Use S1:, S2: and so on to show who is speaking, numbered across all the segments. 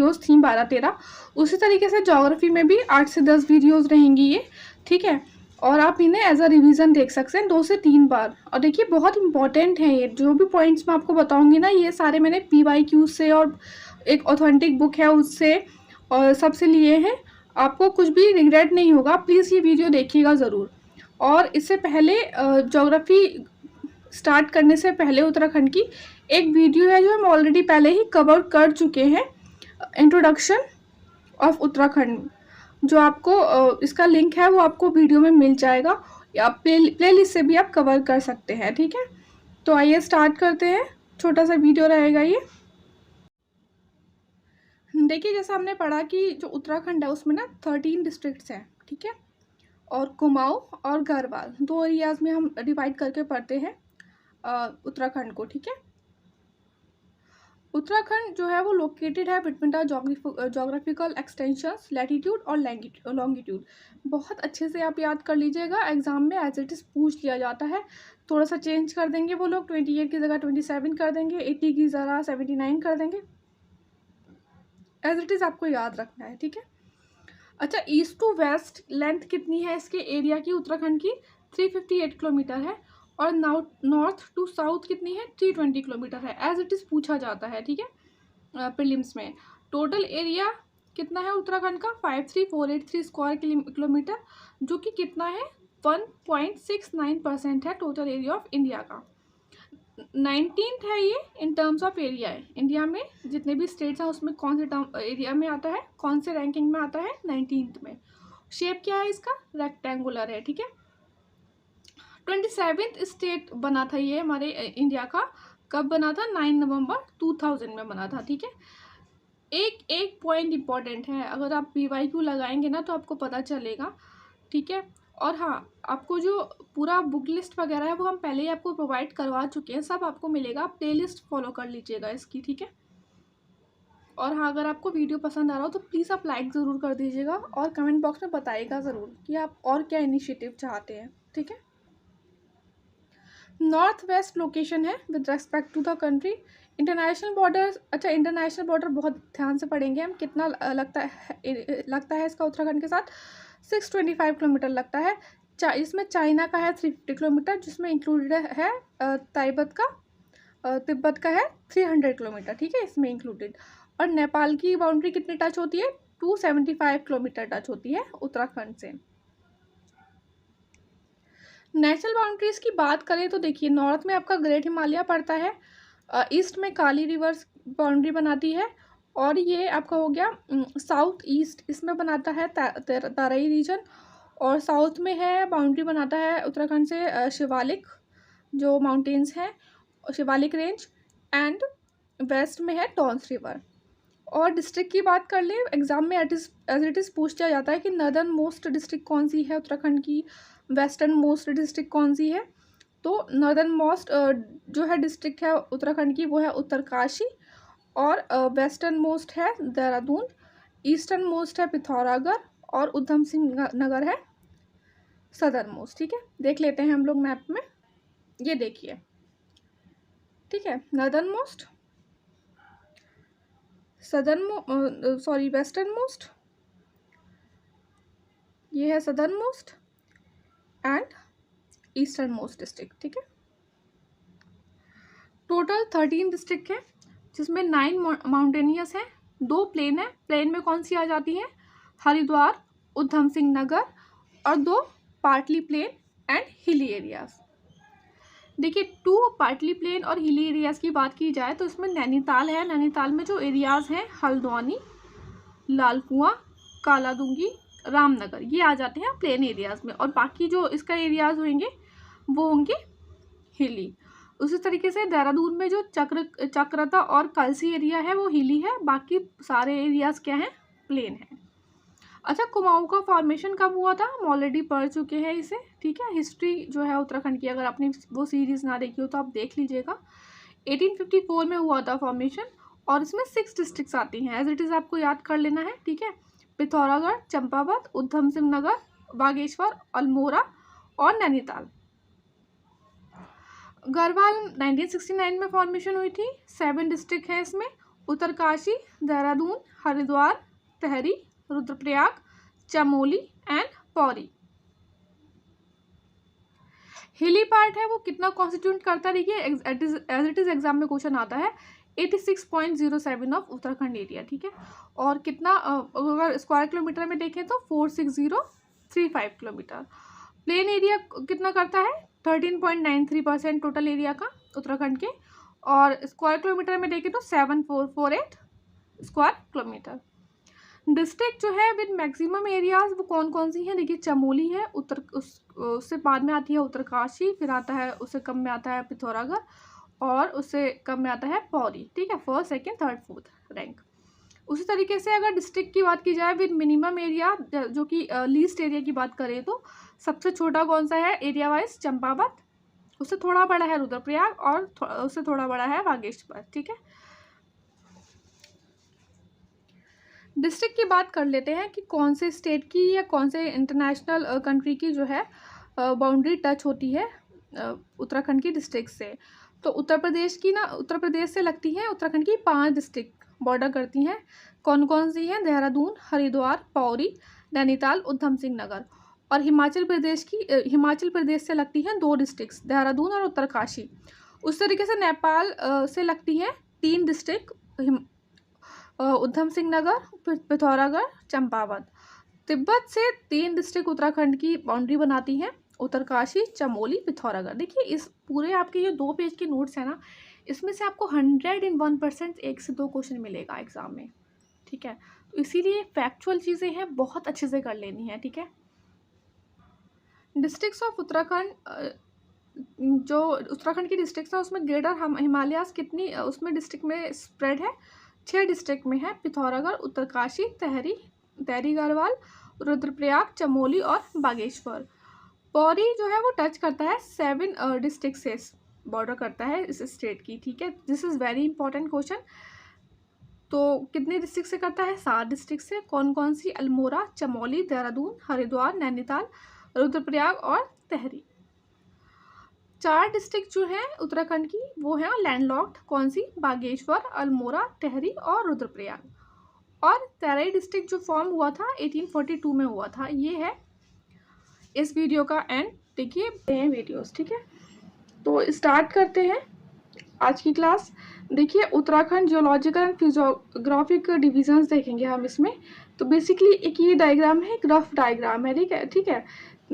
S1: Videos थी 12-13। उसी तरीके से ज्योग्राफी में भी 8 से 10 वीडियोस रहेंगी ये, ठीक है। और आप इन्हें एज अ रिवीजन देख सकते हैं 2 से 3 बार। और देखिए बहुत इंपॉर्टेंट है ये, जो भी पॉइंट्स मैं आपको बताऊंगी ना, ये सारे मैंने PYQ से और एक ऑथेंटिक बुक है उससे और सबसे लिए हैं। आपको कुछ भी रिग्रेट नहीं होगा, प्लीज़ ये वीडियो देखिएगा ज़रूर। और इससे पहले ज्योग्राफी स्टार्ट करने से पहले उत्तराखंड की एक वीडियो है जो हम ऑलरेडी पहले ही कवर कर चुके हैं, इंट्रोडक्शन ऑफ उत्तराखंड, जो आपको इसका लिंक है वो आपको वीडियो में मिल जाएगा, या प्लेलिस्ट से भी आप कवर कर सकते हैं, ठीक है। तो आइए स्टार्ट करते हैं, छोटा सा वीडियो रहेगा ये। देखिए जैसा हमने पढ़ा कि जो उत्तराखंड है उसमें ना 13 डिस्ट्रिक्ट्स हैं, ठीक है। और कुमाऊं और गढ़वाल 2 एरियाज में हम डिवाइड करके पढ़ते हैं उत्तराखंड को, ठीक है। उत्तराखंड जो है वो लोकेटेड है between the geographical extensions latitude और लॉन्गिट्यूड। बहुत अच्छे से आप याद कर लीजिएगा, एग्जाम में एज इट इज़ पूछ लिया जाता है। थोड़ा सा चेंज कर देंगे वो लोग, 28 की जगह 27 कर देंगे, 80 की जगह 79 कर देंगे, एज इट इज़ आपको याद रखना है, ठीक है। अच्छा, ईस्ट टू वेस्ट लेंथ कितनी है इसके एरिया की उत्तराखंड की? 358 किलोमीटर है। और नॉर्थ टू साउथ कितनी है? 320 किलोमीटर है, एज इट इज़ पूछा जाता है, ठीक है, प्रीलिम्स में। टोटल एरिया कितना है उत्तराखंड का? 53483 स्क्वायर किलोमीटर, जो कि कितना है? 1.69% है टोटल एरिया ऑफ इंडिया का। 19th है ये इन टर्म्स ऑफ एरिया है। इंडिया में जितने भी स्टेट्स हैं उसमें कौन से टर्म एरिया में आता है, कौन से रैंकिंग में आता है? 19th में। शेप क्या है इसका? रेक्टेंगुलर है, ठीक है। 27th स्टेट बना था ये हमारे इंडिया का। कब बना था? 9 नवंबर 2000 में बना था, ठीक है। एक पॉइंट इंपॉर्टेंट है, अगर आप PYQ लगाएंगे ना तो आपको पता चलेगा, ठीक है। और हाँ, आपको जो पूरा बुक लिस्ट वगैरह है वो हम पहले ही आपको प्रोवाइड करवा चुके हैं, सब आपको मिलेगा, प्लेलिस्ट फॉलो कर लीजिएगा इसकी, ठीक है। और हाँ, अगर आपको वीडियो पसंद आ रहा हो तो प्लीज़ आप लाइक ज़रूर कर दीजिएगा और कमेंट बॉक्स में बताइएगा ज़रूर कि आप और क्या इनिशिएटिव चाहते हैं, ठीक है। नॉर्थ वेस्ट लोकेशन है with respect to the country. International border, अच्छा इंटरनेशनल बॉर्डर बहुत ध्यान से पढ़ेंगे हम, कितना लगता है इसका उत्तराखंड के साथ? 625 किलोमीटर लगता है। इसमें चाइना का है 350 किलोमीटर, जिसमें इंक्लूडेड है तिब्बत का है 300 किलोमीटर, ठीक है, इसमें इंक्लूडेड। और नेपाल की बाउंड्री कितनी टच होती है? 275 किलोमीटर टच होती है उत्तराखंड से। नेशनल बाउंड्रीज की बात करें तो देखिए, नॉर्थ में आपका ग्रेट हिमालय पड़ता है, ईस्ट में काली रिवर्स बाउंड्री बनाती है, और ये आपका हो गया साउथ ईस्ट, इसमें बनाता है तराई रीजन, और साउथ में है बाउंड्री बनाता है उत्तराखंड से शिवालिक जो माउंटेन्स हैं, शिवालिक रेंज, एंड वेस्ट में है टॉन्स रिवर। और डिस्ट्रिक्ट की बात कर ले, एग्जाम में एज इट इज़ पूछा जाता है कि नर्दर्न मोस्ट डिस्ट्रिक्ट कौन सी है उत्तराखंड की, वेस्टर्न मोस्ट डिस्ट्रिक्ट कौन सी है। तो नर्दर्न मोस्ट जो है डिस्ट्रिक्ट है उत्तराखंड की वो है उत्तरकाशी, और वेस्टर्न मोस्ट है देहरादून, ईस्टर्न मोस्ट है पिथौरागढ़, और उधम सिंह नगर है सदर्न मोस्ट, ठीक है। देख लेते हैं हम लोग मैप में, ये देखिए, ठीक है, नर्दर्न मोस्ट, वेस्टर्न मोस्ट, ये है southern most and eastern most district, ठीक है। टोटल 13 डिस्ट्रिक्ट है, जिसमें 9 माउंटेनियस हैं, 2 प्लेन है। प्लेन में कौन सी आ जाती है? हरिद्वार, उधम सिंह नगर, और 2 partly plain and hilly areas. देखिए, 2 पार्टली प्लेन और हिली एरियाज की बात की जाए तो इसमें नैनीताल है। नैनीताल में जो एरियाज हैं हल्द्वानी, लाल कुआं, कालादूंगी, रामनगर, ये आ जाते हैं प्लेन एरियाज में, और बाकी जो इसका एरियाज होंगे वो होंगे हिली। उसी तरीके से देहरादून में जो चक्रता और कलसी एरिया है वो हिली है, बाकी सारे एरियाज क्या हैं? प्लेन है। अच्छा, कुमाऊं का फॉर्मेशन कब हुआ था? हम ऑलरेडी पढ़ चुके हैं इसे, ठीक है। हिस्ट्री जो है उत्तराखंड की, अगर आपने वो सीरीज़ ना देखी हो तो आप देख लीजिएगा। 1854 में हुआ था फॉर्मेशन, और इसमें 6 डिस्ट्रिक्ट्स आती हैं, एज इट इज़ आपको याद कर लेना है, ठीक है। पिथौरागढ़, चंपावत, उधम सिंह नगर, बागेश्वर, अल्मोड़ा और नैनीताल। गढ़वाल 1969 में फॉर्मेशन हुई थी, 7 डिस्ट्रिक्ट हैं इसमें, उत्तरकाशी, देहरादून, हरिद्वार, टिहरी, रुद्रप्रयाग, चमोली एंड पौड़ी। हिली पार्ट है वो कितना कॉन्स्टिट्यूट करता है, देखिए एज इट इज एग्जाम में क्वेश्चन आता है 86.07 ऑफ उत्तराखंड एरिया, ठीक है। और कितना अगर स्क्वायर किलोमीटर में देखें तो 46035 किलोमीटर। प्लेन एरिया कितना करता है 13.93% टोटल एरिया का उत्तराखंड के, और स्क्वायर किलोमीटर में देखें तो 7448 स्क्वायर किलोमीटर। डिस्ट्रिक्ट जो है विद मैक्सिमम एरियाज वो कौन कौन सी हैं, देखिए चमोली है, उससे बाद में आती है उत्तरकाशी, फिर आता है उससे कम में आता है पिथौरागढ़, और उससे कम में आता है पौड़ी, ठीक है, first second third fourth rank. उसी तरीके से अगर डिस्ट्रिक्ट की बात की जाए विद मिनिमम एरिया, जो कि लीस्ट एरिया की बात करें तो सबसे छोटा कौन सा है एरिया वाइज, चंपावत, उससे थोड़ा बड़ा है रुद्रप्रयाग, और उससे थोड़ा बड़ा है बागेश्वर, ठीक है। डिस्ट्रिक्ट की बात कर लेते हैं कि कौन से स्टेट की या कौन से इंटरनेशनल कंट्री की जो है बाउंड्री टच होती है उत्तराखंड की डिस्ट्रिक्ट से। तो उत्तर प्रदेश की ना, उत्तर प्रदेश से लगती हैं उत्तराखंड की 5 डिस्ट्रिक्ट बॉर्डर करती हैं। कौन कौन सी हैं, देहरादून, हरिद्वार, पौड़ी, नैनीताल, उधम सिंह नगर। और हिमाचल प्रदेश से लगती हैं 2 डिस्ट्रिक्ट्स, देहरादून और उत्तरकाशी। उस तरीके से नेपाल से लगती हैं 3 डिस्ट्रिक्ट, उधम सिंह नगर, पिथौरागढ़, चंपावत। तिब्बत से 3 डिस्ट्रिक्ट उत्तराखंड की बाउंड्री बनाती हैं, उत्तरकाशी, चमोली, पिथौरागढ़। देखिए इस पूरे आपके ये 2 पेज के नोट्स हैं ना, इसमें से आपको 101% 1 से 2 क्वेश्चन मिलेगा एग्जाम में, ठीक है। तो इसीलिए फैक्चुअल चीज़ें हैं बहुत अच्छे से कर लेनी है, ठीक है। डिस्ट्रिक्ट्स ऑफ उत्तराखंड, जो उत्तराखंड की डिस्ट्रिक्ट्स हैं उसमें ग्रेटर हिमालयाज कितनी उसमें डिस्ट्रिक्ट में स्प्रेड है, 6 डिस्ट्रिक्ट में है, पिथौरागढ़, उत्तरकाशी, टिहरी गढ़वाल, रुद्रप्रयाग, चमोली और बागेश्वर। पौड़ी जो है वो टच करता है 7 डिस्ट्रिक्ट से बॉर्डर करता है इस स्टेट की, ठीक है। This is very important question. तो कितने डिस्ट्रिक्ट से करता है, 7 डिस्ट्रिक्ट से। कौन कौन सी, अल्मोड़ा, चमोली, देहरादून, हरिद्वार, नैनीताल, रुद्रप्रयाग और टिहरी। 4 डिस्ट्रिक्ट जो हैं उत्तराखंड की वो हैं लैंडलॉक्ड, कौन सी, बागेश्वर, अल्मोड़ा, टिहरी और रुद्रप्रयाग। और तराई डिस्ट्रिक्ट जो फॉर्म हुआ था 1842 में हुआ था। ये है इस वीडियो का एंड, देखिए वीडियोस, ठीक है। तो स्टार्ट करते हैं आज की क्लास। देखिए Uttarakhand geological and physiographic divisions देखेंगे हम इसमें। तो बेसिकली एक ये डायग्राम है, एक रफ डायग्राम है, ठीक है।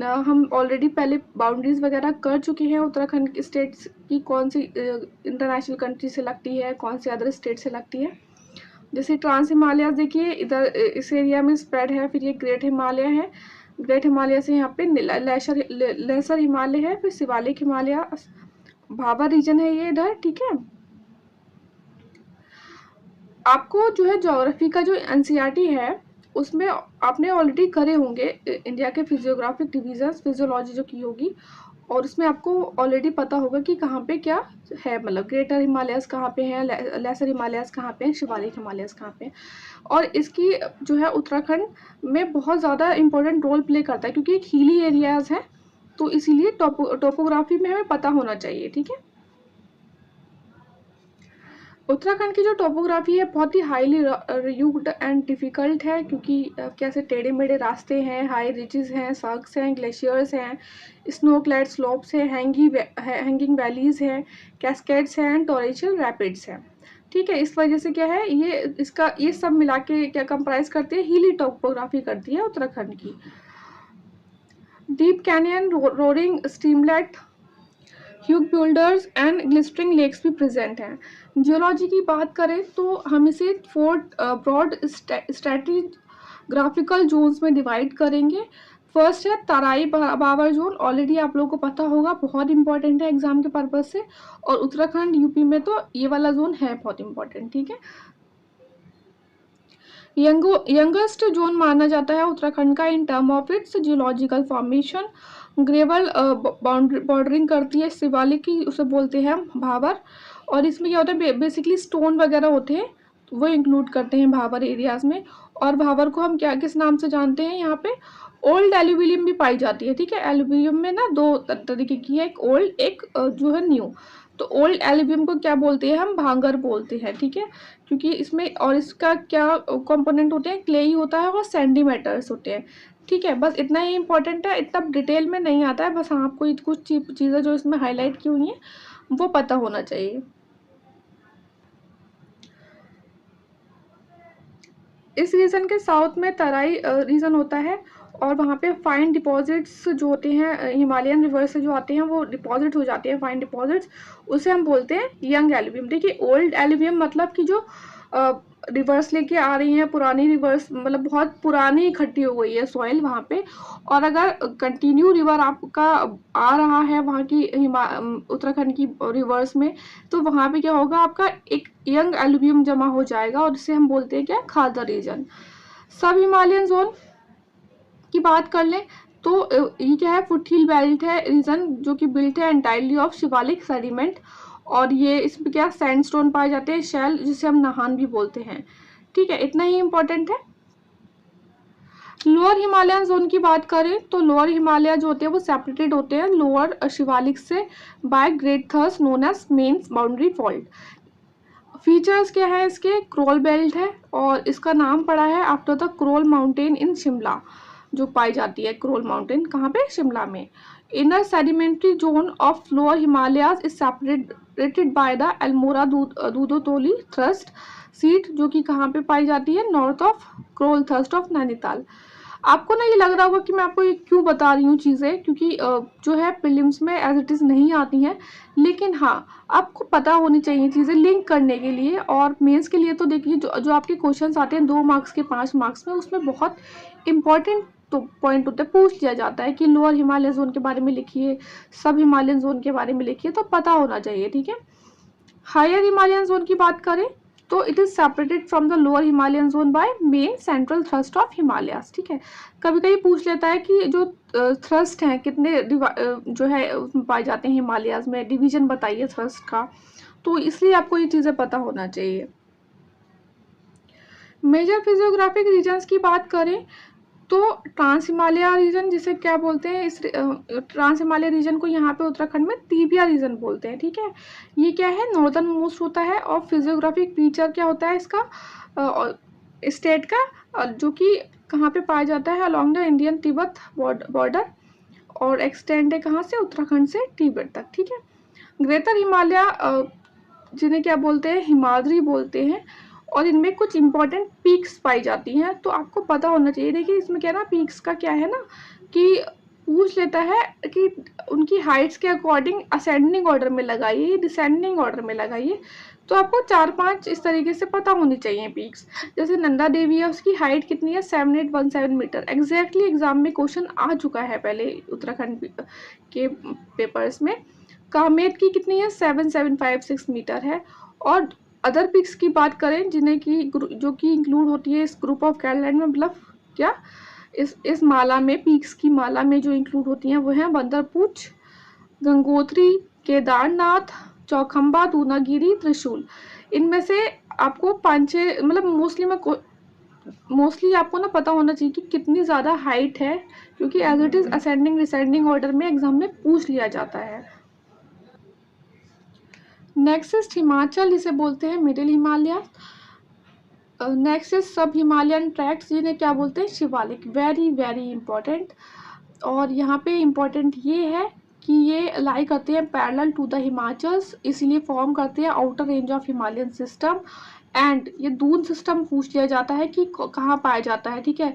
S1: हम ऑलरेडी पहले बाउंड्रीज वगैरह कर चुके हैं उत्तराखंड स्टेट्स की, कौन सी इंटरनेशनल कंट्री से लगती है, कौन सी अदर स्टेट से लगती है। जैसे ट्रांस हिमालय देखिए इधर इस एरिया में स्प्रेड है, फिर ये ग्रेट हिमालय है, ग्रेट हिमालय से यहाँ पे लेसर हिमालय है, फिर शिवालिक हिमालय, भाबर रीजन है ये इधर, ठीक है। आपको जो है ज्योग्राफी का जो एनसीईआरटी है उसमें आपने ऑलरेडी करे होंगे इंडिया के फिजियोग्राफिक डिविजन्स, फिजियोलॉजी जो की होगी, और उसमें आपको ऑलरेडी पता होगा कि कहाँ पे क्या है, मतलब ग्रेटर हिमालयस कहाँ पे हैं, लेसर हिमालयस कहाँ पे हैं, शिवालिक हिमालयस कहाँ पे हैं। और इसकी जो है उत्तराखंड में बहुत ज़्यादा इंपॉर्टेंट रोल प्ले करता है, क्योंककि एक हिली एरियाज है, तो इसीलिए टोपोग्राफी में हमें पता होना चाहिए, ठीक है। उत्तराखंड की जो टोपोग्राफी है बहुत ही हाईली र्यूग्ड एंड डिफ़िकल्ट है, क्योंकि कैसे टेढ़े मेढ़े रास्ते हैं, हाई रिजेस हैं, सर्क्स हैं, ग्लेशियर्स हैं, स्नो क्लैड स्लोप्स हैं, हैंगिंग वैलीज हैं, कैस्केड्स हैं एंड टॉरेंशियल रैपिड्स हैं, ठीक है। इस वजह से क्या है ये सब मिला के क्या कंप्राइज करते हैं, हिली टोपोग्राफी करती है उत्तराखंड की। Deep canyon, roaring streamlet, huge boulders and glistering lakes भी प्रेजेंट हैं। जियोलॉजी की बात करें तो हम इसे 4 ब्रॉड स्ट्रैटिग्राफिकल जोन्स में डिवाइड करेंगे। फर्स्ट है तराई बावर जोन, ऑलरेडी आप लोगों को पता होगा, बहुत इंपॉर्टेंट है एग्जाम के पर्पज से, और उत्तराखंड यूपी में तो ये वाला जोन है बहुत इंपॉर्टेंट, ठीक है। यंगेस्ट जोन माना जाता है उत्तराखंड का in term of its geological formation. Gravel bordering करती है शिवालिक की, उसे बोलते हैं भाबर, और इसमें क्या होता है बेसिकली स्टोन वगैरह होते हैं, वो इंक्लूड करते हैं भाबर एरियाज में। और भाबर को हम क्या किस नाम से जानते हैं, यहाँ पे ओल्ड एल्यूविलियम भी पाई जाती है, ठीक है। एल्यूविलियम में ना 2 तरीके की है, एक ओल्ड एक जो है न्यू। तो ओल्ड एल्यूवियम को क्या बोलते हैं, हम भांगर बोलते हैं, ठीक है, क्योंकि इसमें और इसका क्या कंपोनेंट होते हैं, क्ले ही होता है और सैंडी मैटर्स होते हैं, ठीक है। बस इतना ही इंपॉर्टेंट है, इतना डिटेल में नहीं आता है, बस आपको कुछ चीज़ें जो इसमें हाईलाइट की हुई हैं वो पता होना चाहिए। इस रीजन के साउथ में तराई रीजन होता है और वहाँ पे फाइन डिपॉजिट्स जो होते हैं हिमालयन रिवर से जो आते हैं वो डिपॉजिट हो जाते हैं, फाइन डिपॉजिट्स, उसे हम बोलते हैं यंग एल्यूवियम। देखिए ओल्ड एल्यूवियम मतलब कि जो रिवर्स लेके आ रही हैं, पुरानी रिवर्स मतलब बहुत पुरानी इकट्ठी हो गई है सॉइल वहाँ पे, और अगर कंटिन्यू रिवर आपका आ रहा है वहाँ की उत्तराखंड की रिवर्स में, तो वहाँ पे क्या होगा, आपका एक यंग एल्यूवियम जमा हो जाएगा और इसे हम बोलते हैं क्या, खादर रीजन। सब हिमालयन जोन की बात कर लें तो ये क्या है, फुटहिल बेल्ट है रीजन जो कि बिल्ट है एंटायरली ऑफ शिवालिक सेडिमेंट, और ये इसमें क्या सैंडस्टोन पाए जाते हैं, शेल जिसे हम नहान भी बोलते हैं, ठीक है, इतना ही इम्पोर्टेंट है। लोअर हिमालयन जोन की बात करें तो लोअर हिमालय जो होते हैं वो सेपरेटेड होते हैं लोअर शिवालिक से by great thrust known as main boundary fault. Features क्या है इसके, क्रोल बेल्ट है और इसका नाम पड़ा है after the crawl mountain in Shimla, जो पाई जाती है क्रोल माउंटेन कहाँ पे, शिमला में। Inner sedimentary zone of lower Himalayas is separated by the Almora Dudhatoli thrust sheet, जो कि कहाँ पे पाई जाती है, north of Krol thrust of Nainital. आपको ना ये लग रहा होगा कि मैं आपको ये क्यों बता रही हूँ चीज़ें, क्योंकि जो है प्रीलिम्स में एज इट इज़ नहीं आती हैं, लेकिन हाँ आपको पता होनी चाहिए चीज़ें लिंक करने के लिए। और मेंस के लिए तो देखिए जो आपके क्वेश्चंस आते हैं 2 मार्क्स के 5 मार्क्स में, उसमें बहुत इंपॉर्टेंट तो पॉइंट होता है, पूछ लिया जाता है कि लोअर हिमालय जोन के बारे में लिखिए, सब हिमालयन जोन के बारे में लिखिए, तो पता होना चाहिए, ठीक है। हायर हिमालयन जोन की बात करें तो it is separated from the lower Himalayan zone by main central thrust of Himalayas, ठीक है। कभी कभी पूछ लेता है कि जो थ्रस्ट हैं कितने जो है उसमें पाए जाते हैं हिमालयास में, डिवीजन बताइए थ्रस्ट का, तो इसलिए आपको ये चीज़ें पता होना चाहिए। मेजर फिजियोग्राफिक रीजन्स की बात करें तो ट्रांस हिमालय रीजन जिसे क्या बोलते हैं, इस ट्रांस हिमालय रीजन को यहाँ पे उत्तराखंड में तीबिया रीजन बोलते हैं, ठीक है। ये क्या है, नॉर्दर्न मोस्ट होता है और फिजियोग्राफिक फीचर क्या होता है इसका, स्टेट का, जो कि कहाँ पे पाया जाता है, along the Indian Tibet border, और एक्सटेंड है कहाँ से, उत्तराखंड से तिब्बत तक, ठीक है। ग्रेटर हिमालय जिन्हें क्या बोलते हैं, हिमाद्री बोलते हैं, और इनमें कुछ इंपॉर्टेंट पीक्स पाई जाती हैं, तो आपको पता होना चाहिए। देखिए इसमें क्या ना, पीक्स का क्या है ना कि पूछ लेता है कि उनकी हाइट्स के अकॉर्डिंग असेंडिंग ऑर्डर में लगाइए, डिसेंडिंग ऑर्डर में लगाइए, तो आपको 4-5 इस तरीके से पता होनी चाहिए पीक्स। जैसे नंदा देवी है, उसकी हाइट कितनी है, 7817 मीटर, एग्जैक्टली एग्जाम में क्वेश्चन आ चुका है पहले उत्तराखंड के पेपर्स में। कामेत की कितनी है, 7756 मीटर है। और अदर पिक्स की बात करें जिन्हें की जो कि इंक्लूड होती है इस ग्रुप ऑफ कैलैंड में, मतलब क्या इस माला में, पीक्स की माला में जो इंक्लूड होती हैं वो है बंदरपूछ, गंगोत्री, केदारनाथ, चौखंबा, दूनागिरी, त्रिशूल। इनमें से आपको 5-6 मतलब मोस्टली आपको ना पता होना चाहिए कि कितनी ज़्यादा हाइट है, क्योंकि as it is ascending descending order में एग्जाम में पूछ लिया जाता है। नेक्स्ट इज हिमाचल, जिसे बोलते हैं मिडिल हिमालय। नेक्स्ट इज सब हिमालयन ट्रैक्स, जिन्हें क्या बोलते हैं, शिवालिक, वेरी वेरी इंपॉर्टेंट। और यहाँ पे इम्पॉर्टेंट ये है कि ये लाई करते हैं पैरेलल टू द हिमाचल्स, इसीलिए फॉर्म करते हैं outer range of Himalayan system. And ये दून सिस्टम पूछ लिया जाता है कि कहाँ पाया जाता है, ठीक है।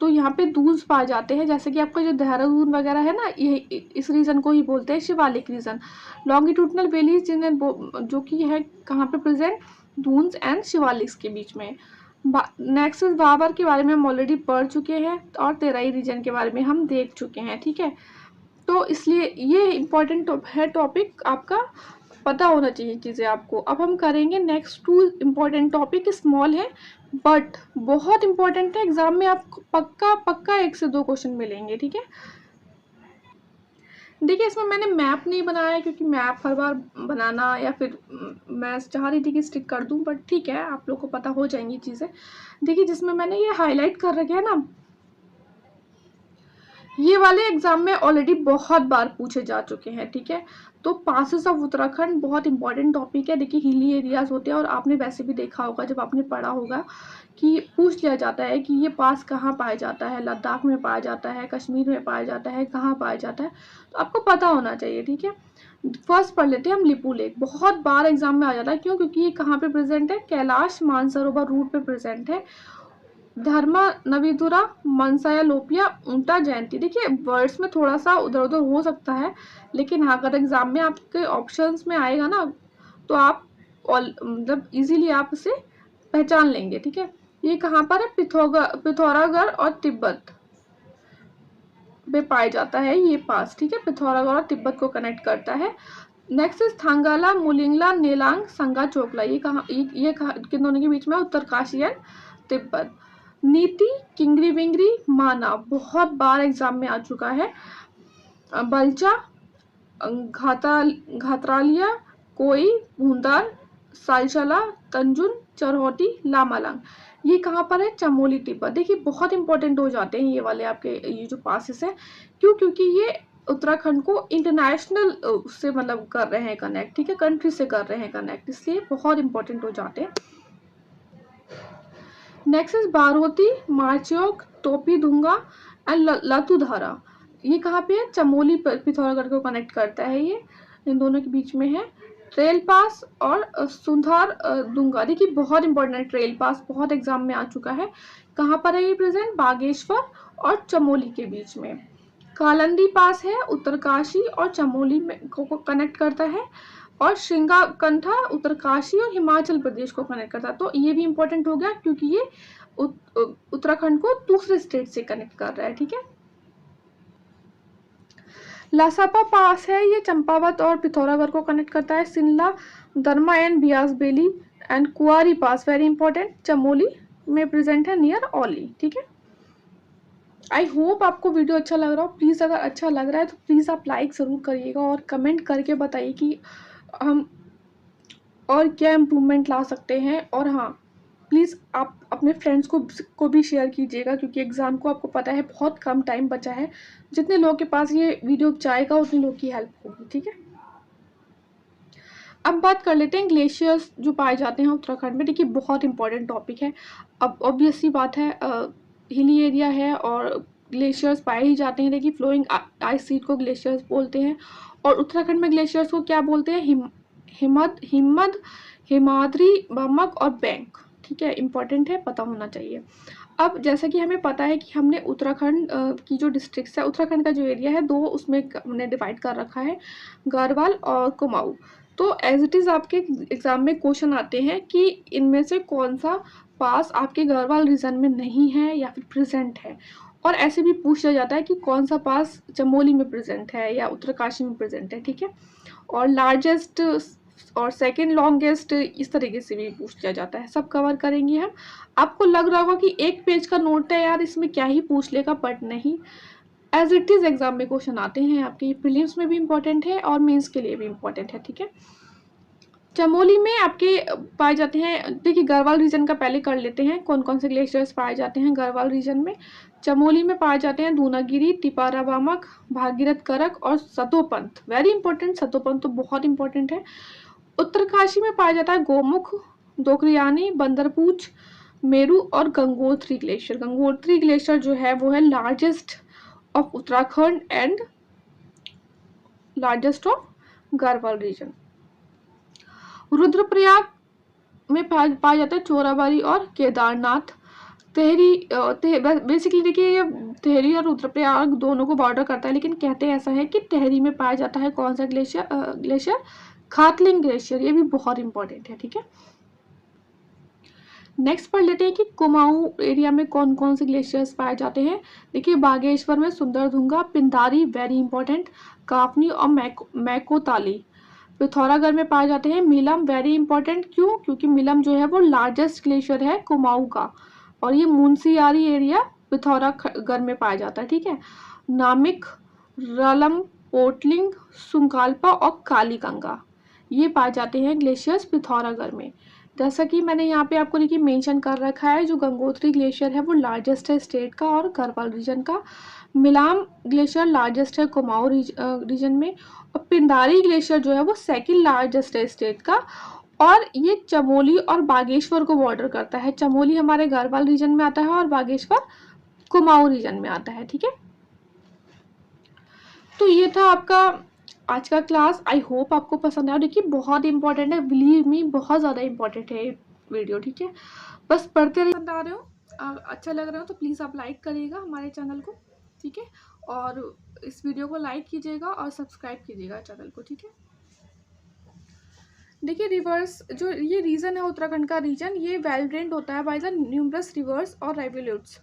S1: तो यहाँ पे दून्स पाए जाते हैं, जैसे कि आपका जो देहरादून वगैरह है ना, ये इस रीजन को ही बोलते हैं शिवालिक रीजन। लॉन्गिट्यूडनल वैलीज जिन्हें जो कि है कहाँ पे प्रेजेंट, दून्स एंड शिवालिक्स के बीच में। नेक्स्ट इज भाबर के बारे में हम ऑलरेडी पढ़ चुके हैं, और तेराई रीजन के बारे में हम देख चुके हैं, ठीक है। तो इसलिए ये इम्पोर्टेंट है टॉपिक, आपका पता होना चाहिए चीज़ें आपको। अब हम करेंगे नेक्स्ट 2 इम्पोर्टेंट टॉपिक, स्मॉल है बट बहुत इंपॉर्टेंट है, एग्जाम में आपको पक्का पक्का 1 से 2 क्वेश्चन मिलेंगे, ठीक है। देखिए इसमें मैंने मैप नहीं बनाया क्योंकि मैप हर बार बनाना, या फिर मैं चाह रही थी कि स्टिक कर दूं, बट ठीक है आप लोग को पता हो जाएंगी चीज़ें। देखिए जिसमें मैंने ये हाईलाइट कर रखा है ना, ये वाले एग्जाम में ऑलरेडी बहुत बार पूछे जा चुके हैं, ठीक है। तो पासेस ऑफ उत्तराखंड बहुत इंपॉर्टेंट टॉपिक है। देखिए हिली एरियाज होते हैं और आपने वैसे भी देखा होगा जब आपने पढ़ा होगा कि पूछ लिया जाता है कि ये पास कहाँ पाया जाता है, लद्दाख में पाया जाता है, कश्मीर में पाया जाता है, कहाँ पाया जाता है, तो आपको पता होना चाहिए, ठीक है। फर्स्ट पढ़ लेते हैं हम लिपू लेक। बहुत बार एग्जाम में आ जाता है, क्यों? क्योंकि ये कहाँ पे प्रेजेंट है, कैलाश मानसरोवर रूट पे प्रेजेंट है। धर्मा नवीदुरा, मनसाया लोपिया, ऊंटा जयंती। देखिए वर्ड्स में थोड़ा सा उधर उधर हो सकता है, लेकिन हाँ अगर एग्जाम में आपके ऑप्शंस में आएगा ना तो आप मतलब इजीली आप इसे पहचान लेंगे, ठीक है। ये कहाँ पर है, पिथौरागढ़ और तिब्बत में पाया जाता है ये पास, ठीक है। पिथौरागढ़ और तिब्बत को कनेक्ट करता है। नेक्स्ट इज थांगाला, मुलिंगला, नेलांग, संगा चोकला। ये किन दोनों के बीच में, उत्तरकाशी एंड तिब्बत। नीति, किंगरी विंगरी, माना, बहुत बार एग्जाम में आ चुका है। बलचा, घातरालिया, कोई, भूंदार, सालचला, तंजुन, चरहोटी, लामालंग। ये कहाँ पर है, चमोली तिब्बत। देखिए बहुत इंपॉर्टेंट हो जाते हैं ये वाले आपके ये जो पासेस है। क्यों? क्योंकि ये उत्तराखंड को इंटरनेशनल से मतलब कर रहे हैं कनेक्ट, ठीक है, कंट्री से कर रहे हैं कनेक्ट, इसलिए बहुत इंपॉर्टेंट हो जाते हैं। नेक्स्ट इज बारहोती, मार्चोक, टोपी धुंगा एंड लतुधारा। ये कहाँ पे है, चमोली पिथौरागढ़ को कनेक्ट करता है, ये इन दोनों के बीच में है। ट्रेल पास और सुंधार दुंगा। देखिए बहुत इंपॉर्टेंट है ट्रेल पास, बहुत एग्जाम में आ चुका है। कहाँ पर है ये प्रेजेंट, बागेश्वर और चमोली के बीच में। कालंदी पास है, उत्तरकाशी और चमोली में को कनेक्ट करता है। और श्रृंगाकंठा उत्तरकाशी और हिमाचल प्रदेश को कनेक्ट करता है। तो ये भी इंपॉर्टेंट हो गया क्योंकि ये उत्तराखंड को दूसरे स्टेट से कनेक्ट कर रहा है, ठीक है। लासापा पास है, ये चंपावत और पिथौरागढ़ को कनेक्ट करता है। सिनला, दरमा एंड बियास बेली एंड कुआरी पास, वेरी इंपॉर्टेंट, चमोली में प्रेजेंट है नियर औली, ठीक है। आई होप आपको वीडियो अच्छा लग रहा हो। प्लीज़ अगर अच्छा लग रहा है तो प्लीज़ आप लाइक ज़रूर करिएगा और कमेंट करके बताइए कि हम और क्या इम्प्रूवमेंट ला सकते हैं। और हाँ प्लीज़ आप अपने फ्रेंड्स को भी शेयर कीजिएगा, क्योंकि एग्ज़ाम को आपको पता है बहुत कम टाइम बचा है। जितने लोगों के पास ये वीडियो जाएगा उतने लोग की हेल्प होगी, ठीक है। अब बात कर लेते हैं ग्लेशियर्स जो पाए जाते हैं उत्तराखंड में। देखिए बहुत इंपॉर्टेंट टॉपिक है। अब ऑब्वियसली बात है हिली एरिया है और ग्लेशियर्स पाए ही जाते हैं। देखिए फ्लोइंग आइस शीट को ग्लेशियर्स बोलते हैं। और उत्तराखंड में ग्लेशियर्स को क्या बोलते हैं, हिमद, हिमाद्री, बमक और बैंक, ठीक है। इंपॉर्टेंट है, पता होना चाहिए। अब जैसा कि हमें पता है कि हमने उत्तराखंड की जो डिस्ट्रिक्ट्स है, उत्तराखंड का जो एरिया है दो उसमें हमने डिवाइड कर रखा है, गढ़वाल और कुमाऊं। तो एज इट इज़ आपके एग्जाम में क्वेश्चन आते हैं कि इनमें से कौन सा पास आपके गढ़वाल रीजन में नहीं है या फिर प्रेजेंट है। और ऐसे भी पूछा जाता है कि कौन सा पास चमोली में प्रेजेंट है या उत्तरकाशी में प्रेजेंट है, ठीक है। और लार्जेस्ट और सेकेंड लॉन्गेस्ट इस तरीके से भी पूछ लिया जाता है। सब कवर करेंगे हम। आपको लग रहा होगा कि एक पेज का नोट है यार, इसमें क्या ही पूछ लेगा, बट नहीं, एज इट इज़ एग्जाम में क्वेश्चन आते हैं आपके। प्रीलिम्स में भी इंपॉर्टेंट है और मेंस के लिए भी इंपॉर्टेंट है, ठीक है। चमोली में आपके पाए जाते हैं, देखिए गढ़वाल रीजन का पहले कर लेते हैं, कौन कौन से ग्लेशियर्स पाए जाते हैं गढ़वाल रीजन में। चमोली में पाए जाते हैं दूनागिरी, तिपारा बामक, भागीरथ करक और सतोपंथ। वेरी इंपॉर्टेंट, सतोपंथ तो बहुत इंपॉर्टेंट है। उत्तरकाशी में पाया जाता है गोमुख, दोकरियानी, बंदरपूछ, मेरू और गंगोत्री ग्लेशियर। गंगोत्री ग्लेशियर जो है वो है largest of Uttarakhand and largest of Garhwal region. Rudraprayag में पाया जाता है चोराबाड़ी और केदारनाथ। बेसिकली देखिए ये तेहरी और रुद्रप्रयाग दोनों को बॉर्डर करता है, लेकिन कहते ऐसा है कि तेहरी में पाया जाता है कौन सा ग्लेशियर, खातलिंग ग्लेशियर। ये भी बहुत इंपॉर्टेंट है, ठीक है। नेक्स्ट पढ़ लेते हैं कि कुमाऊं एरिया में कौन कौन से ग्लेशियर्स पाए जाते हैं। देखिए बागेश्वर में सुंदरदुंगा, पिंदारी, वेरी इंपॉर्टेंट, काफनी और मैकोताली। पिथौरागढ़ में पाए जाते हैं मिलम, वेरी इंपॉर्टेंट, क्यों? क्योंकि मिलम जो है वो लार्जेस्ट ग्लेशियर है कुमाऊं का, और ये मुंशियारी एरिया पिथौरागढ़ में पाया जाता है, ठीक है। नामिक, रलम, पोटलिंग, सुंकालपा और कालीगंगा ये पाए जाते हैं ग्लेशियर्स पिथौरागढ़ में। जैसा कि मैंने यहाँ पे आपको देखिए मेंशन कर रखा है, जो गंगोत्री ग्लेशियर है वो लार्जेस्ट है स्टेट का और गढ़वाल रीजन का। मिलाम ग्लेशियर लार्जेस्ट है कुमाऊं रीजन में। और पिंडारी ग्लेशियर जो है वो सेकंड लार्जेस्ट है स्टेट का, और ये चमोली और बागेश्वर को बॉर्डर करता है। चमोली हमारे गढ़वाल रीजन में आता है और बागेश्वर कुमाऊं रीजन में आता है। ठीक है, तो ये था आपका आज का क्लास। आई होप आपको पसंद आया। देखिए बहुत इंपॉर्टेंट है, बिलीव मी, बहुत ज़्यादा इंपॉर्टेंट है ये वीडियो। ठीक है, बस पढ़ते रहिए। पसंद आ रहे हो, अच्छा लग रहा हो तो प्लीज़ आप लाइक करिएगा हमारे चैनल को। ठीक है, और इस वीडियो को लाइक कीजिएगा और सब्सक्राइब कीजिएगा चैनल को। ठीक है, देखिए रिवर्स जो ये रीजन है उत्तराखंड का रीजन, ये वेल ड्रेन्ड होता है बाय द न्यूमरस रिवर्स और रेवल्यूट्स।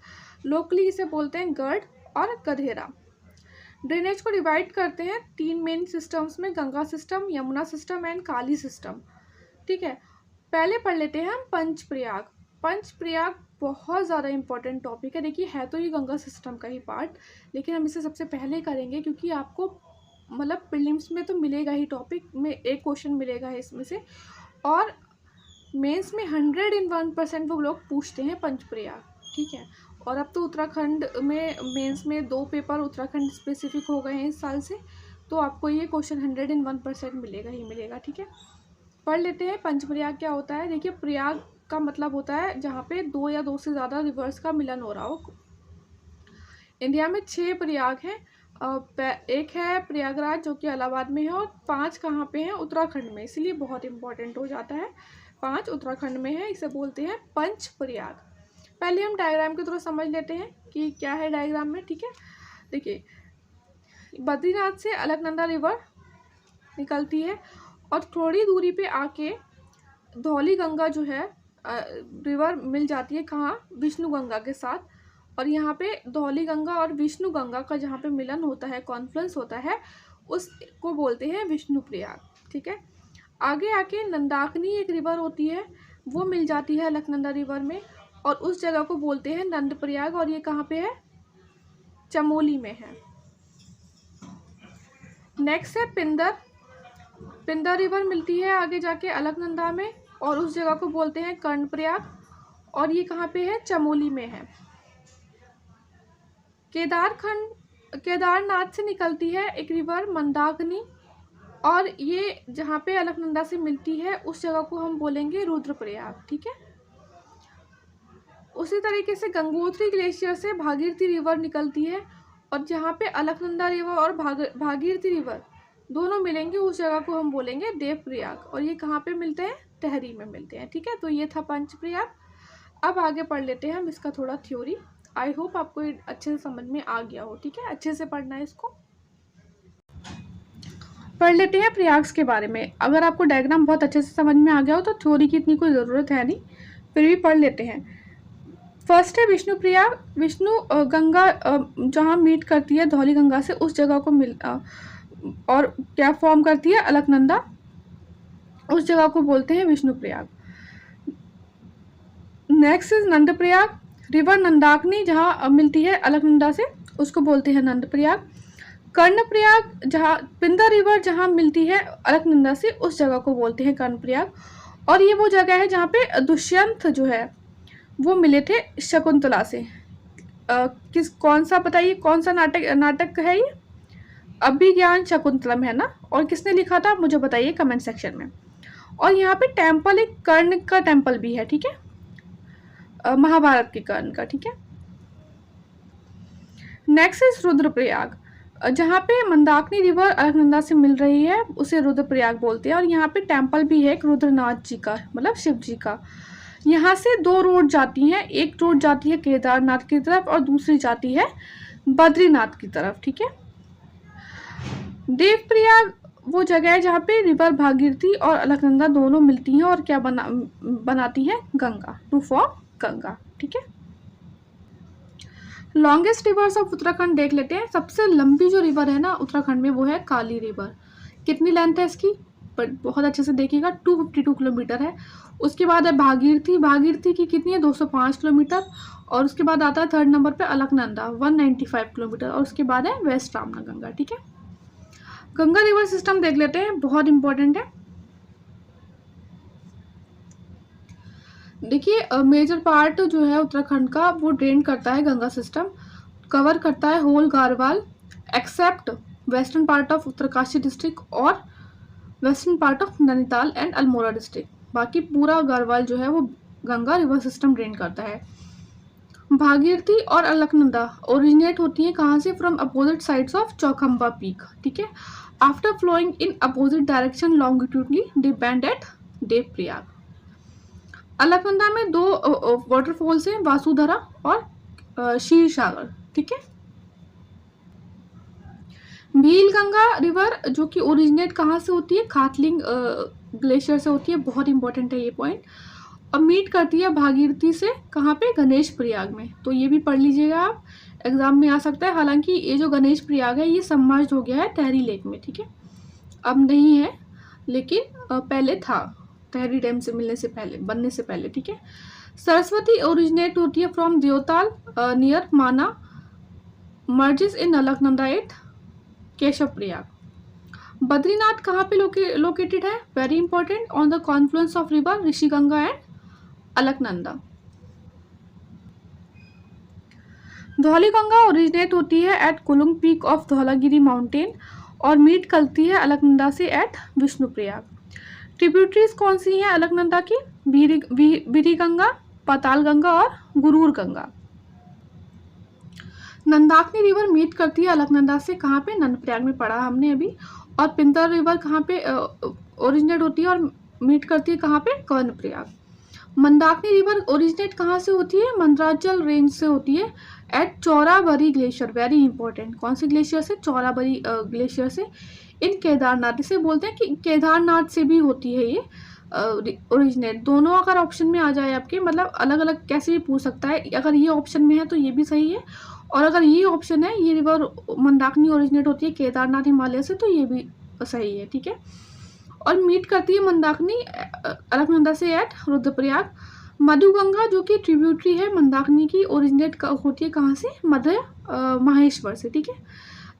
S1: लोकली इसे बोलते हैं गढ़ और गधेरा। ड्रेनेज को डिवाइड करते हैं 3 मेन सिस्टम्स में, Ganga system, Yamuna system and Kali system. ठीक है, पहले पढ़ लेते हैं हम पंचप्रयाग। पंचप्रयाग बहुत ज़्यादा इंपॉर्टेंट टॉपिक है। देखिए है तो ये गंगा सिस्टम का ही पार्ट, लेकिन हम इसे सबसे पहले करेंगे क्योंकि आपको मतलब प्रीलिम्स में तो मिलेगा ही, टॉपिक में एक क्वेश्चन मिलेगा है इसमें से, और मेंस में 101% वो लोग पूछते हैं पंचप्रयाग। ठीक है, और अब तो उत्तराखंड में मेंस में 2 पेपर उत्तराखंड स्पेसिफिक हो गए हैं इस साल से, तो आपको ये क्वेश्चन 101% मिलेगा ही मिलेगा। ठीक है, पढ़ लेते हैं पंचप्रयाग क्या होता है। देखिए प्रयाग का मतलब होता है जहाँ पे 2 या 2 से ज़्यादा रिवर्स का मिलन हो रहा हो। इंडिया में 6 प्रयाग हैं। एक है प्रयागराज जो कि इलाहाबाद में है, और 5 कहाँ पे हैं, उत्तराखंड में, इसलिए बहुत इंपॉर्टेंट हो जाता है। 5 उत्तराखंड में है, इसे बोलते हैं पंचप्रयाग। पहले हम डायग्राम के थ्रू समझ लेते हैं कि क्या है डायग्राम में। ठीक है, देखिए बद्रीनाथ से अलकनंदा रिवर निकलती है और थोड़ी दूरी पे आके धौली गंगा जो है रिवर मिल जाती है, कहाँ, विष्णु गंगा के साथ। और यहाँ पे धौली गंगा और विष्णु गंगा का जहाँ पे मिलन होता है, कॉन्फ्लुएंस होता है, उसको बोलते हैं विष्णुप्रयाग। ठीक है, आगे आके नंदाकिनी एक रिवर होती है, वो मिल जाती है अलकनंदा रिवर में, और उस जगह को बोलते हैं नंदप्रयाग, और ये कहाँ पे है, चमोली में है। नेक्स्ट है पिंदर। पिंदर रिवर मिलती है आगे जाके अलकनंदा में, और उस जगह को बोलते हैं कर्णप्रयाग, और ये कहाँ पे है, चमोली में है। केदारनाथ से निकलती है एक रिवर मंदाकिनी, और ये जहाँ पे अलकनंदा से मिलती है उस जगह को हम बोलेंगे रुद्रप्रयाग। ठीक है, उसी तरीके से गंगोत्री ग्लेशियर से भागीरथी रिवर निकलती है, और जहाँ पे अलकनंदा रिवर और भागीरथी रिवर दोनों मिलेंगे उस जगह को हम बोलेंगे देवप्रयाग, और ये कहाँ पे मिलते हैं, टेहरी में मिलते हैं। ठीक है, तो ये था पंचप्रयाग। अब आगे पढ़ लेते हैं हम इसका थोड़ा थ्योरी। आई होप आपको अच्छे से समझ में आ गया हो। ठीक है, अच्छे से पढ़ना है इसको। पढ़ लेते हैं प्रयाग्स के बारे में। अगर आपको डायग्राम बहुत अच्छे से समझ में आ गया हो तो थ्योरी की इतनी कोई ज़रूरत है नहीं, फिर भी पढ़ लेते हैं। फर्स्ट है विष्णुप्रयाग। विष्णु गंगा जहाँ मीट करती है धौली गंगा से, उस जगह को और क्या फॉर्म करती है, अलकनंदा, उस जगह को बोलते हैं Vishnuprayag. Next is Nandprayag. River Nandakini जहाँ मिलती है अलकनंदा से, उसको बोलते हैं नंदप्रयाग। कर्णप्रयाग, जहाँ पिंदर रिवर जहाँ मिलती है अलकनंदा से, उस जगह को बोलते हैं कर्णप्रयाग। और ये वो जगह है जहाँ पे दुष्यंत जो है वो मिले थे शकुंतला से। कौन सा बताइए, कौन सा नाटक है ये, अभिज्ञान शकुंतलम है ना, और किसने लिखा था मुझे बताइए कमेंट सेक्शन में। और यहाँ पे टेम्पल, एक कर्ण का टेम्पल भी है। ठीक है, महाभारत के कर्ण का। ठीक है, नेक्स्ट इज रुद्रप्रयाग। जहाँ पे मंदाकिनी रिवर अलकनंदा से मिल रही है उसे रुद्रप्रयाग बोलते हैं, और यहाँ पे टेम्पल भी है एक रुद्रनाथ जी का, मतलब शिव जी का। यहाँ से 2 रोड जाती हैं, एक रोड जाती है केदारनाथ की तरफ और दूसरी जाती है बद्रीनाथ की तरफ। ठीक है, देवप्रयाग वो जगह है जहाँ पे रिवर भागीरथी और अलकनंदा दोनों मिलती हैं और क्या बनाती हैं, गंगा, टू फॉर्म गंगा। ठीक है, लॉन्गेस्ट रिवर्स ऑफ उत्तराखंड देख लेते हैं। सबसे लंबी जो रिवर है ना उत्तराखंड में वो है काली रिवर। कितनी लेंथ है इसकी, बट बहुत अच्छे से देखिएगा, 252 किलोमीटर है। उसके बाद है भागीरथी। भागीरथी की कितनी है, 205 किलोमीटर। और उसके बाद आता है 3rd नंबर पे अलकनंदा, 195 किलोमीटर। और उसके बाद है वेस्ट रामनागंगा। ठीक है, गंगा रिवर सिस्टम देख लेते हैं, बहुत इंपॉर्टेंट है। देखिए मेजर पार्ट जो है उत्तराखंड का वो ड्रेन करता है गंगा सिस्टम, कवर करता है whole Garhwal except western part of Uttarkashi district और western part of Nainital and Almora district. बाकी पूरा गारवाल जो है वो गंगा रिवर सिस्टम ड्रेन करता है। भागीरथी और अलकनंदा ओरिजिनेट होती है कहाँ से? From opposite sides of Chaukhamba peak, ठीक है। After flowing in opposite direction longitudinally they bend at Devprayag. Alaknanda में दो वाटरफॉल्स हैं, वासुधरा और क्षीर सागर, ठीक है। भील गंगा रिवर जो कि ओरिजिनेट कहाँ से होती है? खातलिंग ग्लेशियर से होती है, बहुत इंपॉर्टेंट है ये पॉइंट। और मीट करती है भागीरथी से कहाँ पे? गणेश प्रयाग में। तो ये भी पढ़ लीजिएगा आप, एग्जाम में आ सकता है। हालांकि ये जो गणेश प्रयाग है ये सबमर्ज हो गया है टहरी लेक में, ठीक है। अब नहीं है लेकिन पहले था, टहरी डैम से मिलने से पहले, बनने से पहले, ठीक है। सरस्वती ओरिजिनेट होती है from Devtal near Mana, merges in Alaknanda at Keshav Prayag. Badrinath कहाँ पे लोकेटेड है? Very important, on the confluence of river Rishiganga and Alaknanda. Dhauliganga originate होती है at Kulung peak of Dhaulagiri mountain और मीट करती है अलकनंदा से एट विष्णुप्रयाग। ट्रिब्यूटरीज कौन सी हैं अलकनंदा की? बिरी गंगा, पाताल गंगा और गुरूर गंगा। नंदाकिनी रिवर मीट करती है अलकनंदा से कहाँ पे? नंदप्रयाग में पढ़ा हमने अभी। और पिंदर रिवर कहाँ पे ओरिजिनेट होती है और मीट करती है कहाँ पे? कर्णप्रयाग। मंदाकिनी रिवर ओरिजिनेट कहाँ से होती है? मंदराचल रेंज से होती है एट चौराबरी ग्लेशियर, वेरी इंपॉर्टेंट। कौन से ग्लेशियर से? चौराबरी ग्लेशियर से इन केदारनाथ। इसे बोलते हैं कि केदारनाथ से भी होती है ये ओरिजिनेट। दोनों अगर ऑप्शन में आ जाए आपके, मतलब अलग अलग कैसे भी पूछ सकता है, अगर ये ऑप्शन में है तो ये भी सही है, और अगर ये ऑप्शन है, ये रिवर मंदाकिनी ओरिजिनेट होती है केदारनाथ हिमालय से, तो ये भी सही है, ठीक है। और मीट करती है मंदाकिनी अलकनंदा से एट रुद्रप्रयाग। मधुगंगा जो कि ट्रिब्यूटरी है मंदाकिनी की, ओरिजिनेट होती है कहाँ से? मध्य माहेश्वर से, ठीक है।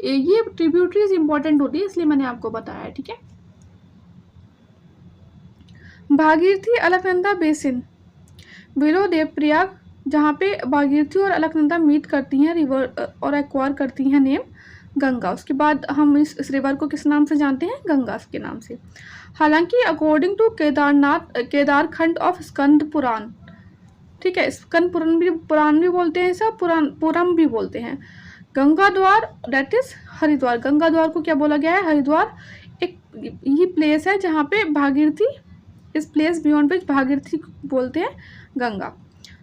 S1: ये ट्रिब्यूटरीज इंपॉर्टेंट होती है इसलिए मैंने आपको बताया, ठीक है। भागीरथी अलकनंदा बेसिन बिलो देवप्रयाग, जहाँ पे भागीरथी और अलकनंदा मीट करती हैं रिवर और एक्वायर करती हैं नेम गंगा। उसके बाद हम इस रिवर को किस नाम से जानते हैं? गंगा के नाम से। हालांकि according to Kedarkhand of Skanda Purana, ठीक है, स्कंद पुराण भी बोलते हैं, सब पुरम भी बोलते हैं। गंगा द्वार दैट इज हरिद्वार, गंगा द्वार को क्या बोला गया है? हरिद्वार। एक ये प्लेस है जहाँ पे भागीरथी, इस प्लेस बियॉन्ड विच भागीरथी बोलते हैं गंगा।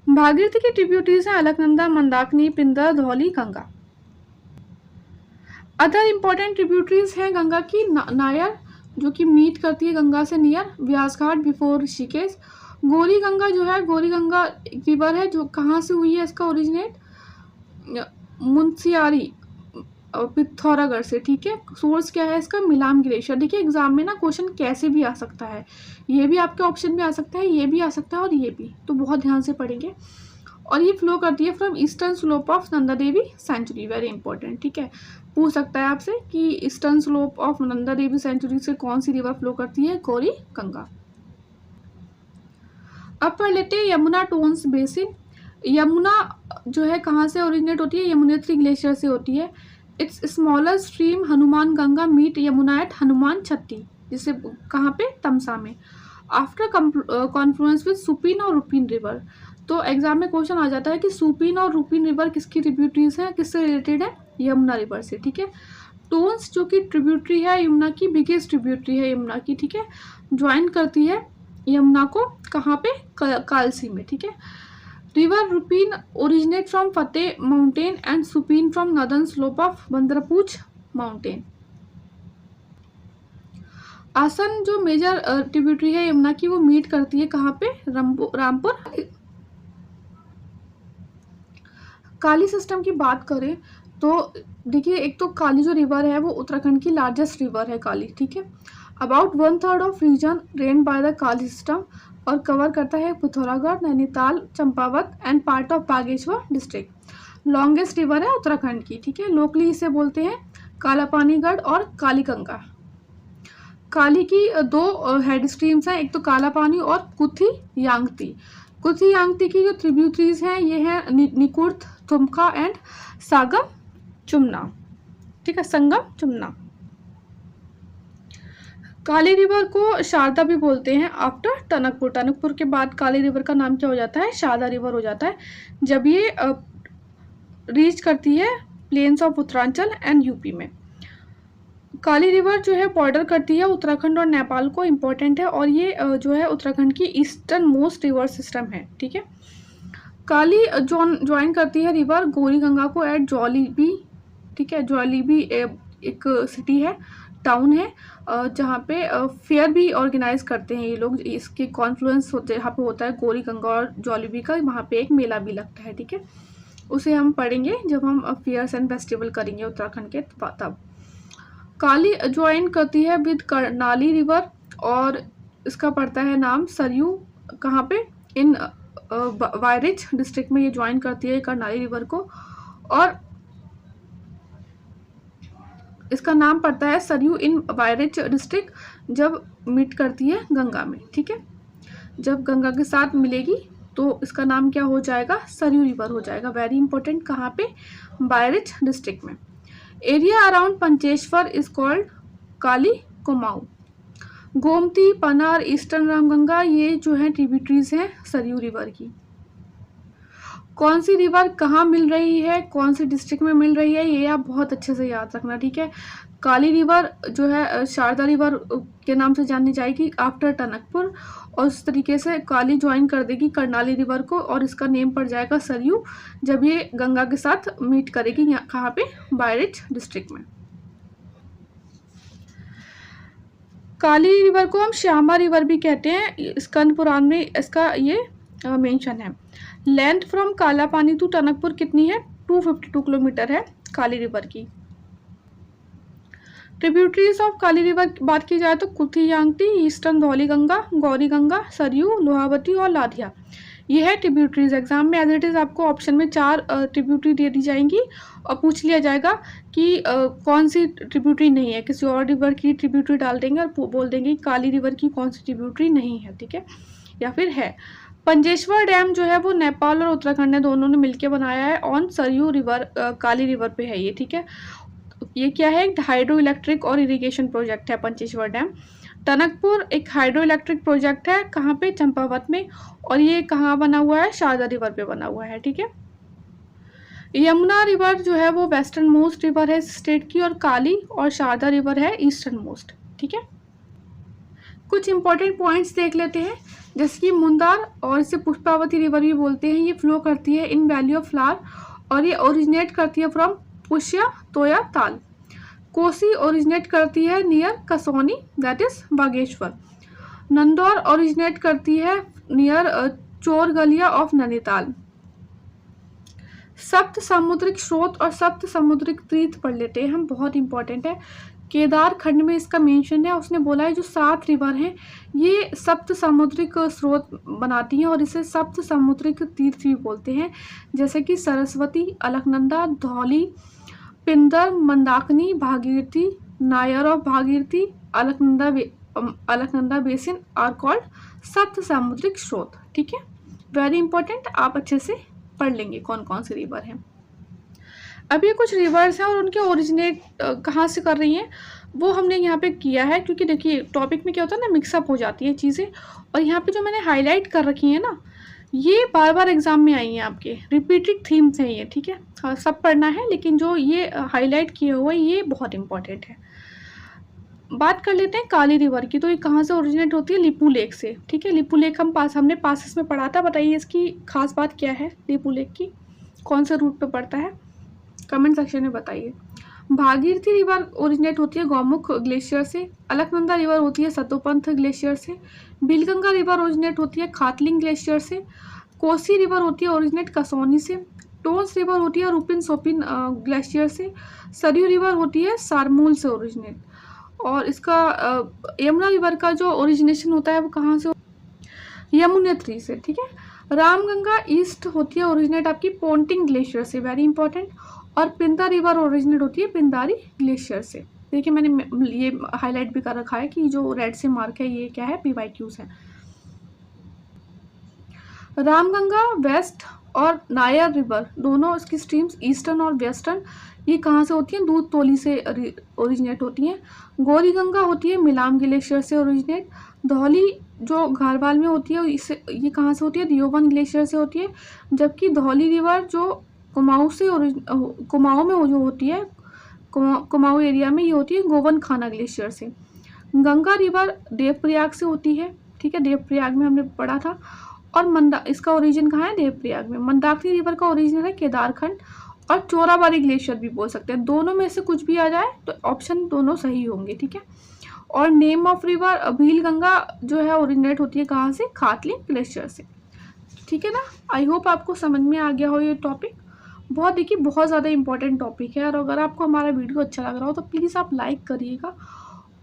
S1: भागीरथी की ट्रिब्यूटरीज हैं Alaknanda, Mandakini, Pinder, Dhauli, Ganga. Other important tributaries हैं गंगा की नायर जो कि मीट करती है गंगा से नियर व्यासघाट बिफोर ऋषिकेश। गौरी गंगा जो है, गौरी गंगा रिवर है जो कहाँ से हुई है इसका ओरिजिनेट? मुंशियारी पिथौरागढ़ से, ठीक है। सोर्स क्या है इसका? मिलाम ग्लेशियर। देखिए एग्जाम में ना क्वेश्चन कैसे भी आ सकता है, ये भी आपके ऑप्शन में आ सकता है, ये भी आ सकता है और ये भी, तो बहुत ध्यान से पढ़ेंगे। और ये फ्लो करती है from eastern slope of Nanda Devi sanctuary, very important, ठीक है। पूछ सकता है आपसे कि eastern slope of Nanda Devi sanctuary से कौन सी रिवर फ्लो करती है? गौरी गंगा। अब पढ़ लेते हैं यमुना टोन्स बेसिन। यमुना जो है कहाँ से ओरिजिनेट होती है? यमुनेत्री ग्लेशियर से होती है। Its smaller stream Hanuman Ganga meet Yamuna at Hanuman Chatti, जिसे कहाँ पे? तमसा में। आफ्टर कॉन्फ्लुएंस विद सुपीन और रुपीन रिवर। तो एग्जाम में क्वेश्चन आ जाता है कि सुपीन और रुपीन रिवर किसकी ट्रिब्यूटरीज हैं, किससे रिलेटेड है? यमुना रिवर से, ठीक है। टोन्स जो कि ट्रिब्यूटरी है यमुना की, बिगेस्ट ट्रिब्यूटरी है यमुना की, ठीक है। ज्वाइन करती है यमुना को कहाँ पे? कालसी में, ठीक है। River Rupin originate from Fateh mountain and Supin from northern slope of Bandarpunch mountain. Asan जो मेजर ट्रिब्यूटरी है यमुना की, वो मीट करती है कहाँ पे? रामपुर। काली सिस्टम की बात करें तो देखिए, एक तो काली जो रिवर है वो उत्तराखंड की लार्जेस्ट रिवर है काली, ठीक है। About 1/3 of region drain by the Kali system और कवर करता है Pithoragarh, Nainital, Champawat and part of Bageshwar district. Longest river है उत्तराखंड की, ठीक है। लोकली इसे बोलते हैं कालापानीगढ़ और कालीगंगा। काली की दो हेड स्ट्रीम्स हैं, एक तो कालापानी और कुथी यांगती। कुथी यांगती की जो ट्रिब्यूटरीज हैं ये हैं निकुर्त, तुमका एंड सागम चुमना, ठीक है, संगम चुमना। काली रिवर को शारदा भी बोलते हैं आफ्टर टनकपुर। टनकपुर के बाद काली रिवर का नाम क्या हो जाता है, शारदा रिवर हो जाता है, जब ये रीच करती है plains of Uttaranchal and UP में। काली रिवर जो है बॉर्डर करती है उत्तराखंड और नेपाल को, इम्पोर्टेंट है, और ये जो है उत्तराखंड की ईस्टर्न मोस्ट रिवर सिस्टम है, ठीक है। काली ज्वाइन करती है रिवर गौरी गंगा को एट जॉलीबी, ठीक है। जॉलीबी एक सिटी है, टाउन है, जहाँ पे फेयर भी ऑर्गेनाइज करते हैं ये लोग। इसके कॉन्फ्लुएंस होते यहाँ पे होता है गौरी गंगा और जॉलीबी का, वहाँ पे एक मेला भी लगता है, ठीक है। उसे हम पढ़ेंगे जब हम फेयर्स एंड फेस्टिवल करेंगे उत्तराखंड के तब। काली ज्वाइन करती है विद कर्नाली रिवर और इसका पड़ता है नाम सरयू, कहाँ पे, इन वायरिच डिस्ट्रिक्ट में ये ज्वाइन करती है कर्नाली रिवर को, और इसका नाम पड़ता है सरयू इन वायरिच डिस्ट्रिक्ट जब मीट करती है गंगा में, ठीक है। जब गंगा के साथ मिलेगी तो इसका नाम क्या हो जाएगा, सरयू रिवर हो जाएगा। वेरी इंपॉर्टेंट, कहाँ पे, वायरिच डिस्ट्रिक्ट में। Area around Pancheshwar is called Kali Kumaon. Gomti, Panar, eastern Ramganga ये जो है ट्रिब्यूटरीज हैं सरयू रिवर की। कौन सी रिवर कहाँ मिल रही है, कौन सी डिस्ट्रिक्ट में मिल रही है, ये आप बहुत अच्छे से याद रखना, ठीक है। काली रिवर जो है शारदा रिवर के नाम से जानी जाएगी आफ्टर टनकपुर, और उस तरीके से काली ज्वाइन कर देगी कर्नाली रिवर को और इसका नेम पड़ जाएगा सरयू जब ये गंगा के साथ मीट करेगी, यहाँ कहाँ पे, वायरिच डिस्ट्रिक्ट में। काली रिवर को हम श्यामा रिवर भी कहते हैं, स्कंद पुराण में इसका ये मेंशन है। लेंथ फ्रॉम काला पानी टू टनकपुर कितनी है, 252 किलोमीटर है काली रिवर की। ट्रिब्यूटरीज ऑफ काली रिवर की बात की जाए तो कुथी यांगटी, ईस्टर्न धौली गंगा, गौरी गंगा, सरयू, लोहावती और लाधिया, ये है ट्रिब्यूटरीज। एग्जाम में एज इट इज़ आपको ऑप्शन में 4 ट्रिब्यूटरी दे दी जाएंगी और पूछ लिया जाएगा कि कौन सी ट्रिब्यूटरी नहीं है, किसी और रिवर की ट्रिब्यूटरी डाल देंगे और बोल देंगे काली रिवर की कौन सी ट्रिब्यूटरी नहीं है, ठीक है, या फिर है। पंचेश्वर डैम जो है वो नेपाल और उत्तराखंड ने दोनों ने मिलकर बनाया है, on Saryu river, Kali river पे है ये, ठीक है। ये क्या है, एक हाइड्रो इलेक्ट्रिक और इरिगेशन प्रोजेक्ट है पंचेश्वर डैम। टनकपुर एक हाइड्रो इलेक्ट्रिक प्रोजेक्ट है, कहाँ पे, चंपावत में, और ये कहाँ बना हुआ है, शारदा रिवर पे बना हुआ है, ठीक है। यमुना रिवर जो है वो वेस्टर्न मोस्ट रिवर है स्टेट की, और काली और शारदा रिवर है ईस्टर्न मोस्ट, ठीक है। कुछ इंपॉर्टेंट पॉइंट्स देख लेते हैं, जैसे कि मुंदार, और इसे पुष्पावती रिवर भी बोलते हैं, ये फ्लो करती है इन वैली ऑफ फ्लावर और ये ओरिजिनेट करती है फ्रॉम पुष्या तोया ताल। कोसी ओरिजिनेट करती है near Kausani, that is Bageshwar. Nandhaur originate करती है नियर चोरगलिया ऑफ नैनीताल। सप्त सामुद्रिक स्रोत और सप्त सामुद्रिक तीर्थ पढ़ लेते हैं हम, बहुत इंपॉर्टेंट है। केदार खंड में इसका मेंशन है, उसने बोला है जो 7 रिवर हैं ये सप्त सामुद्रिक स्रोत बनाती हैं और इसे सप्त सामुद्रिक तीर्थ भी बोलते हैं, जैसे कि Saraswati, Alaknanda, Dhauli, Pindar, Mandakini, Bhagirathi, Nayar of Bhagirathi, Alaknanda basin are called Sapt Samudrik स्रोत, ठीक है। वेरी इंपॉर्टेंट, आप अच्छे से पढ़ लेंगे कौन कौन से रिवर हैं। अब ये कुछ रिवर्स हैं और उनके ओरिजिनेट कहाँ से कर रही हैं वो हमने यहाँ पे किया है, क्योंकि देखिए टॉपिक में क्या होता है ना, मिक्सअप हो जाती हैं चीज़ें, और यहाँ पे जो मैंने हाईलाइट कर रखी है ना, ये बार बार एग्जाम में आई हैं आपके, रिपीटेड थीम्स हैं ये, ठीक है। हाँ, सब पढ़ना है, लेकिन जो ये हाईलाइट किया हुआ है ये बहुत इंपॉर्टेंट है। बात कर लेते हैं काली रिवर की, तो ये कहाँ से ओरिजिनेट होती है, लिपू लेक से, ठीक है। लिपू लेक हमने पासिस में पढ़ा था, बताइए इसकी खास बात क्या है, लिपू लेक की कौन से रूट पे पड़ता है, कमेंट सेक्शन में बताइए। भागीरथी रिवर ओरिजिनेट होती है गौमुख ग्लेशियर से। अलकनंदा रिवर होती है सतोपंथ ग्लेशियर से। बिलगंगा रिवर ओरिजिनेट होती है खातलिंग ग्लेशियर से। कोसी रिवर होती है ओरिजिनेट कसौनी से। टोंस रिवर होती है रूपिन सोपिन ग्लेशियर से। सरयू रिवर होती है सारमूल से ओरिजिनेट। और इसका यमुना रिवर का जो ओरिजिनेशन होता है वो कहाँ से, यमुनोत्री से, ठीक है। रामगंगा ईस्ट होती है ओरिजिनेट आपकी पोंटिंग ग्लेशियर से, वेरी इंपॉर्टेंट। और पिंदा रिवर ओरिजिनेट होती है पिंदारी ग्लेशियर से। देखिए मैंने ये हाईलाइट भी कर रखा है कि जो रेड से मार्क है ये क्या है, PYQs है। रामगंगा वेस्ट और नायर रिवर दोनों इसकी स्ट्रीम्स ईस्टर्न और वेस्टर्न ये कहाँ से होती हैं, दूध तोली से ओरिजिनेट होती हैं। गौरी गंगा होती है मिलाम ग्लेशियर से ओरिजिनेट। धौली जो घारवाल में होती है इससे ये कहाँ से होती है, दियोबन ग्लेशियर से होती है। जबकि धौली रिवर जो कुमाऊँ से कुमाऊँ में जो होती है, कुमाऊँ एरिया में ये होती है गोवन खाना ग्लेशियर से। गंगा रिवर देवप्रयाग से होती है, ठीक है, देवप्रयाग में हमने पढ़ा था। और इसका ओरिजिन कहाँ है, देवप्रयाग में। मंदाकिनी रिवर का ओरिजिन है केदारखंड और चोराबाड़ी ग्लेशियर भी बोल सकते हैं। दोनों में से कुछ भी आ जाए तो ऑप्शन दोनों सही होंगे, ठीक है। और name of river Bhil Ganga जो है ओरिजिनेट होती है कहाँ से, खातली ग्लेशियर से, ठीक है ना। आई होप आपको समझ में आ गया हो ये टॉपिक। बहुत देखिए बहुत ज़्यादा इंपॉर्टेंट टॉपिक है। और अगर आपको हमारा वीडियो अच्छा लग रहा हो तो प्लीज़ आप लाइक करिएगा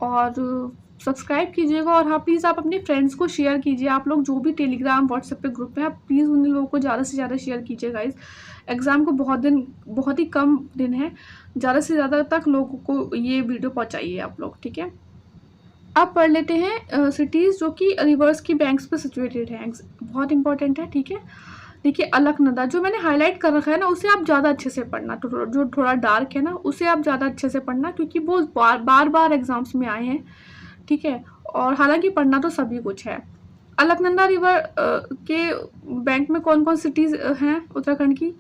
S1: और सब्सक्राइब कीजिएगा। और हाँ प्लीज़ आप अपने फ्रेंड्स को शेयर कीजिए। आप लोग जो भी टेलीग्राम व्हाट्सएप पे ग्रुप में, आप प्लीज़ उन लोगों को ज़्यादा से ज़्यादा शेयर कीजिएगा। इस एग्ज़ाम को बहुत ही कम दिन है, ज़्यादा से ज़्यादा तक लोगों को ये वीडियो पहुँचाइए आप लोग, ठीक है। अब पढ़ लेते हैं सिटीज़ जो कि रिवर्स की बैंक्स पे सिचुएटेड हैं, बहुत इंपॉर्टेंट है, ठीक है। देखिए अलकनंदा जो मैंने हाईलाइट कर रखा है ना उसे आप ज़्यादा अच्छे से पढ़ना, तो जो थोड़ा डार्क है ना उसे आप ज़्यादा अच्छे से पढ़ना, क्योंकि वो बार बार एग्जाम्स में आए हैं, ठीक है। और हालांकि पढ़ना तो सभी कुछ है। अलकनंदा रिवर के बैंक में कौन कौन सिटीज़ हैं उत्तराखंड की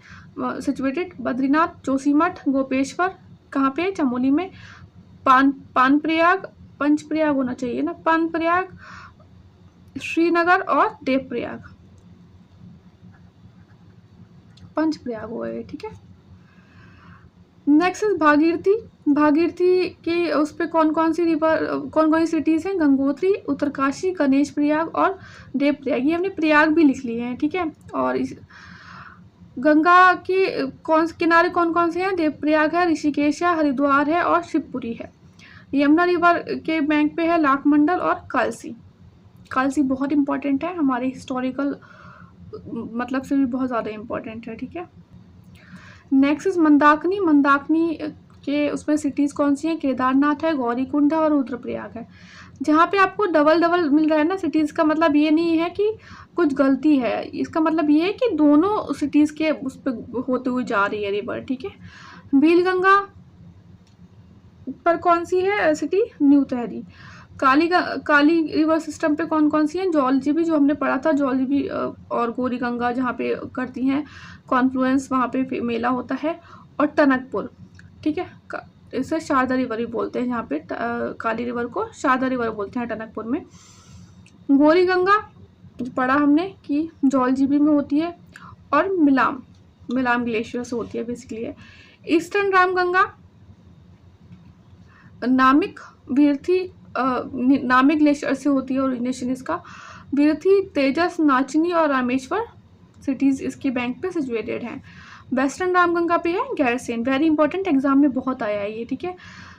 S1: सिचुएटेड, बद्रीनाथ, जोशीमठ, गोपेश्वर, कहाँ पे, चमोली में, पंचप्रयाग होना चाहिए ना, पानप्रयाग, श्रीनगर और देवप्रयाग, पंचप्रयाग हुआ है, ठीक है। Next is Bhagirathi. भागीरथी के उस पर कौन कौन सी सिटीज़ हैं, गंगोत्री, उत्तरकाशी, गणेश प्रयाग और देवप्रयाग। ये हमने प्रयाग भी लिख लिए हैं, ठीक है। और इस गंगा के किनारे कौन कौन से हैं, देवप्रयाग है, ऋषिकेश है, हरिद्वार है और शिवपुरी है। यमुना रिवर के बैंक पे है लाखमंडल और कालसी। कालसी बहुत इंपॉर्टेंट है, हमारे हिस्टोरिकल मतलब से भी बहुत ज़्यादा इंपॉर्टेंट है, ठीक है। Next is Mandakini. मंदाकिनी के उसमें सिटीज़ कौन सी हैं, केदारनाथ है, गौरीकुंड है और रुद्रप्रयाग है। जहाँ पे आपको डबल डबल मिल रहा है ना सिटीज़ का मतलब ये नहीं है कि कुछ गलती है, इसका मतलब ये है कि दोनों सिटीज़ के उस पर होते हुए जा रही है रिवर, ठीक है। भीलगंगा पर कौन सी है सिटी, न्यू तहरी। काली रिवर सिस्टम पे कौन कौन सी हैं, जौलजीबी जो हमने पढ़ा था, जौलजीबी और गौरी गंगा जहाँ पे करती हैं कॉन्फ्लुएंस, वहाँ पे मेला होता है। और टनकपुर, ठीक है, इसे शारदा रिवर ही बोलते हैं, यहाँ पे काली रिवर को शारदा रिवर बोलते हैं टनकपुर में। गौरी गंगा पढ़ा हमने कि जौलजीबी में होती है और मिलाम ग्लेशियर से होती है बेसिकली। ईस्टर्न रामगंगा नामिक ग्लेशियर से होती है ओरिजिनेशन इसका। बिरथी, तेजस, नाचनी और रामेश्वर सिटीज़ इसके बैंक पे सिचुएटेड हैं। वेस्टर्न रामगंगा पे है गैरसेन, वेरी इंपॉर्टेंट, एग्जाम में बहुत आया है ये, ठीक है।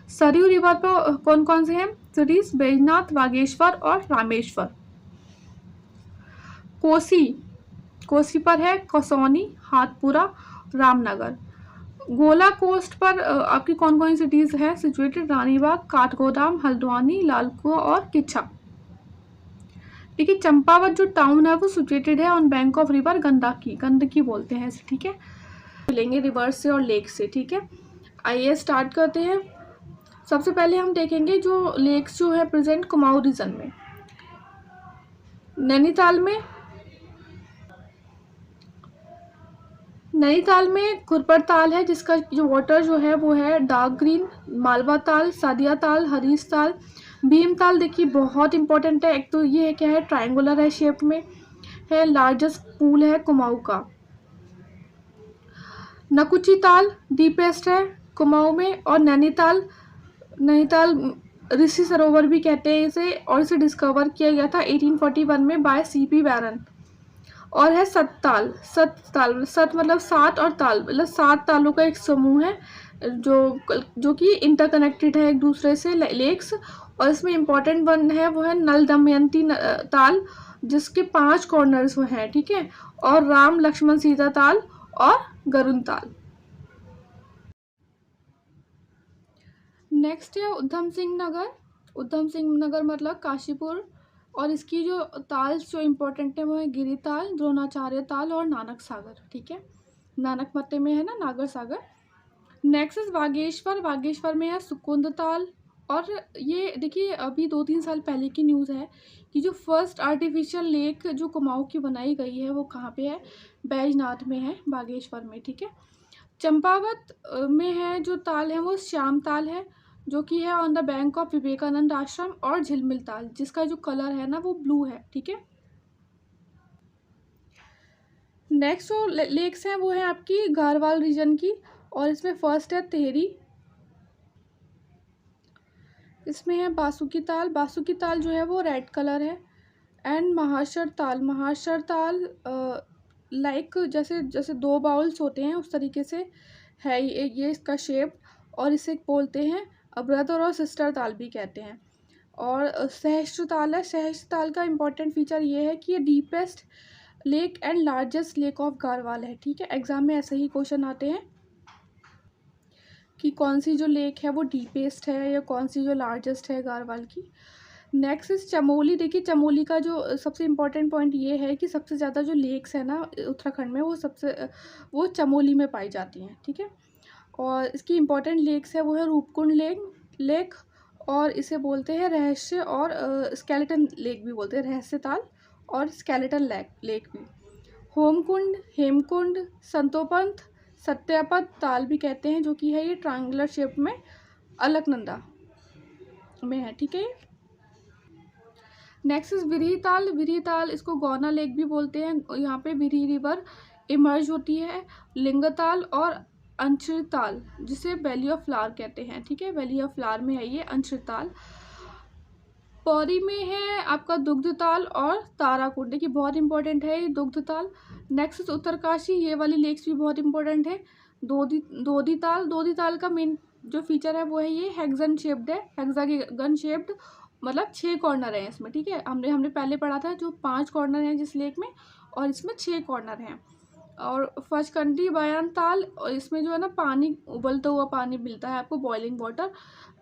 S1: सरयू रिवर पर कौन कौन से हैं सिटीज़, बैजनाथ, बागेश्वर और रामेश्वर। कोसी पर है कसौनी, हाथपुरा, रामनगर। गोला कोस्ट पर आपकी कौन कौन सी सिटीज़ है सिचुएटेड, रानीबाग, काठगोदाम, हल्द्वानी, लालकुआ और किच्छा। ठीक है, चंपावत जो टाउन है वो सिचुएटेड है on bank of river Gandaki बोलते हैं इसे, ठीक है। मिलेंगे रिवर से और लेक से, ठीक है। आइए स्टार्ट करते हैं। सबसे पहले हम देखेंगे जो लेक्स जो है प्रेजेंट कुमाऊं रीजन में। नैनीताल में खुरपड़ ताल है जिसका जो वाटर जो है वो है डार्क ग्रीन। मालवा ताल, सादिया ताल, हरीश ताल, भीम ताल देखिए बहुत इंपॉर्टेंट है। एक तो ये है क्या है, ट्रायंगुलर है शेप में है, लार्जेस्ट पूल है कुमाऊं का। नकुची ताल डीपेस्ट है कुमाऊं में। और नैनीताल ऋषि सरोवर भी कहते हैं इसे, और इसे डिस्कवर किया गया था 1841 में बाय सीपी बैरन। और है सत मतलब 7 और ताल मतलब 7 तालों का एक समूह है जो कि इंटरकनेक्टेड है एक दूसरे से लेक्स। और इसमें इम्पॉर्टेंट वन है वो है नल दमयंती ताल जिसके 5 कॉर्नर्स वो हैं, ठीक है। और राम लक्ष्मण सीता ताल और गरुण ताल। नेक्स्ट है उधम सिंह नगर मतलब काशीपुर और इसकी जो ताल जो इम्पोर्टेंट है वो है गिरी ताल, द्रोणाचार्य ताल और नानक सागर, ठीक है। नानक मत्ते में है ना नागर सागर। नेक्स्ट इज बागेश्वर, बागेश्वर में है सुकुंद ताल। और ये देखिए अभी 2-3 साल पहले की न्यूज़ है कि जो फर्स्ट आर्टिफिशियल लेक जो कुमाऊं की बनाई गई है वो कहाँ पे है, बैजनाथ में है, बागेश्वर में, ठीक है। चंपावत में है जो ताल है वो श्याम ताल है, जो कि है on the bank of Vivekananda ashram. और झिलमिल ताल जिसका जो कलर है ना वो ब्लू है, ठीक है। नेक्स्ट जो लेक्स हैं वो है आपकी गारवाल रीजन की, और इसमें फर्स्ट है तेहरी, इसमें है बासुकी ताल, बासुकी ताल जो है वो रेड कलर है। एंड महाशर ताल, महाशर ताल लाइक जैसे जैसे 2 बाउल्स होते हैं उस तरीके से है ये इसका शेप, और इसे बोलते हैं ब्रदर और सिस्टर ताल भी कहते हैं। और सहस्त्र ताल है, सहस्त्र ताल का इम्पॉर्टेंट फीचर ये है कि ये deepest lake and largest lake of Garhwal है, ठीक है। एग्जाम में ऐसे ही क्वेश्चन आते हैं कि कौन सी जो लेक है वो डीपेस्ट है या कौन सी जो लार्जेस्ट है गारवाल की। नेक्स्ट इज चमोली, देखिए चमोली का जो सबसे इम्पॉर्टेंट पॉइंट ये है कि सबसे ज़्यादा जो लेक्स है ना उत्तराखंड में वो चमोली में पाई जाती हैं, ठीक है। और इसकी इम्पॉर्टेंट लेक्स है वो है रूपकुंड लेक, और इसे बोलते हैं रहस्य और स्केलेटन लेक भी बोलते हैं, रहस्य ताल और स्केलेटन लेक भी। होमकुंड, हेमकुंड, संतोपंथ, सत्यापद ताल भी कहते हैं, जो कि है ये ट्रायंगुलर शेप में अलकनंदा में है, ठीक है। नेक्स्ट इज विरही ताल, विरही ताल इसको गौना लेक भी बोलते हैं, यहाँ पे विरही रिवर इमर्ज होती है। लिंगताल और अंशताल जिसे वैली ऑफ फ्लावर कहते हैं, ठीक है, वैली ऑफ फ्लावर में है ये अंशताल। पौरी में है आपका दुग्धताल और ताराकुंड, देखिए बहुत इंपॉर्टेंट है ये दुग्धताल। नेक्स्ट उत्तरकाशी, ये वाली लेक्स भी बहुत इंपॉर्टेंट है। दोदी ताल का मेन जो फीचर है वो है ये हेक्सागन शेप्ड है, हेक्सागन शेप्ड मतलब 6 कॉर्नर हैं इसमें, ठीक है। हमने पहले पढ़ा था जो 5 कॉर्नर हैं जिस लेक में, और इसमें 6 कॉर्नर हैं। और फचकंडी बयान ताल, और इसमें जो है ना पानी उबलता हुआ पानी मिलता है आपको, बॉइलिंग वाटर।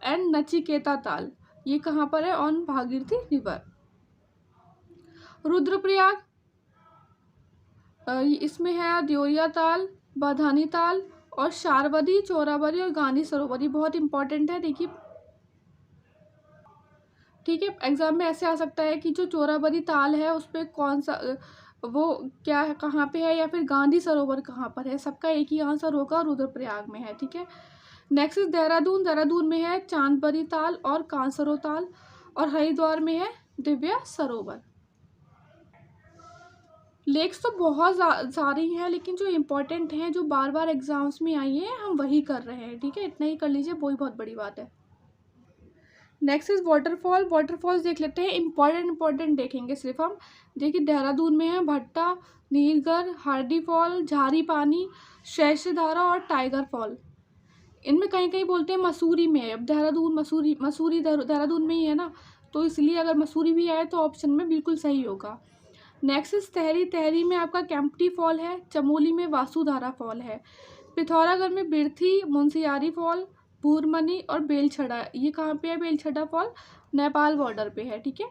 S1: एंड नचिकेता ताल, ये कहाँ पर है, ऑन भागीरथी रिवर। रुद्रप्रयाग, इसमें है द्योरिया ताल, बाधानी ताल और शारवदी, चोरावरी और गांधी सरोवरी, बहुत इंपॉर्टेंट है, देखिए, ठीक है। एग्जाम में ऐसे आ सकता है कि जो चोरावरी ताल है उस पर कौन सा वो क्या है, कहाँ पे है, या फिर गांधी सरोवर कहाँ पर है, सबका एक ही आंसर होगा, रुद्रप्रयाग में है, ठीक है। नेक्स्ट इज देहरादून, देहरादून में है चांदबरी ताल और कांसरो ताल, और हरिद्वार में है दिव्या सरोवर। लेक्स तो बहुत सारी हैं, लेकिन जो इम्पोर्टेंट हैं जो बार बार एग्जाम्स में आई हैं हम वही कर रहे हैं, ठीक है, इतना ही कर लीजिए, वही बहुत बड़ी बात है। नेक्स्ट इज वाटरफॉल, वाटरफॉल्स देख लेते हैं, इंपॉर्टेंट देखेंगे सिर्फ हम। देखिए देहरादून में है भट्टा, नीरगर, हार्डी फॉल, झारी पानी, शैशधारा और टाइगर फॉल। इनमें कहीं कहीं बोलते हैं मसूरी में है, अब देहरादून मसूरी देहरादून में ही है ना, तो इसलिए अगर मसूरी भी आए तो ऑप्शन में बिल्कुल सही होगा। नेक्स्ट इज तहरी, तहरी में आपका कैंपटी फॉल है, चमोली में वासुधारा फॉल है, पिथौरागढ़ में बिरथी, मुंशियारी फॉल, भूरमनी और बेलछड़ा, ये कहाँ पे है बेलछड़ा फॉल, नेपाल बॉर्डर पे है, ठीक है।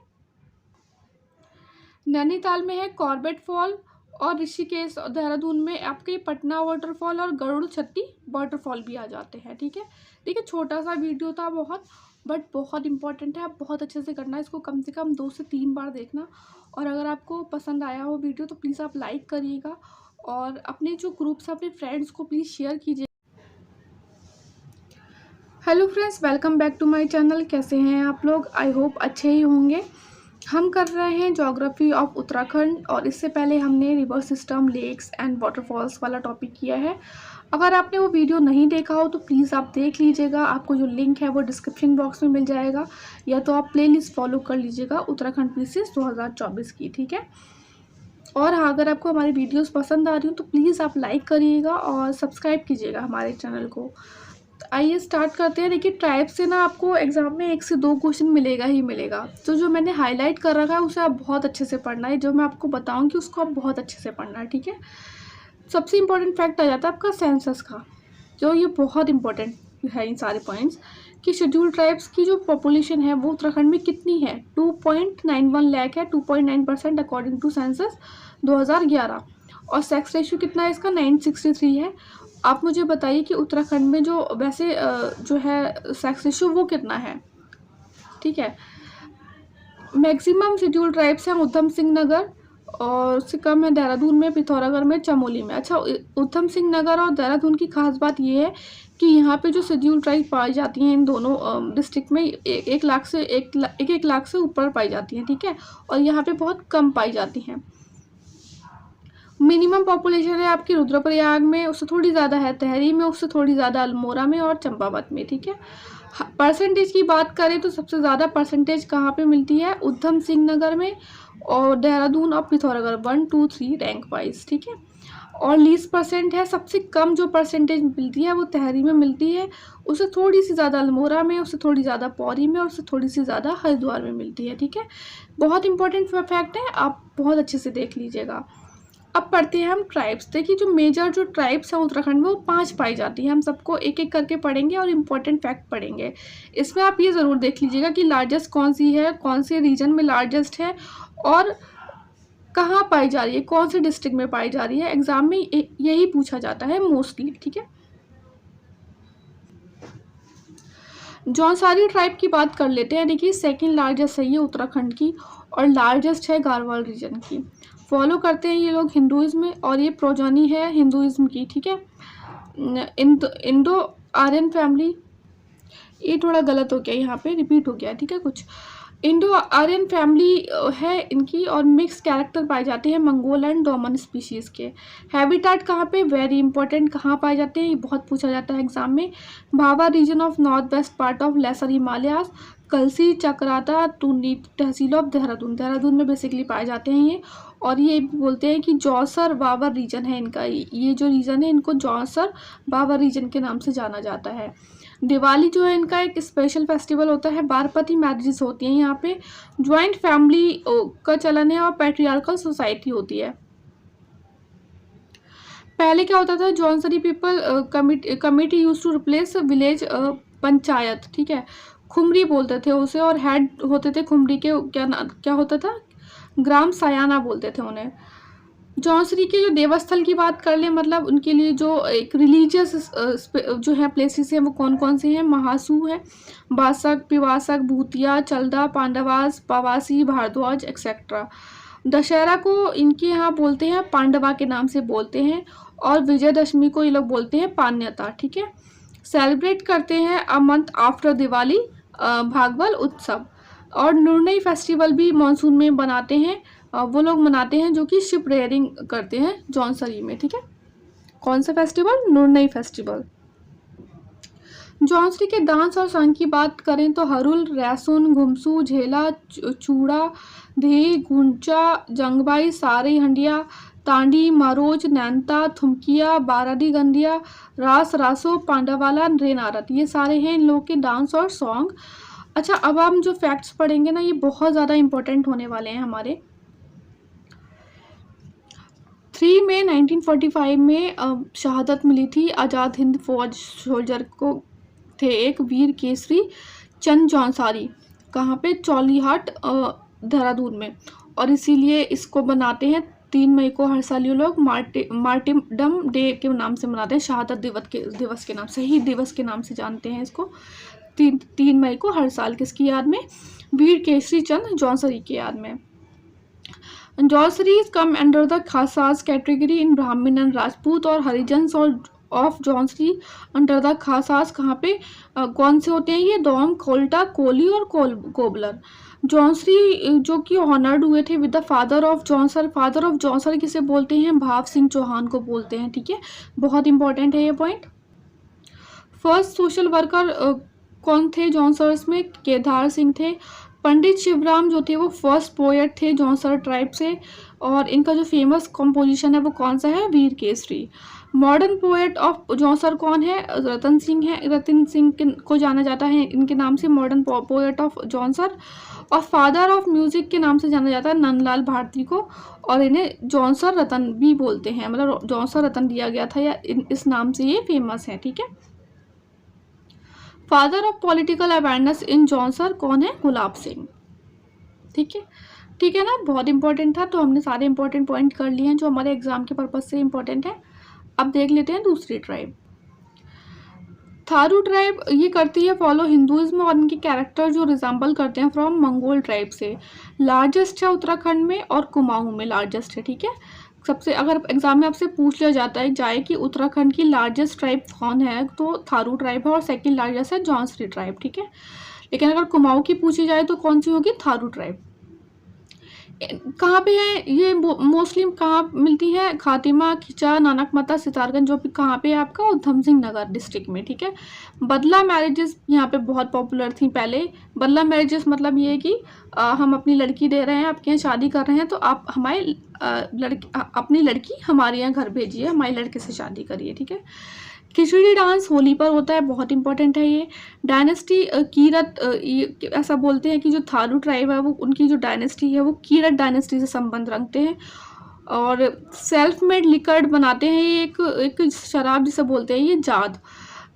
S1: नैनीताल में है कॉर्बेट फॉल, और ऋषिकेश और देहरादून में आपके पटना वाटरफॉल और गरुड़ छत्ती वाटरफॉल भी आ जाते हैं, ठीक है। देखिए छोटा सा वीडियो था बहुत, बट बहुत इंपॉर्टेंट है, आप बहुत अच्छे से करना, इसको कम से कम 2 से 3 बार देखना। और अगर आपको पसंद आया हो वीडियो तो प्लीज़ आप लाइक करिएगा, और अपने जो ग्रुप्स अपने फ्रेंड्स को प्लीज़ शेयर कीजिए। Hello friends, welcome back to my channel. कैसे हैं आप लोग? आई होप अच्छे ही होंगे। हम कर रहे हैं ज्योग्राफी ऑफ उत्तराखंड, और इससे पहले हमने river system, lakes and waterfalls वाला टॉपिक किया है। अगर आपने वो वीडियो नहीं देखा हो तो प्लीज़ आप देख लीजिएगा, आपको जो लिंक है वो डिस्क्रिप्शन बॉक्स में मिल जाएगा, या तो आप प्लेलिस्ट फॉलो कर लीजिएगा उत्तराखंड पीसीएस 2024 की, ठीक है। और हाँ, अगर आपको हमारी वीडियोस पसंद आ रही हो तो प्लीज़ आप लाइक करिएगा और सब्सक्राइब कीजिएगा हमारे चैनल को। आइए स्टार्ट करते हैं। देखिए ट्राइब से ना आपको एग्जाम में 1 से 2 क्वेश्चन मिलेगा ही मिलेगा, तो जो मैंने हाईलाइट कर रखा है उसे आप बहुत अच्छे से पढ़ना है, जो मैं आपको बताऊंगी उसको आप बहुत अच्छे से पढ़ना है, ठीक है। सबसे इम्पोर्टेंट फैक्ट आ जाता है आपका सेंसस का, जो ये बहुत इंपॉर्टेंट है इन सारे पॉइंट्स। कि शेड्यूल ट्राइब्स की जो पॉपुलेशन है वो उत्तराखंड में कितनी है। 2.91 लाख है, 2.9% अकॉर्डिंग टू सेंसस 2011। और सेक्स रेशियो कितना है इसका, 963 है। आप मुझे बताइए कि उत्तराखंड में जो वैसे जो है सेक्स रेशियो वो कितना है। ठीक है, मैक्सिमम शेड्यूल ट्राइब्स हैं उधम सिंह नगर, और उससे कम है देहरादून में, पिथौरागढ़ में, चमोली में। अच्छा, उधम सिंह नगर और देहरादून की खास बात ये है कि यहाँ पे जो शेड्यूल ट्राइब पाई जाती हैं इन दोनों डिस्ट्रिक्ट में 1 लाख से ऊपर पाई जाती हैं। ठीक है, और यहाँ पे बहुत कम पाई जाती हैं। मिनिमम पॉपुलेशन है आपकी रुद्रप्रयाग में, उससे थोड़ी ज़्यादा है तहरी में, उससे थोड़ी ज़्यादा अल्मोड़ा में और चंपावत में। ठीक है, परसेंटेज की बात करें तो सबसे ज़्यादा परसेंटेज कहाँ पे मिलती है, उधम सिंह नगर में और देहरादून और पिथौरागढ़, 1, 2, 3 रैंक वाइज। ठीक है, और 20% है। सबसे कम जो परसेंटेज मिलती है वो तहरी में मिलती है, उससे थोड़ी सी ज़्यादा अल्मोड़ा में, उससे थोड़ी ज़्यादा पौरी में, और उससे थोड़ी सी ज़्यादा हरिद्वार में मिलती है। ठीक है, बहुत इंपॉर्टेंट फैक्ट है, आप बहुत अच्छे से देख लीजिएगा। अब पढ़ते हैं हम ट्राइब्स। देखिए, जो मेजर जो ट्राइब्स हैं उत्तराखंड में वो 5 पाई जाती हैं। हम सबको एक एक करके पढ़ेंगे और इम्पोर्टेंट फैक्ट पढ़ेंगे। इसमें आप ये ज़रूर देख लीजिएगा कि लार्जेस्ट कौन सी है, कौन से रीजन में लार्जेस्ट है और कहाँ पाई जा रही है, कौन से डिस्ट्रिक्ट में पाई जा रही है। एग्जाम में यही पूछा जाता है मोस्टली। ठीक है, जौनसारी ट्राइब की बात कर लेते हैं। देखिए, सेकंड लार्जेस्ट है ये उत्तराखंड की, और लार्जेस्ट है गारवाल रीजन की। फॉलो करते हैं ये लोग हिंदुइज्म में, और ये प्रोजानी है हिंदुइज्म की। ठीक है, इंडो आर्यन फैमिली, ये थोड़ा गलत हो गया, यहाँ पे रिपीट हो गया। ठीक है, कुछ इंडो आर्यन फैमिली है इनकी, और मिक्स कैरेक्टर पाए जाते हैं मंगोल एंड डोमन स्पीशीज़ के। हैबिटेट कहाँ पे, वेरी इंपॉर्टेंट, कहाँ पाए जाते हैं, ये बहुत पूछा जाता है एग्जाम में। Bhawa region of north west part of lesser Himalayas, Kalsi, Chakrata, Tuni tehsil of Dehradun, Dehradun में बेसिकली पाए जाते हैं ये। और ये बोलते हैं कि जौसर बाबर रीजन है इनका, ये जो रीजन है इनको जौसर बाबर रीजन के नाम से जाना जाता है। दिवाली जो है इनका एक स्पेशल फेस्टिवल होता है, बारपति मैरिजेस होती हैं यहाँ पे, ज्वाइंट फैमिली का चलन है और पैट्रियार्कल सोसाइटी होती है। पहले क्या होता था, Jaunsari people committee used to replace village panchayat. ठीक है, खुमरी बोलते थे उसे, और हेड होते थे खुमरी के, क्या होता था, ग्राम सायाना बोलते थे उन्हें। जौनसरी के जो देवस्थल की बात कर ले, मतलब उनके लिए जो एक रिलीजियस जो है प्लेसेस हैं वो कौन कौन से हैं, महासू है, बासक, पिवासक, भूतिया, चलदा, पांडवास, पवासी, भारद्वाज एक्सेट्रा। दशहरा को इनके यहाँ बोलते हैं पांडवा के नाम से बोलते हैं, और विजयदशमी को ये लोग बोलते हैं पान्यता। ठीक है, सेलिब्रेट करते हैं अ मंथ आफ्टर दिवाली भागवल उत्सव, और नुरनई फेस्टिवल भी मानसून में बनाते हैं, वो लोग मनाते हैं जो कि शिप रेयरिंग करते हैं जौनसरी में। ठीक है, कौन सा फेस्टिवल, नुरनई फेस्टिवल। जौनसरी के डांस और सॉन्ग की बात करें तो हरुल, रैसुन, घुमसू, झेला, चूड़ा, धे, गुंचा, जंगबाई, सारे हंडिया, तांडी, मारोज, नैनता, थुमकिया, बारादी गंदिया, रास, रासो, पांडावाला, रेनारत, ये सारे हैं इन लोगों के डांस और सॉन्ग। अच्छा, अब हम जो फैक्ट्स पढ़ेंगे ना, ये बहुत ज़्यादा इंपॉर्टेंट होने वाले हैं हमारे। 3 मई 1945 में शहादत मिली थी आज़ाद हिंद फौज सोल्जर को, थे एक वीर केसरी चंद जौनसारी, कहाँ पे, चौलीहाट देहरादून में, और इसीलिए इसको बनाते हैं 3 मई को हर साल ये लोग मार्टिरडम डे के नाम से मनाते हैं, शहादत दिवस के नाम, शहीद दिवस के नाम से जानते हैं इसको। 3 मई को हर साल किसकी याद में, वीर केसरी चंद जौनसरी की याद में। Jaunsaris come under the Khasas category in Brahmin and Rajput, और हरिजन्स और of Jaunsari under the Khasas, कहाँ पे कौन से होते हैं ये, दोम, कोल्टा, कोली और कोबलर। जौनसरी जो कि ऑनर्ड हुए थे with the father of Jaunsar. Father of Jaunsar किसे बोलते हैं, भाव सिंह चौहान को बोलते हैं। ठीक है, बहुत इंपॉर्टेंट है ये पॉइंट। फर्स्ट सोशल वर्कर कौन थे जौनसर्स में, केदार सिंह थे। पंडित शिवराम जो थे वो फर्स्ट पोएट थे जौनसर ट्राइब से, और इनका जो फेमस कंपोजिशन है वो कौन सा है, Veer Kesari. Modern poet of Jaunsar कौन है, रतन सिंह है, रतन सिंह को जाना जाता है इनके नाम से मॉडर्न पोएट ऑफ जौनसर। और फादर ऑफ म्यूजिक के नाम से जाना जाता है नंदलाल भारती को, और इन्हें जौनसर रतन भी बोलते हैं, मतलब जौनसर रतन दिया गया था या इस नाम से ये फेमस है। ठीक है, father of political awareness in Jaunsar कौन है? गुलाब सिंह। ठीक है ना, बहुत इंपॉर्टेंट था। तो हमने सारे इंपॉर्टेंट पॉइंट कर लिए हैं जो हमारे एग्जाम के पर्पज से इंपॉर्टेंट है। अब देख लेते हैं दूसरी ट्राइब। थारू ट्राइब ये करती है फॉलो हिंदुइज्म और इनके कैरेक्टर जो रिजेंबल करते हैं फ्रॉम मंगोल ट्राइब से। लार्जेस्ट है उत्तराखंड में और कुमाऊं में लार्जेस्ट है। ठीक है, सबसे अगर एग्जाम में आपसे पूछ लिया जाए कि उत्तराखंड की लार्जेस्ट ट्राइब कौन है तो थारू ट्राइब है और सेकंड लार्जेस्ट है जौनसरी ट्राइब। ठीक है, लेकिन अगर कुमाऊं की पूछी जाए तो कौन सी होगी? थारू ट्राइब। कहाँ पे है ये? मोस्टली कहाँ मिलती है? खातिमा, खिचा, नानकमता, सितारगंज, जो भी कहाँ पे है आपका? उधम सिंह नगर डिस्ट्रिक्ट में। ठीक है, बदला मैरिजेस यहाँ पे बहुत पॉपुलर थी पहले। बदला मैरिजेस मतलब ये है कि हम अपनी लड़की दे रहे हैं, आपके यहाँ शादी कर रहे हैं, तो आप हमारे अपनी लड़की हमारे यहाँ घर भेजिए, हमारे लड़के से शादी करिए। ठीक है, खिचड़ी डांस होली पर होता है, बहुत इंपॉर्टेंट है ये। डायनेस्टी कीरत, ऐसा बोलते हैं कि जो थारू ट्राइब है वो उनकी जो डायनेस्टी है वो कीरत डायनेस्टी से संबंध रखते हैं। और सेल्फ मेड लिकर बनाते हैं ये एक शराब जिसे बोलते हैं ये जाद।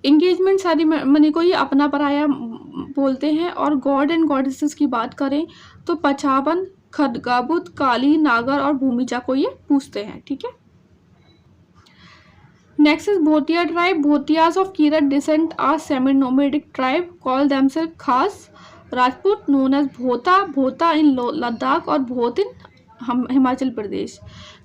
S1: इंगेजमेंट सेरेमनी को ये अपना पराया बोलते हैं। और गॉड एंड गॉडेसेस की बात करें तो पछावन, खदगाबुत, काली, नागर और भूमिजा को ये पूछते हैं। ठीक है, next is Bhotia tribe. Bhotias of Kirat descent are semi nomadic tribe call themselves Khas Rajput known as Bhota in Ladakh और भोत इन हिमाचल प्रदेश।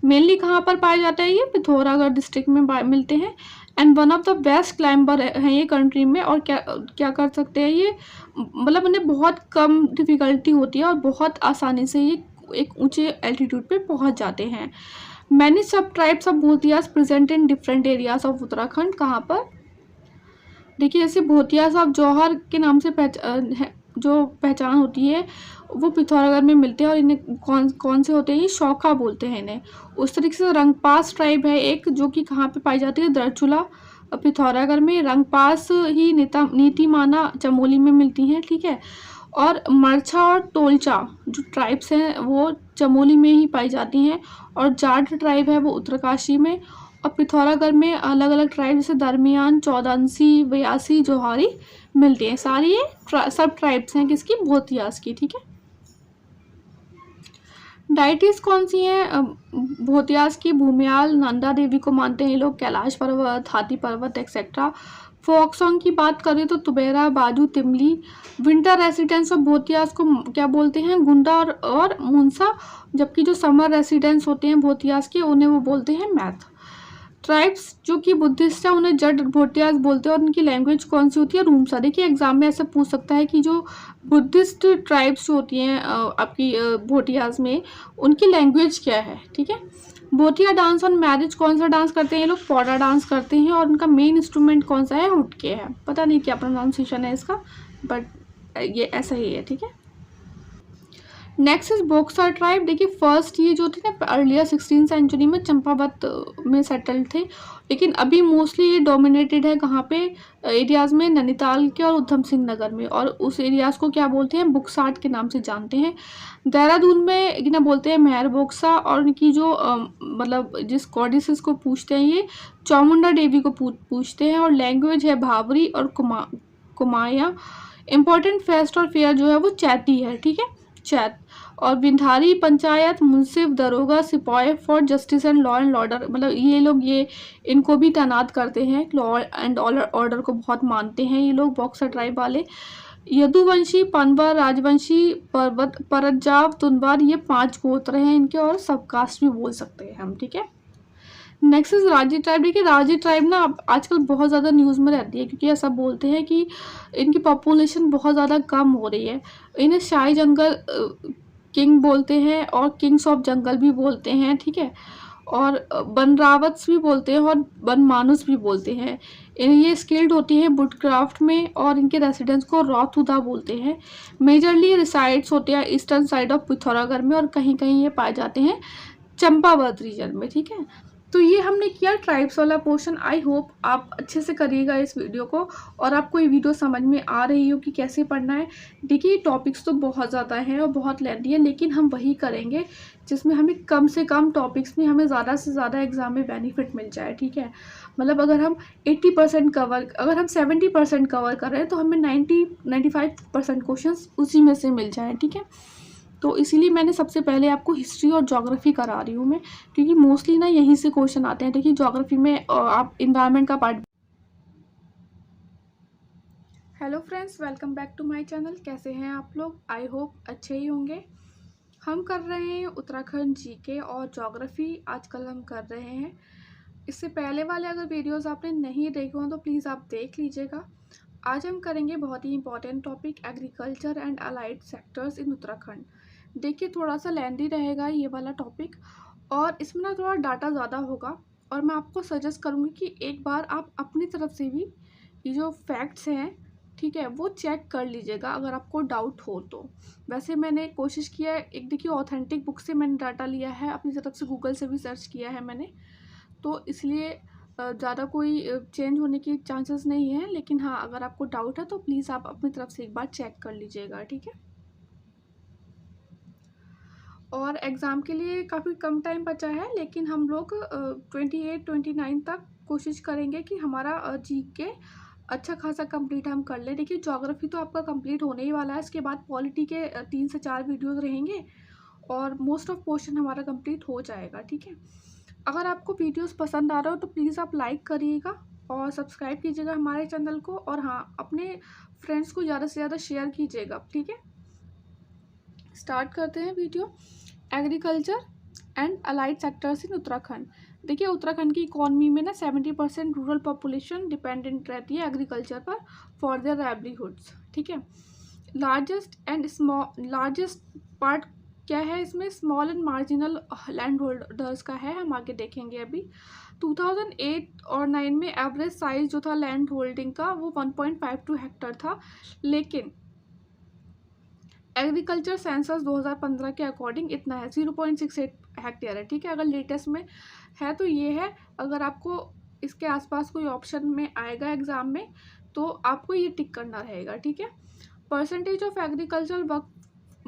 S1: मेनली कहाँ पर पाए जाते हैं? ये पिथौरागढ़ डिस्ट्रिक्ट में मिलते हैं। And one of the best climber हैं ये कंट्री में। और क्या कर सकते हैं ये? मतलब उन्हें बहुत कम डिफिकल्टी होती है और बहुत आसानी से ये एक ऊंचे एल्टीट्यूड पे पहुंच जाते हैं। Many sub tribes of Bhotias present in different areas of Uttarakhand. कहाँ पर? देखिए, जैसे भोटियाज ऑफ जौहर के नाम से जो पहचान होती है वो पिथौरागढ़ में मिलते हैं। और इन्हें कौन से होते हैं? ये शौका बोलते हैं इन्हें। उस तरीके से रंगपास ट्राइब है एक, जो कि कहाँ पे पाई जाती है? दरचुला पिथौरागढ़ में। रंगपास ही नीतिमाना चमोली में मिलती हैं। ठीक है, और मरछा और टोलचा जो ट्राइब्स हैं वो चमोली में ही पाई जाती हैं। और जाट ट्राइब है वो उत्तरकाशी में। और पिथौरागढ़ में अलग अलग ट्राइब जैसे दरमियान, चौदंसी, बयासी, जोहारी मिलती हैं। सारी ये सब ट्राइब्स हैं किसकी? भोटियाज की। ठीक है, डाइटीज कौन सी हैं? भोटियाज की भूमियाल, नंदा देवी को मानते हैं ये लोग, कैलाश पर्वत, हाथी पर्वत एक्सेट्रा। फोक सॉन्ग की बात करें तो तुबेरा, बाजू, तिमली। विंटर रेसिडेंस ऑफ भोटियाज को क्या बोलते हैं? गुंडा और मुंसा। जबकि जो समर रेसिडेंस होते हैं भोटियाज के उन्हें वो बोलते हैं मैथ। ट्राइब्स जो कि बुद्धिस्ट है उन्हें जट भोटियाज बोलते हैं। और उनकी लैंग्वेज कौन सी होती है? रूमसा। देखिए, एग्जाम में ऐसा पूछ सकता है कि जो बुद्धिस्ट ट्राइब्स होती हैं आपकी भोटियाज में, उनकी लैंग्वेज क्या है। ठीक है, भोटिया डांस ऑन मैरिज कौन सा डांस करते हैं ये लोग? पौड़ा डांस करते हैं। और उनका मेन इंस्ट्रूमेंट कौन सा है? हुडके है। पता नहीं क्या प्रोनाउंसिएशन है इसका, बट ये ऐसा ही है। ठीक है, नेक्स्ट इज बोक्सर ट्राइब। देखिए, फर्स्ट ये जो थे ना अर्लियर 16th सेंचुरी में चंपावत में सेटल्ड थे, लेकिन अभी मोस्टली ये डोमिनेटेड है कहाँ पे? एरियाज में नैनीताल के और उधम सिंह नगर में। और उस एरियाज को क्या बोलते हैं? बुक्साट के नाम से जानते हैं। देहरादून में क्या बोलते हैं? मेहर बोक्सा। और उनकी जो मतलब जिस गॉडेसेस को पूछते हैं ये चामुंडा देवी को पूछते हैं। और लैंग्वेज है भावरी और कुमाया। इम्पॉर्टेंट फेस्ट और फेयर जो है वो चैती है। ठीक है, चैत। और विंधारी पंचायत, मुंसिफ, दरोगा, सिपाही for justice and law and order, मतलब ये लोग इनको भी तैनात करते हैं। लॉ एंड ऑर्डर को बहुत मानते हैं ये लोग बॉक्सर ट्राइब वाले। यदुवंशी, पनवर, राजवंशी, परज्जाव, तुनवार, ये 5 गोत्र हैं इनके। और सब कास्ट भी बोल सकते हैं हम। ठीक है, नेक्स्ट इज राजी ट्राइब। देखिए, राजी ट्राइब ना आजकल बहुत ज़्यादा न्यूज़ में रहती है, क्योंकि ऐसा बोलते हैं कि इनकी पॉपुलेशन बहुत ज़्यादा कम हो रही है। इन्हें शाही जंगल किंग बोलते हैं और किंग्स ऑफ जंगल भी बोलते हैं। ठीक है, और बनरावत्स भी बोलते हैं और बनमानुस भी बोलते हैं। ये स्किल्ड होती हैं वुडक्राफ्ट में। और इनके रेसिडेंस को रॉथुदा बोलते हैं। मेजरली रिसाइड्स होते हैं ईस्टर्न साइड ऑफ पिथौरागढ़ में। और कहीं कहीं ये पाए जाते हैं चंपावत रीजन में। ठीक है, तो ये हमने किया ट्राइब्स वाला पोर्शन। आई होप आप अच्छे से करिएगा इस वीडियो को और आपको ये वीडियो समझ में आ रही हो कि कैसे पढ़ना है। देखिए टॉपिक्स तो बहुत ज़्यादा हैं और बहुत लेंथी है, लेकिन हम वही करेंगे जिसमें हमें कम से कम टॉपिक्स में हमें ज़्यादा से ज़्यादा एग्जाम में बेनिफिट मिल जाए, ठीक है। मतलब अगर हम 80% कवर, अगर हम 70% कवर कर रहे हैं तो हमें 95% क्वेश्चन उसी में से मिल जाए, ठीक है। तो इसीलिए मैंने सबसे पहले आपको हिस्ट्री और ज्योग्राफी करा रही हूँ मैं, क्योंकि मोस्टली ना यहीं से क्वेश्चन आते हैं। देखिए ज्योग्राफी में आप इन्वायरमेंट का part. Hello friends, welcome back to my channel. कैसे हैं आप लोग? आई होप अच्छे ही होंगे। हम कर रहे हैं उत्तराखंड जीके और ज्योग्राफी आजकल हम कर रहे हैं। इससे पहले वाले अगर वीडियोस आपने नहीं देखे हो तो प्लीज़ आप देख लीजिएगा। आज हम करेंगे बहुत ही important topic, agriculture and allied sectors in Uttarakhand. देखिए थोड़ा सा लेंथी रहेगा ये वाला टॉपिक और इसमें ना थोड़ा डाटा ज़्यादा होगा, और मैं आपको सजेस्ट करूँगी कि एक बार आप अपनी तरफ से भी ये जो फैक्ट्स हैं, ठीक है, वो चेक कर लीजिएगा अगर आपको डाउट हो तो। वैसे मैंने कोशिश किया है, एक देखिए ऑथेंटिक बुक से मैंने डाटा लिया है, अपनी तरफ से गूगल से भी सर्च किया है मैंने, तो इसलिए ज़्यादा कोई चेंज होने की चांसेस नहीं है। लेकिन हाँ, अगर आपको डाउट है तो प्लीज़ आप अपनी तरफ से एक बार चेक कर लीजिएगा, ठीक है। और एग्ज़ाम के लिए काफ़ी कम टाइम बचा है, लेकिन हम लोग 28-29 तक कोशिश करेंगे कि हमारा जीके अच्छा खासा कंप्लीट हम कर लें। देखिए ज्योग्राफी तो आपका कंप्लीट होने ही वाला है, इसके बाद पॉलिटी के 3 से 4 वीडियोस रहेंगे और मोस्ट ऑफ पोर्शन हमारा कंप्लीट हो जाएगा, ठीक है। अगर आपको वीडियोस पसंद आ रहा हो तो प्लीज़ आप लाइक करिएगा और सब्सक्राइब कीजिएगा हमारे चैनल को, और हाँ, अपने फ्रेंड्स को ज़्यादा से ज़्यादा शेयर कीजिएगा, ठीक है। स्टार्ट करते हैं video. Agriculture and allied sectors in Uttarakhand. देखिए उत्तराखंड की इकॉनमी में ना 70% रूरल पॉपुलेशन डिपेंडेंट रहती है एग्रीकल्चर पर फॉर देयर लाइवलीहुड्स, ठीक है। लार्जेस्ट पार्ट क्या है इसमें? Small and marginal land holders का है, हम आगे देखेंगे अभी। 2008 और 9 में एवरेज साइज जो था लैंड होल्डिंग का वो 1.52 हेक्टर था, लेकिन एग्रीकल्चर सेंसस 2015 के अकॉर्डिंग इतना है, 0.68 हेक्टेयर है, ठीक है। अगर लेटेस्ट में है तो ये है। अगर आपको इसके आसपास कोई ऑप्शन में आएगा एग्जाम में तो आपको ये टिक करना रहेगा, ठीक है। Percentage of agriculture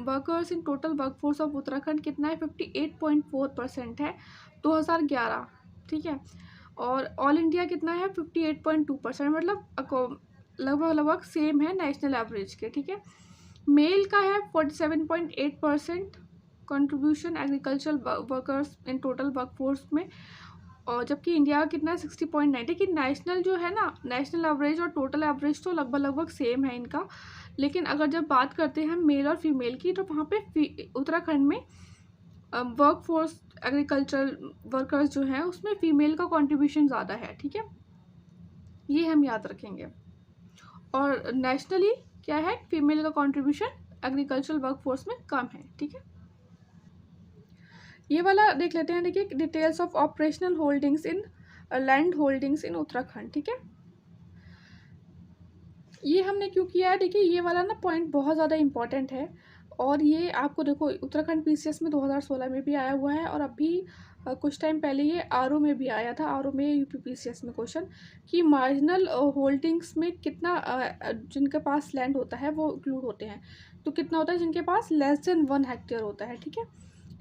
S1: workers in total workforce of Uttarakhand कितना है? 58.4% है 2011, ठीक है। और ऑल इंडिया कितना है? 58.2%, मतलब लगभग सेम है नेशनल एवरेज के, ठीक है। मेल का है 47.8% contribution agricultural workers in total workforce में, और जबकि इंडिया का कितना है? 60.9। लेकिन नेशनल जो है ना, नेशनल एवरेज और टोटल एवरेज तो लगभग सेम है इनका, लेकिन अगर जब बात करते हैं मेल और फीमेल की तो वहाँ पे उत्तराखंड में वर्कफोर्स एग्रीकल्चरल वर्कर्स जो हैं उसमें फीमेल का कंट्रीब्यूशन ज़्यादा है, ठीक है, ये हम याद रखेंगे। और नेशनली क्या है? फीमेल का कंट्रीब्यूशन एग्रीकल्चरल वर्कफोर्स में कम है, ठीक है। ये वाला देख लेते हैं। देखिए details of operational holdings in land holdings इन उत्तराखंड, ठीक है। ये हमने क्यों किया है? देखिए ये वाला ना पॉइंट बहुत ज़्यादा इंपॉर्टेंट है, और ये आपको देखो उत्तराखंड पीसीएस में 2016 में भी आया हुआ है, और अभी कुछ टाइम पहले ये आरओ में भी आया था, आरओ में यूपी पीसीएस में क्वेश्चन कि मार्जिनल होल्डिंग्स में कितना जिनके पास लैंड होता है वो इंक्लूड होते हैं, तो कितना होता है जिनके पास लेस देन 1 हेक्टेयर होता है, ठीक है।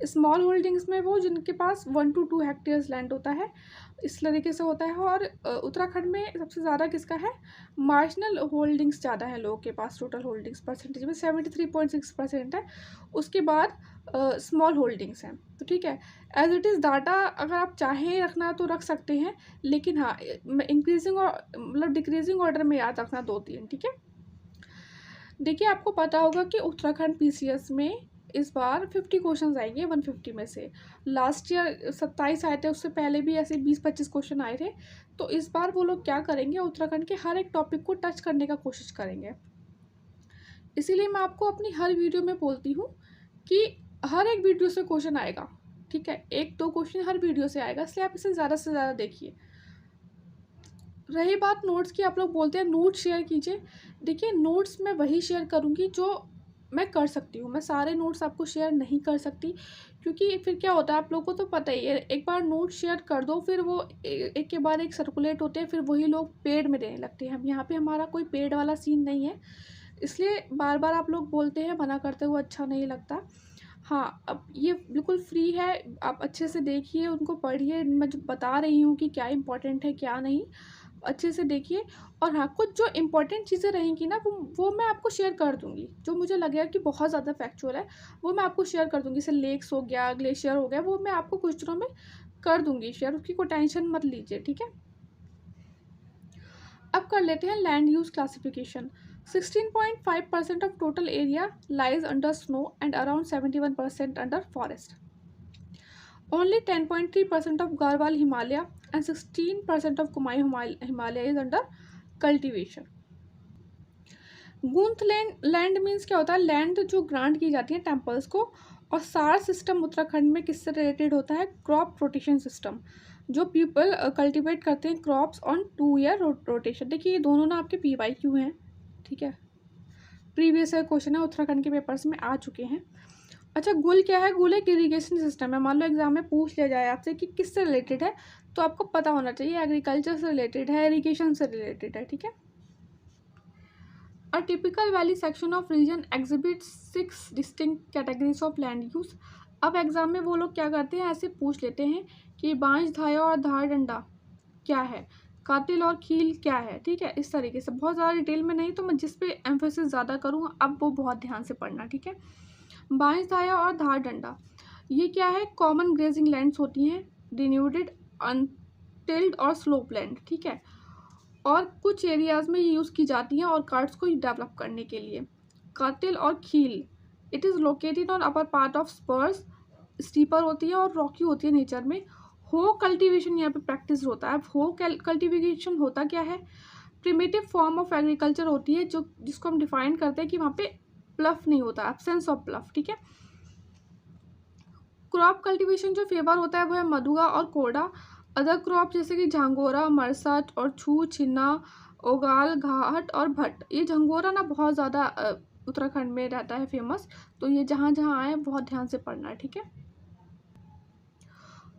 S1: स्मॉल होल्डिंग्स में वो जिनके पास 1 to 2 हेक्टेयर्स लैंड होता है, इस तरीके से होता है। और उत्तराखंड में सबसे ज़्यादा किसका है? मार्जिनल होल्डिंग्स ज़्यादा है लोगों के पास, टोटल होल्डिंग्स परसेंटेज में 73.6% है, उसके बाद स्मॉल होल्डिंग्स हैं, तो ठीक है। एज इट इज़ डाटा अगर आप चाहें रखना तो रख सकते हैं, लेकिन हाँ इंक्रीजिंग और मतलब डिक्रीजिंग ऑर्डर में याद रखना 2-3, ठीक है। देखिए आपको पता होगा कि उत्तराखंड पीसीएस में इस बार 50 क्वेश्चन आएंगे 150 में से। लास्ट ईयर 27 आए थे, उससे पहले भी ऐसे 20-25 क्वेश्चन आए थे। तो इस बार वो लोग क्या करेंगे? उत्तराखंड के हर एक टॉपिक को टच करने का कोशिश करेंगे। इसीलिए मैं आपको अपनी हर वीडियो में बोलती हूँ कि हर एक वीडियो से क्वेश्चन आएगा, ठीक है, 1-2 क्वेश्चन हर वीडियो से आएगा, इसलिए आप इसे ज़्यादा से ज़्यादा देखिए। रही बात नोट्स की, आप लोग बोलते हैं नोट्स शेयर कीजिए। देखिए नोट्स मैं वही शेयर करूँगी जो मैं कर सकती हूँ, मैं सारे नोट्स आपको शेयर नहीं कर सकती, क्योंकि फिर क्या होता है आप लोगों को तो पता ही है, एक बार नोट शेयर कर दो फिर वो एक के बाद एक सर्कुलेट होते हैं, फिर वही लोग पेड में देने लगते हैं। हम यहाँ पे हमारा कोई पेड वाला सीन नहीं है, इसलिए बार बार आप लोग बोलते हैं, मना करते हुए अच्छा नहीं लगता। हाँ, अब ये बिल्कुल फ्री है, आप अच्छे से देखिए, उनको पढ़िए, मैं जो बता रही हूँ कि क्या इम्पोर्टेंट है क्या नहीं, अच्छे से देखिए। और हाँ, कुछ जो इम्पोर्टेंट चीज़ें रहेंगी ना वो मैं आपको शेयर कर दूँगी, जो मुझे लगेगा कि बहुत ज़्यादा फैक्चुअल है वो मैं आपको शेयर कर दूँगी। जैसे लेक्स हो गया, ग्लेशियर हो गया, वो मैं आपको कुछ दिनों में कर दूँगी शेयर, उसकी कोई टेंशन मत लीजिए, ठीक है। अब कर लेते हैं land use classification. 16.5% of total area lies under snow and around 71% under forest. Only 10.3% of Garhwal Himalaya and 16% of Kumai Himalaya is under cultivation. Gunth land means क्या होता है, लैंड जो ग्रांट की जाती है टेम्पल्स को। और सार सिस्टम उत्तराखंड में किससे रिलेटेड होता है, क्रॉप रोटेशन सिस्टम, जो पीपल कल्टीवेट करते हैं क्रॉप्स ऑन 2 ईयर रोटेशन। देखिए ये दोनों ना आपके PYQ हैं, ठीक है, प्रीवियस क्वेश्चन है, उत्तराखंड के पेपर्स में आ चुके हैं। अच्छा, गुल क्या है, गुल एक इरीगेशन सिस्टम है। मान लो एग्जाम में पूछ लिया जाए आपसे कि किससे रिलेटेड है, तो आपको पता होना चाहिए एग्रीकल्चर से रिलेटेड है, इरीगेशन से रिलेटेड है, ठीक है। A typical valley section of region exhibits 6 distinct categories of land use. अब एग्जाम में वो लोग क्या करते हैं, ऐसे पूछ लेते हैं कि बांझ, धाया और धार डंडा क्या है, कातिल और खील क्या है, ठीक है। इस तरीके से बहुत ज़्यादा डिटेल में नहीं, तो मैं जिस पे एम्फेसिस ज़्यादा करूँ अब वो बहुत ध्यान से पढ़ना, ठीक है। बांझ, धाया और धार डंडा ये क्या है, कॉमन ग्रेजिंग लैंड्स होती हैं, डिन्यूडेड, अनटिल्ड और स्लोप लैंड, ठीक है। और कुछ एरियाज़ में ये यूज़ की जाती हैं और कार्ड्स को डेवलप करने के लिए। कातिल और Khil, it is located on upper part of spurs, steeper होती है और रॉकी होती है नेचर में। हो कल्टीवेशन यहाँ पे प्रैक्टिस होता है। हो कल्टीवेशन होता क्या है, प्रिमिटिव फॉर्म ऑफ एग्रीकल्चर होती है, जो जिसको हम डिफाइन करते हैं कि वहाँ पे प्लफ नहीं होता, एब्सेंस ऑफ प्लफ, ठीक है। क्रॉप कल्टीवेशन जो फेवर होता है वो है मधुआ और कोडा। अदर क्रॉप जैसे कि झंगोरा, मरसट और छू, छिन्ना, ओगाल, घाट और भट्ट। ये झंगोरा ना बहुत ज़्यादा उत्तराखंड में रहता है फेमस, तो ये जहाँ जहाँ आए बहुत ध्यान से पढ़ना है, ठीक है।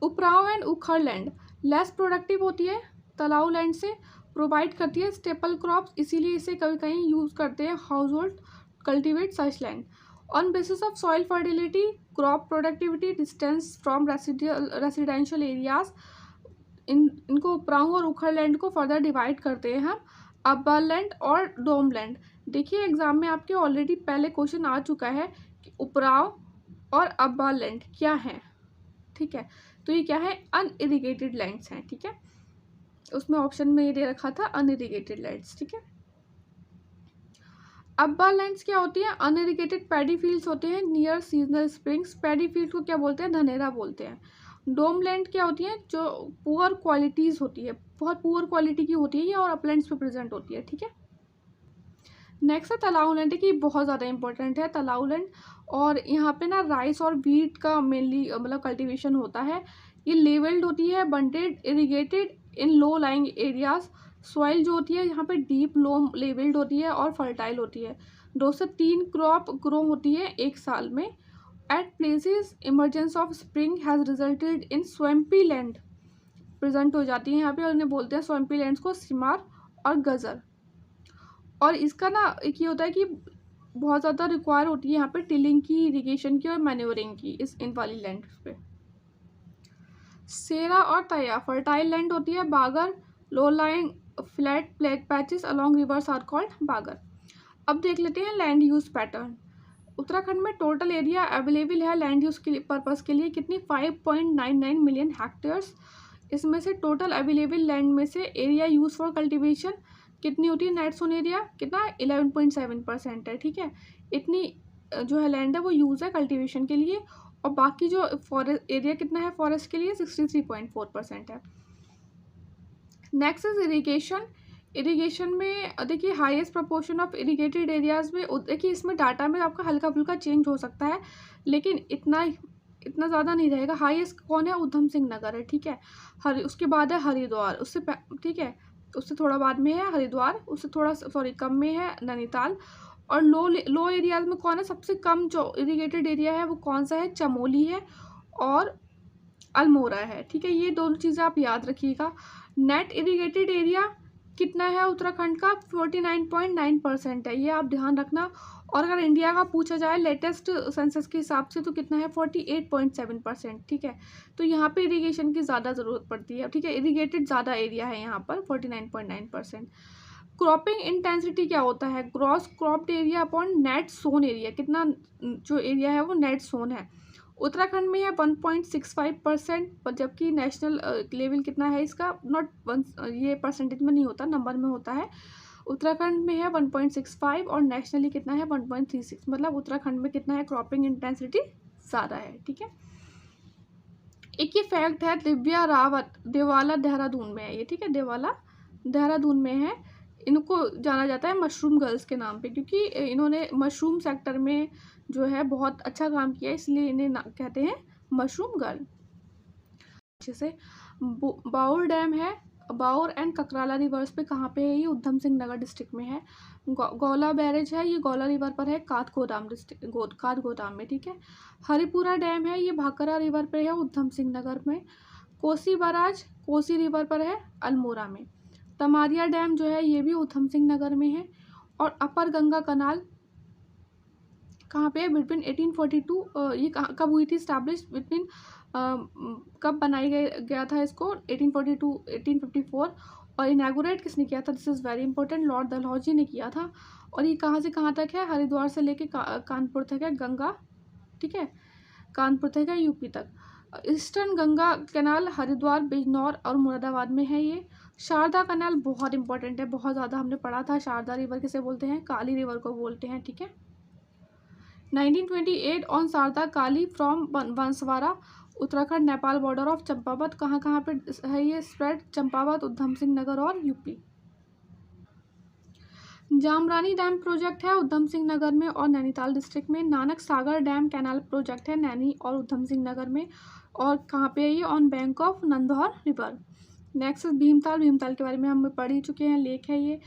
S1: उपराव एंड उखड़ लैंड लेस प्रोडक्टिव होती है, तलाव लैंड से प्रोवाइड करती है स्टेपल क्रॉप्स, इसीलिए इसे कभी कहीं यूज़ करते हैं house hold cultivate such land. On basis of soil fertility, crop productivity, distance from residential areas, इनको उपराव और उखड़ लैंड को फर्दर डिवाइड करते हैं हम, अब्बाल लैंड और डोम लैंड। देखिए एग्जाम में आपके ऑलरेडी पहले क्वेश्चन आ चुका है कि उपराव और अब्बाल लैंड क्या है, ठीक है। तो ये क्या है, अनइरिगेटेड लैंड्स हैं, ठीक है। उसमें ऑप्शन में ये दे रखा था अनइरिगेटेड लैंड्स, ठीक है। अब्बाल लैंड्स क्या होती है, अनइरिगेटेड पैडी फील्ड्स होते हैं near seasonal springs. Paddy field को क्या बोलते हैं, धनेरा बोलते हैं। डोम लैंड क्या होती है, जो पुअर क्वालिटीज़ होती है, बहुत पुअर क्वालिटी की होती है ये, और अपलैंड्स पे प्रेजेंट होती है, ठीक है। नेक्स्ट है तलाव लैंड, की बहुत ज़्यादा इंपॉर्टेंट है तलाव लैंड, और यहाँ पे ना राइस और वीट का मेनली मतलब कल्टीवेशन होता है। ये लेवल्ड होती है, बंटेड, इरिगेटेड इन लो लाइंग एरियाज। सॉइल जो होती है यहाँ पे डीप लो लेवल्ड होती है और फर्टाइल होती है। 2 से 3 क्रॉप ग्रो होती है एक साल में। At places emergence of spring has resulted in swampy land present हो जाती है यहाँ पे, और इन्हें बोलते हैं स्वैम्पी लैंड्स को सिमार और गज़र। और इसका ना एक ये होता है कि बहुत ज़्यादा रिक्वायर होती है यहाँ पे टिलिंग की, इरिगेशन की और मैन्योरिंग की इन वाली लैंड पे। सेरा और तया फर्टाइल लैंड होती है। Bagar, low lying flat patches along rivers are called Bagar. अब देख लेते हैं लैंड यूज़ पैटर्न। उत्तराखंड में टोटल एरिया अवेलेबल है लैंड यूज़ के पर्पज़ के लिए कितनी, 5.99 मिलियन हेक्टेयर्स। इसमें से टोटल अवेलेबल लैंड में से एरिया यूज़ फॉर कल्टीवेशन कितनी होती है, नेट सोन एरिया कितना, 11.7% है, ठीक है। इतनी जो है लैंड है वो यूज़ है कल्टीवेशन के लिए, और बाकी जो फॉरेस्ट एरिया कितना है फॉरेस्ट के लिए, 63.4% है। Next is irrigation. इरीगेशन में देखिए highest proportion of irrigated areas में, देखिए इसमें डाटा में आपका हल्का फुल्का चेंज हो सकता है, लेकिन इतना ज़्यादा नहीं रहेगा। हाईएस्ट कौन है, उधम सिंह नगर है, ठीक है। उसके बाद है हरिद्वार, ठीक है, उससे थोड़ा बाद में है हरिद्वार, उससे थोड़ा कम में है नैनीताल, और लो एरियाज में कौन है, सबसे कम जो इरीगेटेड एरिया है वो कौन सा है, चमोली है और अल्मोड़ा है। ठीक है, ये दोनों चीज़ें आप याद रखिएगा। नेट इरीगेटेड एरिया कितना है उत्तराखंड का, 49.9% है, ये आप ध्यान रखना। और अगर इंडिया का पूछा जाए लेटेस्ट सेंसस के हिसाब से तो कितना है, 48.7%। ठीक है, तो यहाँ पे इरीगेशन की ज़्यादा ज़रूरत पड़ती है। ठीक है, इरीगेटेड ज़्यादा एरिया है यहाँ पर, 49.9%। क्रॉपिंग इंटेंसिटी क्या होता है, gross cropped area upon net sown area, कितना जो एरिया है वो नेट सोन है। उत्तराखंड में है 1.65%, जबकि नेशनल लेवल कितना है इसका, नॉट वन, ये परसेंटेज में नहीं होता, नंबर में होता है। उत्तराखंड में है 1.65 और नेशनली कितना है 1.36, मतलब उत्तराखंड में कितना है, क्रॉपिंग इंटेंसिटी ज़्यादा है। ठीक है, एक ये फैक्ट है, दिव्या रावत देवाला देहरादून में है ये। ठीक है, देवाला देहरादून में है। इनको जाना जाता है मशरूम गर्ल्स के नाम पे, क्योंकि इन्होंने मशरूम सेक्टर में जो है बहुत अच्छा काम किया, इसलिए इन्हें कहते हैं मशरूम गर्ल। अच्छे से बाउर डैम है, बाउर एंड ककराला रिवर्स पे कहाँ पे है, ये उधम सिंह नगर डिस्ट्रिक्ट में है। गौला बैरेज है, ये गौला रिवर पर है, काठगोदाम डिस्ट्रिक्ट काठगोदाम में। ठीक है, हरिपुरा डैम है, ये भाकरा रिवर पे है, उधम सिंह नगर में। कोसी बराज कोसी रिवर पर है, अल्मोड़ा में। तमारिया डैम जो है ये भी उधम सिंह नगर में है। और अपर गंगा कनाल कहाँ पे है, बिटवीन 1842, ये कब हुई थी स्टैब्लिश, बिटवीन कब बनाई गया था इसको, 1842 1854। और इनैगोरेट किसने किया था, this is very important, Lord Dalhousie ने किया था। और ये कहाँ से कहाँ तक है, हरिद्वार से लेके कानपुर तक है गंगा। ठीक है, कानपुर तक है, यूपी तक। ईस्टर्न गंगा कैनाल हरिद्वार, बिजनौर और मुरादाबाद में है ये। शारदा कैनाल बहुत इंपॉर्टेंट है, बहुत ज़्यादा हमने पढ़ा था। शारदा रिवर किसे बोलते हैं, काली रिवर को बोलते हैं। ठीक है, 1928 on Sharda Kali from Banswara Uttarakhand Nepal border of Champawat, कहाँ कहाँ पे है ये स्प्रेड, चंपावत, उधम सिंह नगर और यूपी। जामरानी डैम प्रोजेक्ट है उधम सिंह नगर में और नैनीताल डिस्ट्रिक्ट में। नानक सागर डैम कैनाल प्रोजेक्ट है नैनी और उधम सिंह नगर में। और कहाँ पे है ये, on bank of Nandhaur river. Next Bhimtal, Bhimtal के बारे में हम पढ़ ही चुके हैं, लेक है ये।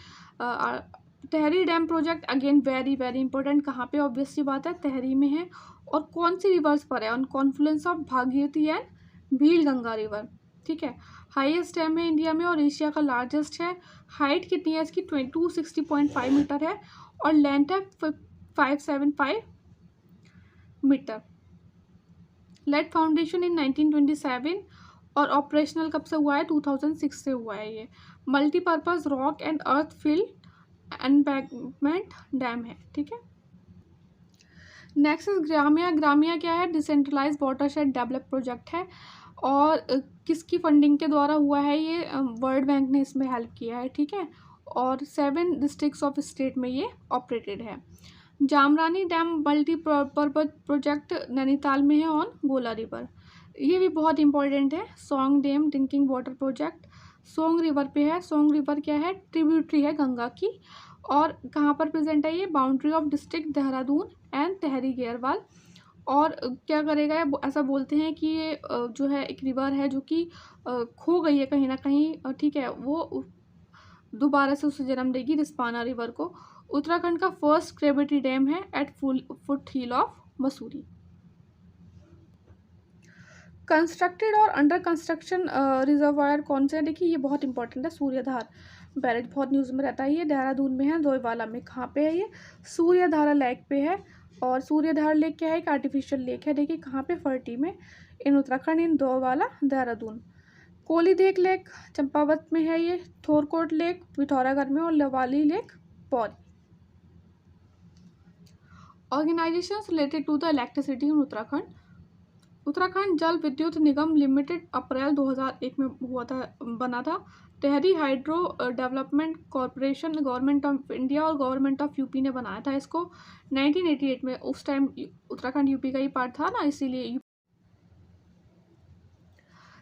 S1: टहरी dam project again very very important, कहाँ पे, ऑब्वियस सी बात है टहरी में है। और कौन सी रिवर्स पर है, on Confluence of Bhagirathi and Bhil Ganga river. ठीक है, हाईएस्ट डैम है इंडिया में और एशिया का लार्जेस्ट है। हाइट कितनी है इसकी, 260.5 मीटर है और लेंथ है 575 मीटर। लेड फाउंडेशन इन 1927 और ऑपरेशनल कब से हुआ है, 2006 से हुआ है ये। Multipurpose rock and earth fill embankment dam है। ठीक है, नेक्स्ट ग्रामिया। ग्रामिया क्या है, डिसेंट्रलाइज वाटरशेड डेवलप प्रोजेक्ट है और किसकी फंडिंग के द्वारा हुआ है ये, वर्ल्ड बैंक ने इसमें हेल्प किया है। ठीक है, और 7 डिस्ट्रिक्ट्स ऑफ स्टेट में ये ऑपरेटेड है। Jamrani dam multipurpose project Nainital में है ऑन गोला रिवर, ये भी बहुत इंपॉर्टेंट है। Song dam drinking water project song river पे है। सोंग रिवर क्या है, ट्रिब्यूटरी है गंगा की। और कहाँ पर प्रेजेंट है ये, boundary of district Dehradun and Tehri Garhwal. और क्या करेगा ये, ऐसा बोलते हैं कि ये जो है एक रिवर है जो कि खो गई है कहीं ना कहीं। ठीक है, वो दोबारा से उसे जन्म देगी, रिस्पाना रिवर को। उत्तराखंड का फर्स्ट ग्रेविटी डैम है at foot hill of Mussoorie. Constructed और अंडर कंस्ट्रक्शन रिजर्वायर कौन से हैं, देखिए ये बहुत इंपॉर्टेंट है। सूर्यधार बैरेज बहुत न्यूज़ में रहता है, ये देहरादून में है, दोईवाला में। कहाँ पे है ये, सूर्यधारा लेक पे है। और सूर्यधार लेक क्या है, एक आर्टिफिशियल लेक है। देखिए कहाँ पे, फर्टी में, in Uttarakhand, in Doiwala Dehradun. Kolidhek lake Champawat में है ये। थोरकोट लेक पिथौरागढ़ में और Lawali lake Pauri. Organisations related to the electricity in Uttarakhand. Uttarakhand Jal Vidyut Nigam limited अप्रैल 2001 में हुआ था, बना था। Tehri hydro development corporation government of India और गवर्नमेंट ऑफ यूपी ने बनाया था इसको 1988 में। उस टाइम उत्तराखंड यूपी का ही पार्ट था ना, इसीलिए।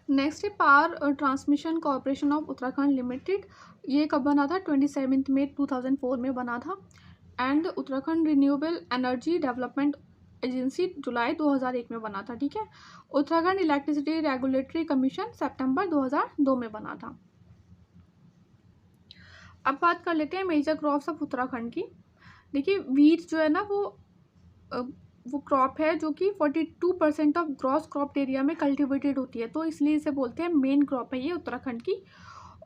S1: नेक्स्ट है power transmission corporation of Uttarakhand limited, ये कब बना था, 27 मई 2004 में बना था। And Uttarakhand renewable energy development agency जुलाई 2001 में बना था। ठीक है, उत्तराखंड इलेक्ट्रिसिटी रेगुलेटरी कमीशन सितंबर 2002 में बना था। अब बात कर लेते हैं मेजर क्रॉप्स ऑफ उत्तराखंड की। देखिए वीट जो है ना वो क्रॉप है जो कि 42% ऑफ ग्रॉस क्रॉप एरिया में कल्टिवेटेड होती है, तो इसलिए इसे बोलते हैं मेन क्रॉप है ये उत्तराखंड की।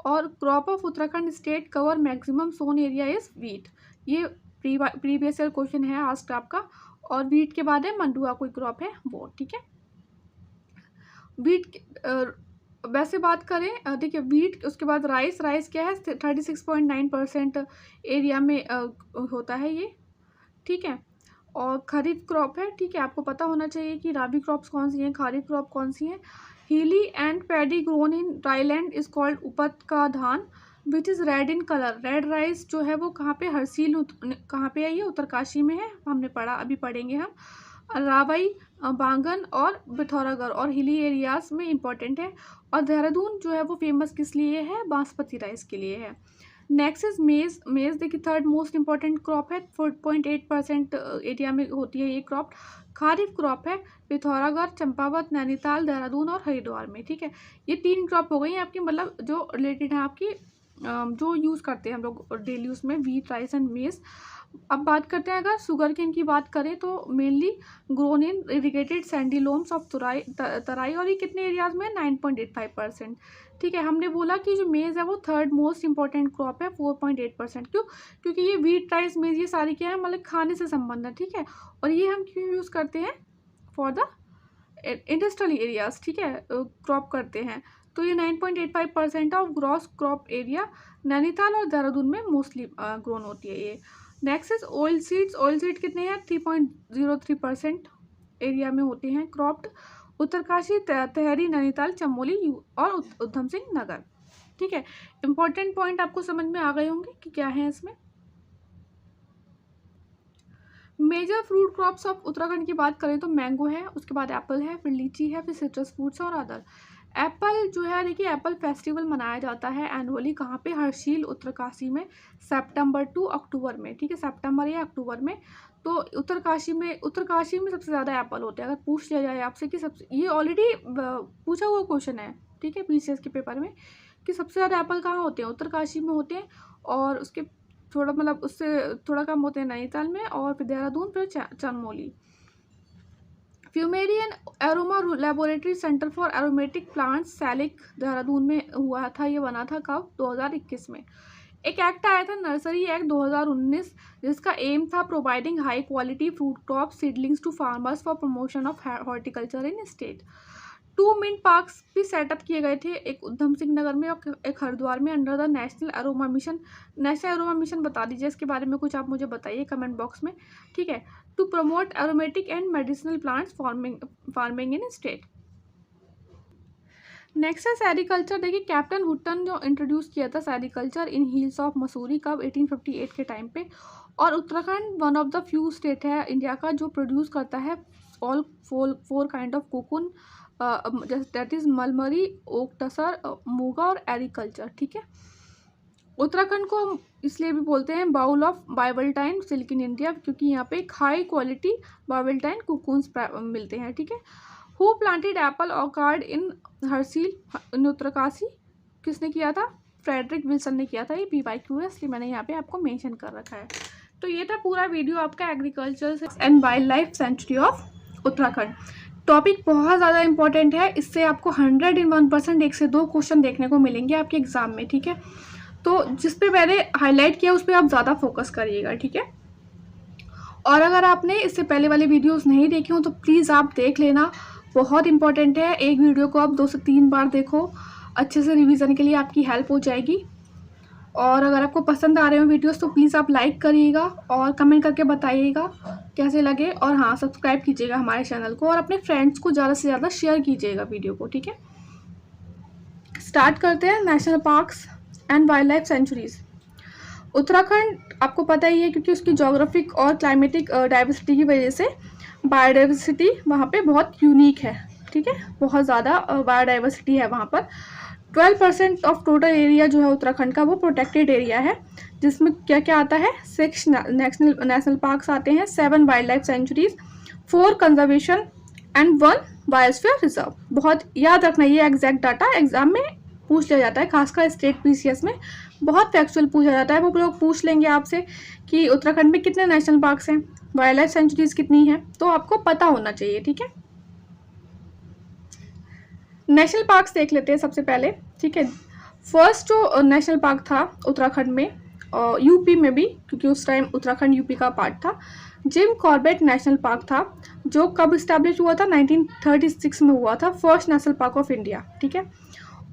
S1: और crop of Uttarakhand state cover maximum sown area is wheat. ये प्रीवियस ईयर क्वेश्चन है आस्क्ड आपका। और वीट के बाद है मंडुआ, कोई क्रॉप है वो, ठीक है। वीट वैसे बात करें, देखिए वीट, उसके बाद राइस क्या है 36.9% एरिया में होता है ये, ठीक है। और खरीफ क्रॉप है, ठीक है, आपको पता होना चाहिए कि राबी क्रॉप्स कौन सी हैं, खरीफ क्रॉप कौन सी हैं। Hilly and paddy grown in dry land is called उपत का धान which is red in colour. Red rice जो है वो कहाँ पे, हरसील कहाँ पे है, ये उत्तरकाशी में है, हमने पढ़ा, अभी पढ़ेंगे हम। रावई, बांगन और पिथौरागढ़ और हिली एरियाज में इम्पॉर्टेंट है। और देहरादून जो है वो फेमस किस लिए है, बासमती राइस के लिए है। नेक्स्ट इज मेज। मेज देखिए थर्ड मोस्ट इंपॉर्टेंट क्रॉप है, 4.8% एरिया में होती है ये क्रॉप। खारिफ क्रॉप है पिथौरागढ़, चंपावत, नैनीताल, देहरादून और हरिद्वार में, ठीक है। ये 3 क्रॉप हो गई आपकी, मतलब जो रिलेटेड है आपकी, जो यूज़ करते हैं हम लोग डेली यूज़ में, वीट, राइस एंड मेज। अब बात करते हैं, अगर शुगर केन की बात करें तो mainly grown in irrigated sandy loams of Terai, और ये कितने एरियाज में, 9.85%, ठीक है। हमने बोला कि जो मेज़ है वो थर्ड मोस्ट इंपॉर्टेंट क्रॉप है, 4.8%। क्यों? क्योंकि ये वीट, राइस, मेज़ ये सारी क्या है, मतलब खाने से संबंध है, ठीक है। और ये हम क्यों यूज़ करते हैं, फॉर द इंडस्ट्रियल एरियाज, ठीक है, क्रॉप करते हैं। तो ये 9.85% of gross crop area Nainital और देहरादून में मोस्टली ग्रोन होती है ये। Next is oil seeds. Oil seed कितने हैं, 3.03% एरिया में होते हैं क्रॉप्ड। उत्तरकाशी, तेहरी, नैनीताल, चमोली और उधम सिंह नगर, ठीक है। इंपॉर्टेंट पॉइंट आपको समझ में आ गए होंगे कि क्या है इसमें। Major fruit crops of Uttarakhand की बात करें तो मैंगो है, उसके बाद एप्पल है, फिर लीची है, फिर सिट्रस फ्रूट्स और अदर। एप्पल जो है, देखिए एप्पल फेस्टिवल मनाया जाता है एनुअली, कहाँ पे, हर्षील उत्तरकाशी में, सितंबर टू अक्टूबर में, ठीक है, सितंबर या अक्टूबर में। तो उत्तरकाशी में सबसे ज़्यादा एप्पल होते हैं। अगर पूछ लिया जाए आपसे कि सबसे, ये ऑलरेडी पूछा हुआ क्वेश्चन है, ठीक है, पीसीएस के पेपर में, कि सबसे ज़्यादा एप्पल कहाँ होते हैं, उत्तरकाशी में होते हैं। और उसके थोड़ा, मतलब उससे थोड़ा कम होते हैं नैनीताल में, और फिर देहरादून, फिर चमोली। फ्यूमेरियन aroma laboratory centre for aromatic plants Selaqui Dehradun में हुआ था, ये बना था कब, 2021 में। एक एक्ट आया था, नर्सरी एक्ट 2019, जिसका एम था providing high quality fruit crop seedlings to farmers for promotion of horticulture in state. 2 mint parks भी सेटअप किए गए थे, एक उधम सिंह नगर में और एक हरिद्वार में, under the national aroma mission. National aroma mission बता दीजिए, इसके बारे में कुछ आप मुझे बताइए कमेंट बॉक्स में, ठीक है। To promote aromatic and medicinal plants farming in state. Next है सेरिकल्चर। देखिए कैप्टन हुट्टन जो इंट्रोड्यूस किया था sericulture in hills of Mussoorie, कब, 1858 के टाइम पे। और उत्तराखंड one of the few state है इंडिया का जो प्रोड्यूस करता है all 4 kind of cocoon, that is mulberry, oak tasar, muga और एरिकल्चर, ठीक है। उत्तराखंड को हम इसलिए भी बोलते हैं bowl of bivoltine silk in India, क्योंकि यहाँ पे एक हाई क्वालिटी बाइवल्टाइन कोकून्स मिलते हैं, ठीक है। हु प्लांटेड एप्पल ऑर्चार्ड इन हर्सील इन उत्तरकाशी, किसने किया था, फ्रेडरिक विल्सन ने किया था। ये PYQ है, इसलिए मैंने यहाँ पे आपको मेंशन कर रखा है। तो ये था पूरा वीडियो आपका agriculture and wild life century of Uttarakhand. Topic बहुत ज़्यादा इंपॉर्टेंट है, इससे आपको 101% 1 से 2 क्वेश्चन देखने को मिलेंगे आपके एग्जाम में, ठीक है। तो जिस पे मैंने हाईलाइट किया उस पर आप ज़्यादा फोकस करिएगा, ठीक है। और अगर आपने इससे पहले वाले वीडियोस नहीं देखे हो तो प्लीज़ आप देख लेना, बहुत इंपॉर्टेंट है। एक वीडियो को आप 2 से 3 बार देखो, अच्छे से रिवीजन के लिए आपकी हेल्प हो जाएगी। और अगर आपको पसंद आ रहे हो वीडियोस तो प्लीज़ आप लाइक करिएगा और कमेंट करके बताइएगा कैसे लगे। और हाँ, सब्सक्राइब कीजिएगा हमारे चैनल को और अपने फ्रेंड्स को ज़्यादा से ज़्यादा शेयर कीजिएगा वीडियो को, ठीक है। स्टार्ट करते हैं national parks and wild life sanctuaries. Uttarakhand आपको पता ही है, क्योंकि उसकी जोग्राफिक और क्लाइमेटिक डाइवर्सिटी की वजह से बायोडाइवर्सिटी वहाँ पे बहुत यूनिक है, ठीक है, बहुत ज़्यादा बायोडाइवर्सिटी है वहाँ पर। 12% ऑफ टोटल एरिया जो है उत्तराखंड का वो प्रोटेक्टेड एरिया है, जिसमें क्या क्या आता है, 6 नेशनल पार्क्स आते हैं, 7 wild life sanctuaries, 4 conservation and 1 biosphere reserve. बहुत याद रखना, ये एग्जैक्ट डाटा एग्जाम में पूछ लिया जाता है, खासकर स्टेट PCS में बहुत फैक्चुअल पूछा जाता है, वो लोग पूछ लेंगे आपसे कि उत्तराखंड में कितने नेशनल पार्क्स हैं, वाइल्ड लाइफ सेंचुरीज कितनी हैं, तो आपको पता होना चाहिए, ठीक है। नेशनल पार्क्स देख लेते हैं सबसे पहले, ठीक है। फर्स्ट जो नेशनल पार्क था उत्तराखंड में और यूपी में भी, क्योंकि उस टाइम उत्तराखंड यूपी का पार्ट था, जिम कॉर्बेट नेशनल पार्क था, जो कब इस्टेब्लिश हुआ था, 1936 में हुआ था, first national park of India, ठीक है।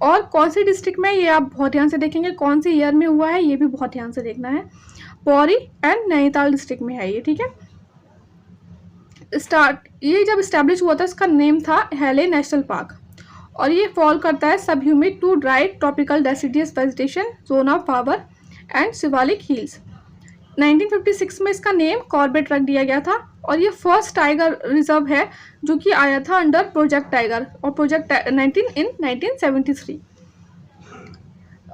S1: और कौन सी डिस्ट्रिक्ट में, ये आप बहुत ध्यान से देखेंगे, कौन सी ईयर में हुआ है ये भी बहुत ध्यान से देखना है। पौरी एंड नैनीताल डिस्ट्रिक्ट में है ये, ठीक है। ये जब इस्टेब्लिश हुआ था, इसका नेम था हेले नेशनल पार्क, और ये फॉल करता है सब humid to dry tropical deciduous vegetation zone of power and Shivalik hills. 1956 में इसका नेम कॉर्बेट रख दिया गया था, और ये फर्स्ट टाइगर रिजर्व है जो कि आया था अंडर प्रोजेक्ट टाइगर और प्रोजेक्ट 1973।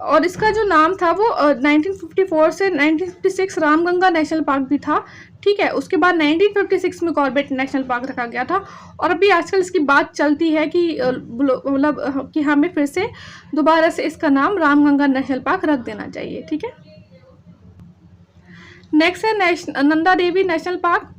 S1: और इसका जो नाम था वो 1954 से 1956 रामगंगा नेशनल पार्क भी था, ठीक है। उसके बाद 1956 में कॉर्बेट नेशनल पार्क रखा गया था, और अभी आजकल इसकी बात चलती है कि मतलब कि हमें फिर से दोबारा से इसका नाम रामगंगा नेशनल पार्क रख देना चाहिए, ठीक है। नेक्स्ट है नंदा देवी नेशनल पार्क।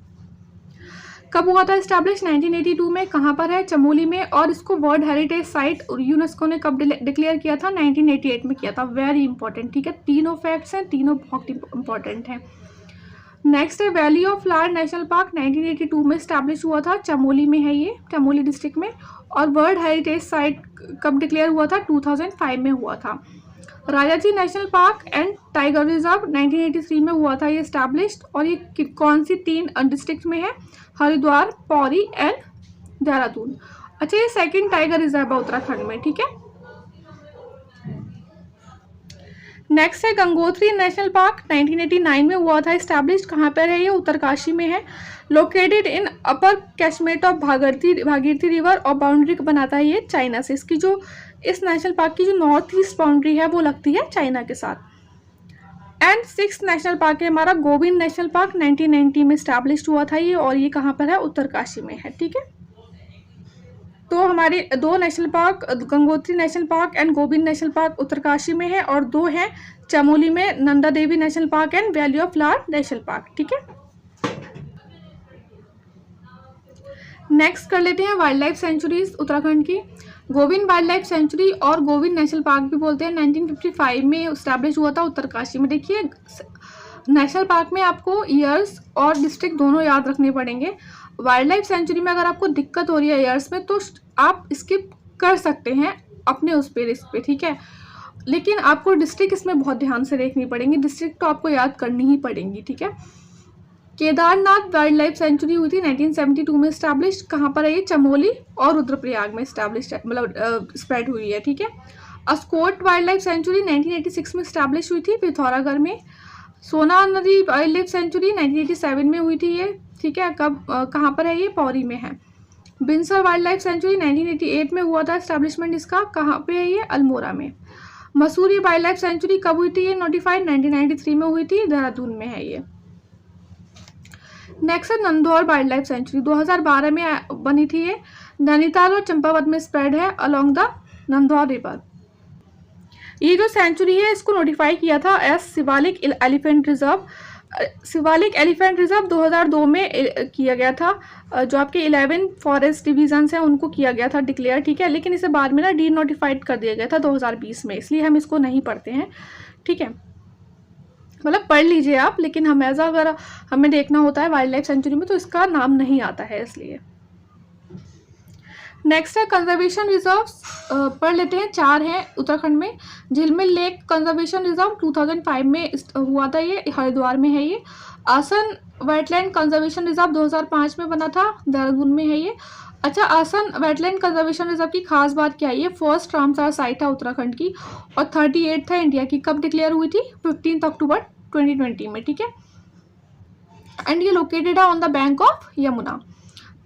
S1: कब हुआ था इस्टेब्लिश? 1982 में। कहाँ पर है? चमोली में। और इसको वर्ल्ड हेरिटेज साइट यूनेस्को ने कब डिक्लेयर किया था? 1988 में किया था। वेरी इंपॉर्टेंट, ठीक है। तीनों फैक्ट्स हैं, तीनों बहुत इंपॉर्टेंट हैं। नेक्स्ट है valley of flower national park. 1982 में इस्टेब्लिश हुआ था, चमोली में है ये, चमोली डिस्ट्रिक्ट में। और वर्ल्ड हेरिटेज साइट कब डिक्लेयर हुआ था? 2005 में हुआ था। Rajaji national park and tiger reserve 1983 में हुआ था ये इस्टेब्लिश्ड। और ये कौन सी 3 डिस्ट्रिक्ट में है? हरिद्वार, पौरी एंड देहरादून। अच्छा, ये सेकंड टाइगर रिजर्व है उत्तराखंड में, ठीक है। नेक्स्ट है गंगोत्री नेशनल पार्क। 1989 में हुआ था इस्टेब्लिश्ड। कहाँ पर है ये? उत्तरकाशी में है। Located in upper catchment of Bhagirathi river और बाउंड्री बनाता है ये चाइना से। इसकी जो इस नेशनल पार्क की जो नॉर्थ ईस्ट बाउंड्री है वो लगती है चाइना के साथ। एंड 6th नेशनल पार्क है हमारा गोविंद नेशनल पार्क। 1990 में इस्टेब्लिश्ड हुआ था ये, और ये कहाँ पर है? उत्तरकाशी में है, ठीक है। तो हमारे 2 national park, Gangotri national park and Govind national park Uttarkashi में है, और 2 हैं चमोली में, Nanda Devi national park and valley of flower national park, ठीक है। नेक्स्ट कर लेते हैं वाइल्ड लाइफ सेंचुरीज उत्तराखंड की। गोविंद वाइल्ड लाइफ सेंचुरी और गोविंद नेशनल पार्क भी बोलते हैं, 1955 में इस्टेब्लिश हुआ था उत्तरकाशी में। देखिए, नेशनल पार्क में आपको ईयर्स और डिस्ट्रिक्ट दोनों याद रखने पड़ेंगे। वाइल्ड लाइफ सेंचुरी में अगर आपको दिक्कत हो रही है ईयर्स में, तो आप स्किप कर सकते हैं अपने उस पे रिस्क पे, ठीक है। लेकिन आपको डिस्ट्रिक्ट इसमें बहुत ध्यान से देखनी पड़ेंगी, डिस्ट्रिक्ट तो आपको याद करनी ही पड़ेंगी, ठीक है। केदारनाथ वाइल्ड लाइफ सेंचुरी हुई थी 1972 में इस्टेब्लिश। कहाँ पर है ये? चमोली और रुद्रप्रयाग में इस्टेब्लिश, मतलब स्प्रेड हुई है, ठीक है। अस्कोट वाइल्ड लाइफ सेंचुरी 1986 में इस्टेब्लिश हुई थी पिथौरागढ़ में। सोना नदी वाइल्ड लाइफ सेंचुरी 1987 में हुई थी ये, ठीक है। कब कहाँ पर है ये? पौरी में है। बिनसर वाइल्ड लाइफ सेंचुरी 1988 में हुआ था इस्टेब्लिशमेंट इसका। कहाँ पे है ये? अल्मोड़ा में। मसूरी वाइल्ड लाइफ सेंचुरी कब हुई थी ये नोटिफाइड? 1993 में हुई थी, देहरादून में है ये। नेक्स्ट है नंदौर वाइल्ड लाइफ सेंचुरी, 2012 में बनी थी ये। नैनीताल और चंपावत में स्प्रेड है अलोंग द नंदौर रिवर। ये जो सेंचुरी है इसको नोटिफाई किया था as Shivalik elephant reserve. Shivalik elephant reserve 2002 में किया गया था। जो आपके 11 फॉरेस्ट डिवीजन्स हैं उनको किया गया था डिक्लेयर, ठीक है। लेकिन इसे बाद में ना डी नोटिफाइड कर दिया गया था 2020 में, इसलिए हम इसको नहीं पढ़ते हैं, ठीक है। मतलब पढ़ लीजिए आप, लेकिन हमेशा अगर हमें देखना होता है वाइल्ड लाइफ सेंचुरी में तो इसका नाम नहीं आता है, इसलिए। नेक्स्ट है कंजर्वेशन रिजर्व्स, पढ़ लेते हैं। 4 हैं उत्तराखंड में। झिलमिल लेक कंजर्वेशन रिजर्व 2005 में हुआ था ये, हरिद्वार में है ये। आसन वेटलैंड कंजर्वेशन रिजर्व 2005 में बना था, देहरादून में है ये। अच्छा, आसन वेटलैंड कंजर्वेशन रिजर्व की खास बात क्या है? ये फर्स्ट रामसर साइट है उत्तराखंड की, और 38 है इंडिया की। कब डिक्लेयर हुई थी? 15 अक्टूबर 2020 में, ठीक है। एंड ये लोकेटेड है on the bank of Yamuna.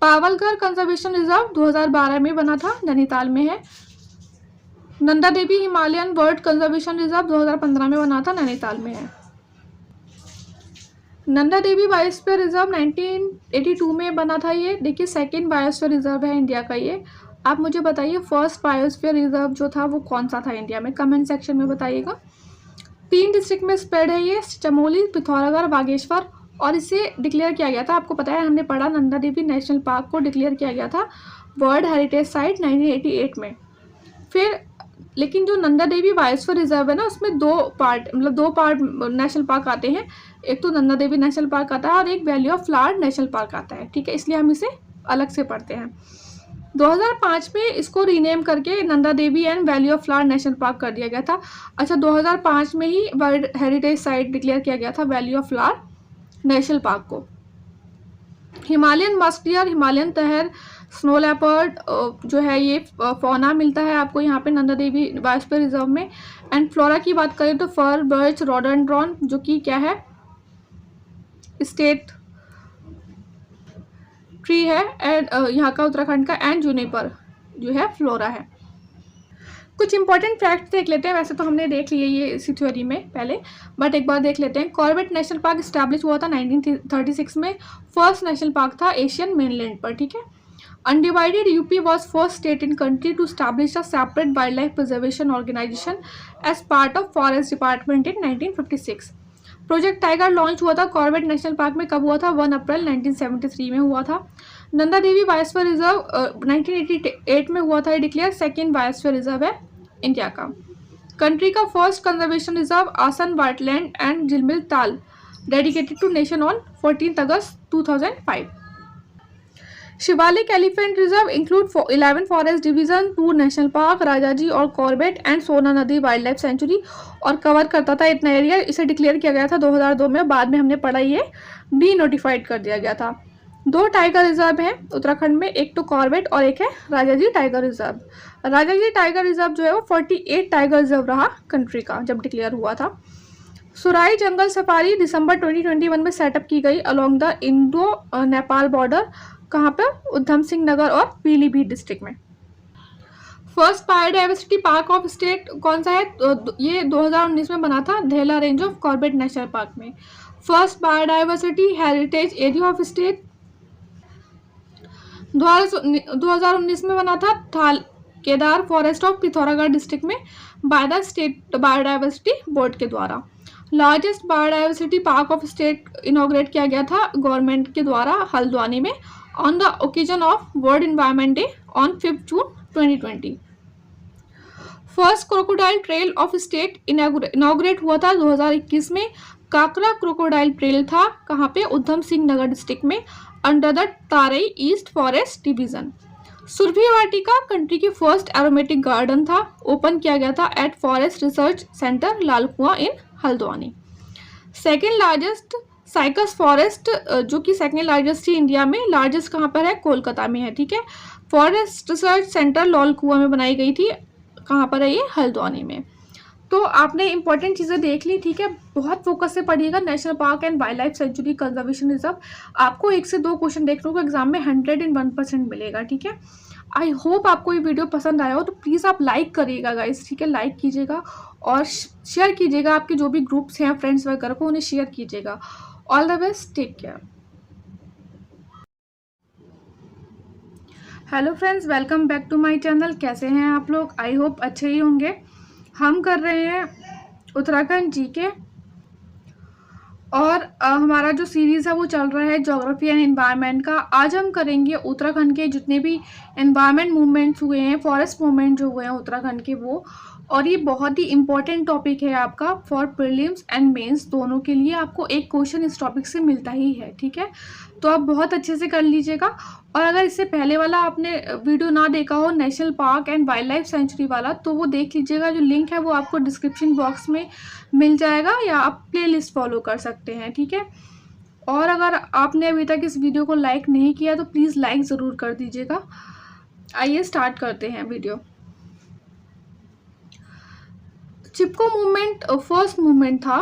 S1: Pawalgarh conservation reserve 2012 में बना था, नैनीताल में है। Nanda Devi Himalayan bird conservation reserve 2015 में बना था, नैनीताल में है। नंदा देवी बायोस्फीयर रिजर्व 1982 में बना था ये। देखिए, सेकंड बायोस्फीयर रिजर्व है इंडिया का ये। आप मुझे बताइए फर्स्ट बायोस्फीयर रिजर्व जो था वो कौन सा था इंडिया में? कमेंट सेक्शन में बताइएगा। 3 डिस्ट्रिक्ट में स्प्रेड है ये, चमोली, पिथौरागढ़, बागेश्वर। और इसे डिक्लेयर किया गया था, आपको पता है, हमने पढ़ा, नंदा देवी नेशनल पार्क को डिक्लेयर किया गया था वर्ल्ड हेरिटेज साइट 1988 में। फिर लेकिन जो नंदा देवी बायोस्फीयर रिजर्व है ना, उसमें 2 पार्ट नेशनल पार्क आते हैं। एक तो नंदा देवी नेशनल पार्क आता है और एक valley of flower national park आता है, ठीक है, इसलिए हम इसे अलग से पढ़ते हैं। 2005 में इसको रीनेम करके Nanda Devi and valley of flower national park कर दिया गया था। अच्छा, 2005 में ही वर्ल्ड हेरिटेज साइट डिक्लेयर किया गया था valley of flower national park को। Himalayan musk deer, Himalayan tahr, snow leopard जो है ये फौना मिलता है आपको यहाँ पे नंदा देवी बायोस्फीयर रिजर्व में। एंड फ्लोरा की बात करें तो फर, बर्च, रोडोडेंड्रॉन जो कि क्या है, स्टेट ट्री है, एंड यहाँ का उत्तराखंड का, एंड जूनिपर जो है फ्लोरा है। कुछ इंपॉर्टेंट फैक्ट्स देख लेते हैं, वैसे तो हमने देख लिए ये इसी थ्योरी में पहले, बट एक बार देख लेते हैं। कॉर्बेट नेशनल पार्क स्टैब्लिश हुआ था 1936 में, फर्स्ट नेशनल पार्क था एशियन मेनलैंड पर, ठीक है। Undivided UP was first state in country to establish a separate wild life preservation organisation as part of forest department in 1956। Project tiger launch हुआ था Corbett national park में, कब हुआ था, 1 अप्रैल 1973 में हुआ था। नंदा देवी बायोस्फीयर रिजर्व 1988 में हुआ था ये डिक्लेयर, सेकेंड बायोस्फीयर रिजर्व है इंडिया का। कंट्री का first conservation reserve Asan wetland and Jhilmil Tal, dedicated to nation on 14 August 2005। Shivalik elephant reserve include 11 forest division, 2 national park, Rajaji और Corbett and Sona Nadi wild life sanctuary, और कवर करता था इतना एरिया। इसे डिक्लेयर किया गया था 2002 में, बाद में हमने पढ़ा ये डी नोटिफाइड कर दिया गया था। 2 टाइगर रिजर्व हैं उत्तराखंड में, एक तो कॉर्बेट और एक है Rajaji tiger reserve. Rajaji tiger reserve जो है वो 48 टाइगर रिजर्व रहा कंट्री का जब डिक्लेयर हुआ था। सुराई जंगल सफारी दिसंबर 2021 में सेटअप की गई along the Indo Nepal border, कहाँ पे, उधम सिंह नगर और पीलीभीत डिस्ट्रिक्ट में। First biodiversity park of state कौन सा है, ये 2019 में बना था Dhela range of Corbett national park में। First biodiversity heritage area of state 2019 में बना था Thal Kedar forest of Pithoragarh district में by the state biodiversity board के द्वारा। Largest biodiversity park of state inaugurate किया गया था गवर्नमेंट के द्वारा हल्द्वानी में on the occasion of world environment day on 5 June 2020। First crocodile trail of state inaugurate हुआ था 2021 में। काकरा क्रोकोडाइल ट्रेल था कहाँ पे, उधम सिंह नगर डिस्ट्रिक्ट में, under the Terai east forest division. Surabhi Vatika country की फर्स्ट एरोमेटिक गार्डन था, ओपन किया गया था at forest research centre Lalkuan in Haldwani. Second largest cycas forest जो कि सेकेंड लार्जेस्ट थी इंडिया में, लार्जेस्ट कहाँ पर है, कोलकाता में है, ठीक है। फॉरेस्ट रिसर्च सेंटर लालकुआं में बनाई गई थी, कहाँ पर है ये, हल्द्वानी में। तो आपने इंपॉर्टेंट चीज़ें देख ली, ठीक है। बहुत फोकस से पढ़िएगा, national park and wild life century conservation reserve. आपको 1 से 2 क्वेश्चन देखने को एग्जाम में 101% मिलेगा, ठीक है। आई होप आपको ये वीडियो पसंद आया हो, तो प्लीज़ आप लाइक करिएगा गाइस, ठीक है, लाइक कीजिएगा और शेयर कीजिएगा, आपके जो भी ग्रुप्स हैं फ्रेंड्स वगैरह को उन्हें शेयर कीजिएगा। All the best, take care. Hello friends, welcome back to my channel. कैसे हैं आप लोग, आई होप अच्छे ही होंगे। हम कर रहे हैं उत्तराखंड जीके और हमारा जो सीरीज़ है वो चल रहा है ज्योग्राफी एंड एनवायरनमेंट का। आज हम करेंगे उत्तराखंड के जितने भी एनवायरनमेंट मूवमेंट्स हुए हैं, फॉरेस्ट मूवमेंट जो हुए हैं उत्तराखंड के वो, और ये बहुत ही इंपॉर्टेंट टॉपिक है आपका फॉर प्रीलिम्स एंड मेंस दोनों के लिए। आपको एक क्वेश्चन इस टॉपिक से मिलता ही है, ठीक है, तो आप बहुत अच्छे से कर लीजिएगा। और अगर इससे पहले वाला आपने वीडियो ना देखा हो national park and wild life century वाला, तो वो देख लीजिएगा, जो लिंक है वो आपको डिस्क्रिप्शन बॉक्स में मिल जाएगा, या आप प्लेलिस्ट फॉलो कर सकते हैं, ठीक है। और अगर आपने अभी तक इस वीडियो को लाइक नहीं किया तो प्लीज़ लाइक ज़रूर कर दीजिएगा। आइए स्टार्ट करते हैं वीडियो। चिपको मूवमेंट फर्स्ट मूवमेंट था,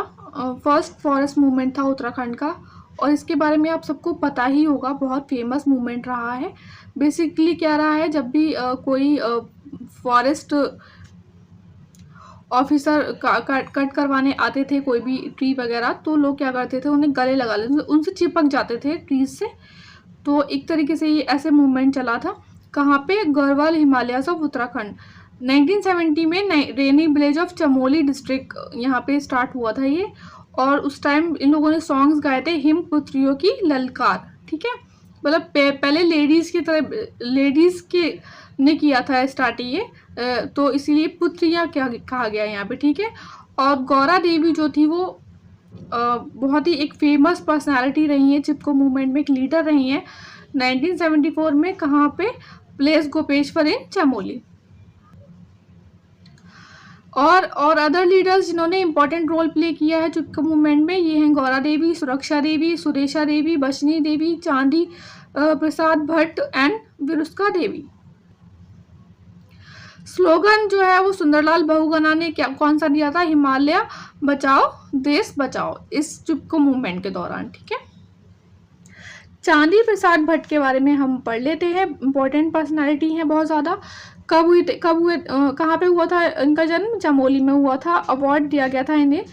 S1: फर्स्ट फॉरेस्ट मूवमेंट था उत्तराखंड का, और इसके बारे में आप सबको पता ही होगा, बहुत फेमस मूवमेंट रहा है। बेसिकली क्या रहा है, जब भी कोई फॉरेस्ट ऑफिसर कट करवाने आते थे कोई भी ट्री वगैरह, तो लोग क्या करते थे, उन्हें गले लगा लेते थे, उनसे चिपक जाते थे ट्रीज से। तो एक तरीके से ये ऐसे मूवमेंट चला था। कहाँ पे, गढ़वाल हिमालयास ऑफ उत्तराखंड, 1970 में रेनी विलेज ऑफ चमोली डिस्ट्रिक्ट यहाँ पे स्टार्ट हुआ था ये, और उस टाइम इन लोगों ने सॉन्ग्स गाए थे हिम पुत्रियों की ललकार, ठीक है। मतलब पहले लेडीज़ की तरह लेडीज़ के ने किया था स्टार्टिंग ये, तो इसीलिए पुत्रियाँ क्या कहा गया यहाँ पे, ठीक है। और गौरा देवी जो थी वो बहुत ही एक फेमस पर्सनालिटी रही है, चिपको मूवमेंट में एक लीडर रही हैं 1974 में। कहाँ पे? प्लेस गोपेश्वर इन चमोली। और अदर लीडर्स जिन्होंने इंपॉर्टेंट रोल प्ले किया है चिपको मूवमेंट में, ये हैं गौरा देवी, सुरक्षा देवी, सुरेशा देवी, बशनी देवी, चांदी प्रसाद भट्ट एंड विरुष्का देवी। स्लोगन जो है वो सुंदरलाल बहुगुणा ने कौन सा दिया था? हिमालय बचाओ देश बचाओ, इस चिपको मूवमेंट के दौरान, ठीक है। चांदी प्रसाद भट्ट के बारे में हम पढ़ लेते हैं, इंपॉर्टेंट पर्सनालिटी हैं बहुत ज़्यादा। कहाँ पे हुआ था इनका जन्म? चमोली में हुआ था। अवार्ड दिया गया था इन्हें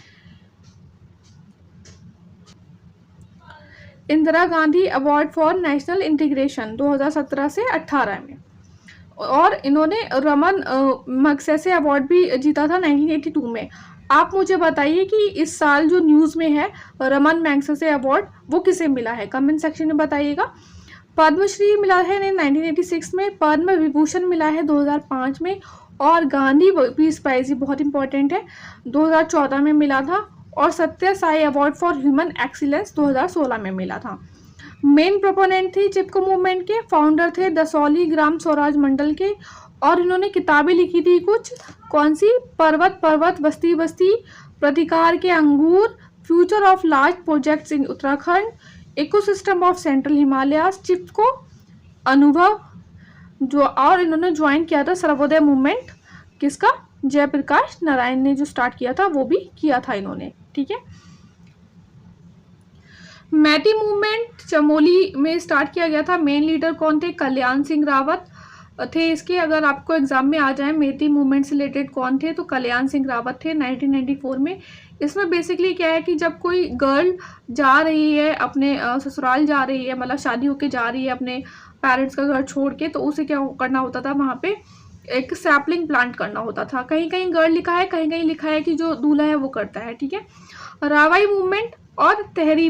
S1: Indira Gandhi award for national integration 2017 से 18 में, और इन्होंने रमन मैग्सेसे अवार्ड भी जीता था 1982 में। आप मुझे बताइए कि इस साल जो न्यूज़ में है रमन मैग्सेसे अवार्ड वो किसे मिला है? कमेंट सेक्शन में बताइएगा। पद्मश्री मिला है 1986 में, पद्म विभूषण मिला है 2005 में, और गांधी पीस प्राइज बहुत इंपॉर्टेंट है 2014 में मिला था, और सत्य Sai award for human excellence 2016 में मिला था। मेन प्रोपोनेंट थे चिपको मूवमेंट के, फाउंडर थे दसौली ग्राम स्वराज मंडल के, और इन्होंने किताबें लिखी थी कुछ, कौन सी? पर्वत पर्वत बस्ती बस्ती, प्रतिकार के अंगूर, future of large projects in Uttarakhand, ecosystem of central Himalayas, Chipko Anubhav जो, और इन्होंने ज्वाइन किया था सर्वोदय मूवमेंट, किसका? जयप्रकाश नारायण ने जो स्टार्ट किया था वो भी किया था इन्होंने, ठीक है। मैती मूवमेंट चमोली में स्टार्ट किया गया था। मेन लीडर कौन थे? कल्याण सिंह रावत थे इसके। अगर आपको एग्जाम में आ जाए मेती मूवमेंट से रिलेटेड कौन थे, तो कल्याण सिंह रावत थे 1994 में। इसमें बेसिकली क्या है कि जब कोई गर्ल जा रही है अपने ससुराल जा रही है, मतलब शादी होके जा रही है अपने पेरेंट्स का घर छोड़ के, तो उसे क्या करना होता था? वहाँ पे एक सैपलिंग प्लांट करना होता था। कहीं कहीं गर्ल लिखा है, कहीं कहीं लिखा है कि जो दूल्हा है वो करता है, ठीक है। रावाई मूवमेंट और तहरी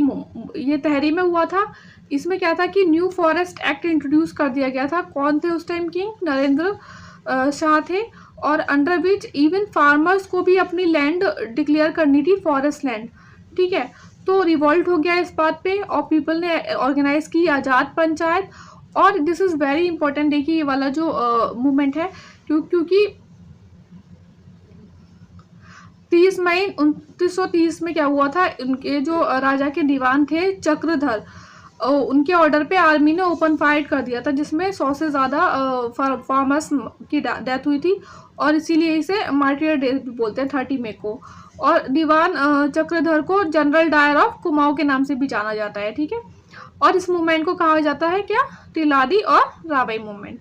S1: ये तहरी में हुआ था। इसमें क्या था कि न्यू फॉरेस्ट एक्ट इंट्रोड्यूस कर दिया गया था। कौन थे उस टाइम? किंग नरेंद्र शाह थे, और अंडर विच इवन फार्मर्स को भी अपनी लैंड डिक्लेयर करनी थी फॉरेस्ट लैंड, ठीक है। तो रिवॉल्ट हो गया इस बात पे, और पीपल ने ऑर्गेनाइज की आज़ाद पंचायत। और दिस इज़ वेरी इंपॉर्टेंट, देखिए ये वाला जो मूवमेंट है, क्योंकि 30 मई 1930 में क्या हुआ था, उनके जो राजा के दीवान थे चक्रधर, उनके ऑर्डर पे आर्मी ने ओपन फायर कर दिया था, जिसमें 100 से ज़्यादा फार्मर्स की डेथ हुई थी, और इसीलिए इसे मार्टियर डे बोलते हैं 30 मई को। और दीवान चक्रधर को जनरल डायर ऑफ कुमाऊं के नाम से भी जाना जाता है, ठीक है। और इस मूवमेंट को कहा जाता है क्या? तिलादी और रावई मूवमेंट।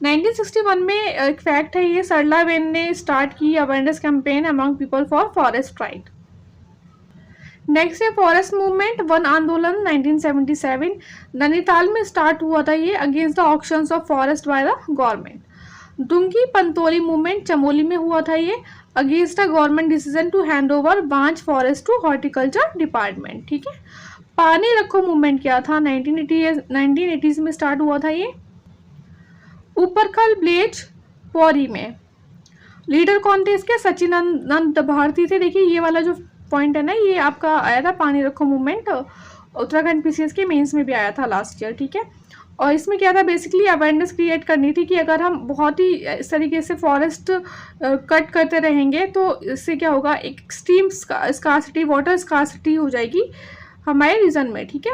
S1: 1961 में एक फैक्ट है ये, सरला बेन ने स्टार्ट की awareness campaign among people for forest right. Next है फॉरेस्ट मूवमेंट, वन आंदोलन 1977 नैनीताल में स्टार्ट हुआ था ये, against the auctions of forest by the government. Dungi Pantoli movement Chamoli में हुआ था ये, against the government decision to hand over बांझ फॉरेस्ट टू हॉर्टिकल्चर डिपार्टमेंट, ठीक है। पानी रखो मूवमेंट क्या था? 1980s में स्टार्ट हुआ था ये, ऊपरखल ब्लेज पौरी में। लीडर कौन थे इसके? सचिदानंद भारती थे। देखिए ये वाला जो पॉइंट है ना, ये आपका आया था पानी रखो मूवमेंट, उत्तराखंड पीसीएस के मेंस में भी आया था लास्ट ईयर, ठीक है। और इसमें क्या था, बेसिकली अवेयरनेस क्रिएट करनी थी कि अगर हम बहुत ही इस तरीके से फॉरेस्ट कट करते रहेंगे तो इससे क्या होगा, एक एक्सट्रीम स्कार्सिटी, वाटर स्कार्सिटी हो जाएगी हमारे रीजन में, ठीक है,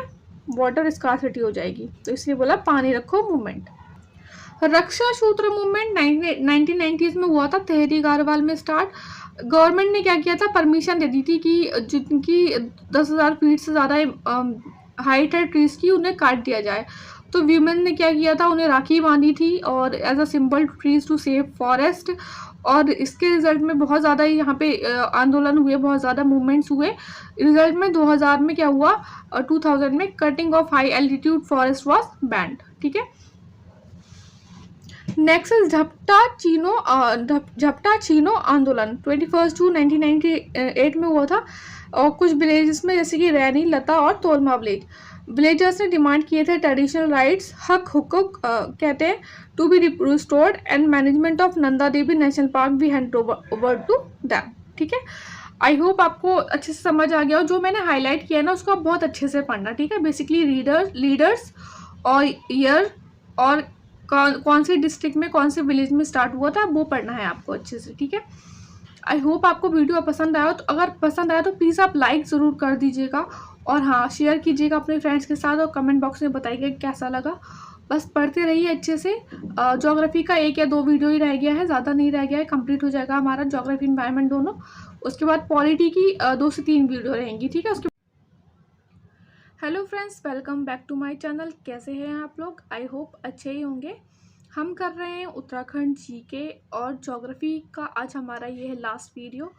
S1: वाटर स्कार्सिटी हो जाएगी, तो इसलिए बोला पानी रखो मूवमेंट। रक्षा सूत्र मूवमेंट 1990s में हुआ था, तहरी गारवाल में स्टार्ट। गवर्नमेंट ने क्या किया था, परमिशन दे दी थी कि जिनकी 10,000 फीट से ज़्यादा हाइट है ट्रीज की, उन्हें काट दिया जाए। तो वीमेन ने क्या किया था, उन्हें राखी बांधी थी, और as a symbol trees to save forest. और इसके रिजल्ट में बहुत ज़्यादा यहाँ पे आंदोलन हुए, बहुत ज़्यादा मूवमेंट्स हुए। रिजल्ट में 2000 में क्या हुआ, 2000 में cutting of high altitude forest was banned, ठीक है। नेक्स्ट इज झपटा चीनो आंदोलन 21 जून 1998 में हुआ था। और कुछ विलेजेस में जैसे कि रैनी, लता और तोलमा विलेजर्स ने डिमांड किए थे ट्रेडिशनल राइट्स, हक हुकूक कहते हैं, to be restored and management of Nanda Devi national park be hand over to them. ठीक है, आई होप आपको अच्छे से समझ आ गया हो। जो मैंने हाईलाइट किया ना उसको आप बहुत अच्छे से पढ़ना। ठीक है, बेसिकली लीडर्स और ईयर और कौन से डिस्ट्रिक्ट में कौन से विलेज में स्टार्ट हुआ था वो पढ़ना है आपको अच्छे से। ठीक है, आई होप आपको वीडियो पसंद आया हो। तो अगर पसंद आया तो प्लीज़ आप लाइक ज़रूर कर दीजिएगा और हाँ शेयर कीजिएगा अपने फ्रेंड्स के साथ और कमेंट बॉक्स में बताइएगा कैसा लगा। बस पढ़ते रहिए अच्छे से। ज्योग्राफी का 1 या 2 वीडियो ही रह गया है, ज़्यादा नहीं रह गया है, कंप्लीट हो जाएगा हमारा ज्योग्राफी एनवायरनमेंट दोनों। उसके बाद पॉलिटी की 2 से 3 वीडियो रहेंगी। ठीक है, उसके hello friends, welcome back to my channel. कैसे हैं आप लोग? आई होप अच्छे ही होंगे। हम कर रहे हैं उत्तराखंड जीके और ज्योग्राफी का आज हमारा ये है लास्ट वीडियो।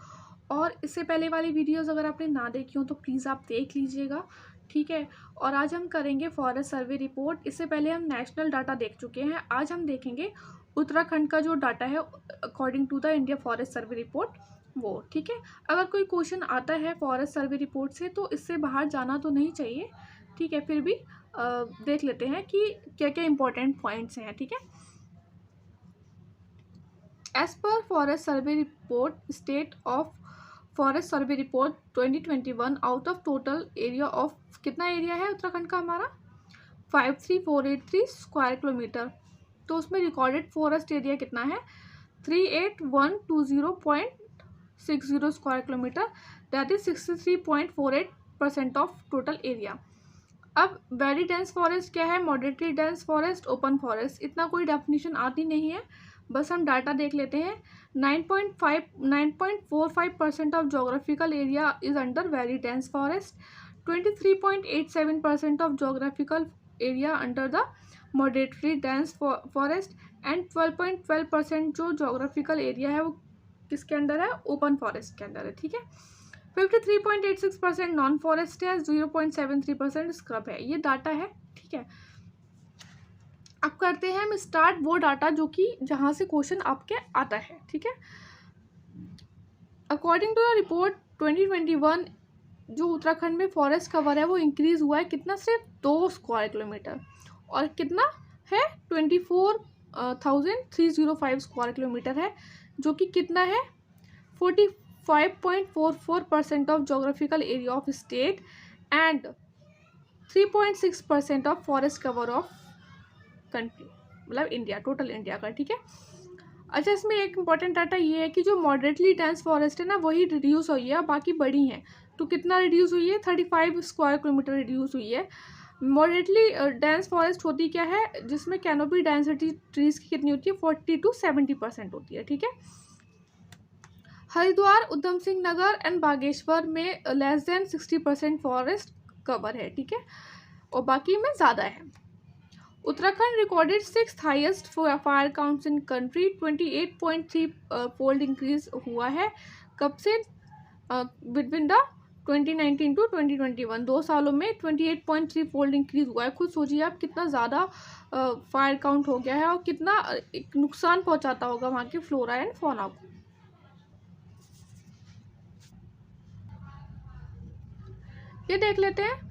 S1: और इससे पहले वाली वीडियोस अगर आपने ना देखी हो तो प्लीज़ आप देख लीजिएगा। ठीक है, और आज हम करेंगे फॉरेस्ट सर्वे रिपोर्ट। इससे पहले हम नेशनल डाटा देख चुके हैं, आज हम देखेंगे उत्तराखंड का जो डाटा है according to the India forest survey report वो। ठीक है, अगर कोई क्वेश्चन आता है फॉरेस्ट सर्वे रिपोर्ट से तो इससे बाहर जाना तो नहीं चाहिए। ठीक है, फिर भी देख लेते हैं कि क्या क्या इंपॉर्टेंट पॉइंट्स हैं। ठीक है, as per forest survey report state of forest survey report 2021 out of total area of कितना एरिया है उत्तराखंड का हमारा 53483 स्क्वायर किलोमीटर। तो उसमें रिकॉर्डेड फॉरेस्ट एरिया कितना है 38120.60 square kilometre, that is 63.48% of total area. अब वेरी डेंस फॉरेस्ट क्या है, moderately dense forest, open forest, इतना कोई डेफिनेशन आती नहीं है, बस हम डाटा देख लेते हैं। 9.45% of geographical area is under very dense forest, 23.87% of geographical area under the moderately dense forest and 12.12% जो जोग्राफिकल एरिया है वो किसके अंडर है, ओपन फॉरेस्ट के अंदर है। ठीक है, 53.86% नॉन फॉरेस्ट है, 0.73% स्क्रब है। ये डाटा है। ठीक है, अब करते हैं हम स्टार्ट वो डाटा जो कि जहाँ से क्वेश्चन आपके आता है। ठीक है, अकॉर्डिंग टू द रिपोर्ट 2021 जो उत्तराखंड में फॉरेस्ट कवर है वो इंक्रीज हुआ है कितना से 2 स्क्वायर किलोमीटर, और कितना है 24,305 स्क्वायर किलोमीटर है, जो कि कितना है 45.44% of geographical area of state and 3.6% of forest cover of country, मतलब इंडिया, टोटल इंडिया का। ठीक है, अच्छा इसमें एक इंपॉर्टेंट डाटा ये है कि जो मॉडरेटली डेंस फॉरेस्ट है ना वही रिड्यूस हुई है, बाकी बड़ी हैं। तो कितना रिड्यूस हुई है 35 स्क्वायर किलोमीटर रिड्यूस हुई है। मॉडरेटली डेंस फॉरेस्ट होती क्या है जिसमें कैनोपी डेंसिटी ट्रीज की कितनी होती है 40 to 70% होती है। ठीक है, हरिद्वार, उधम सिंह नगर एंड बागेश्वर में लेस देन 60% फॉरेस्ट कवर है। ठीक है, और बाकी में ज़्यादा है। Uttarakhand recorded 6th highest fire counts in country, 28.3 fold increase हुआ है। कब से, बिटवीन द 2019 to 2021 2 सालों में 28.3 फोल्ड इंक्रीज हुआ है। खुद सोचिए आप कितना ज़्यादा फायर काउंट हो गया है और कितना नुकसान पहुंचाता होगा वहाँ के फ्लोरा एंड फौना को। ये देख लेते हैं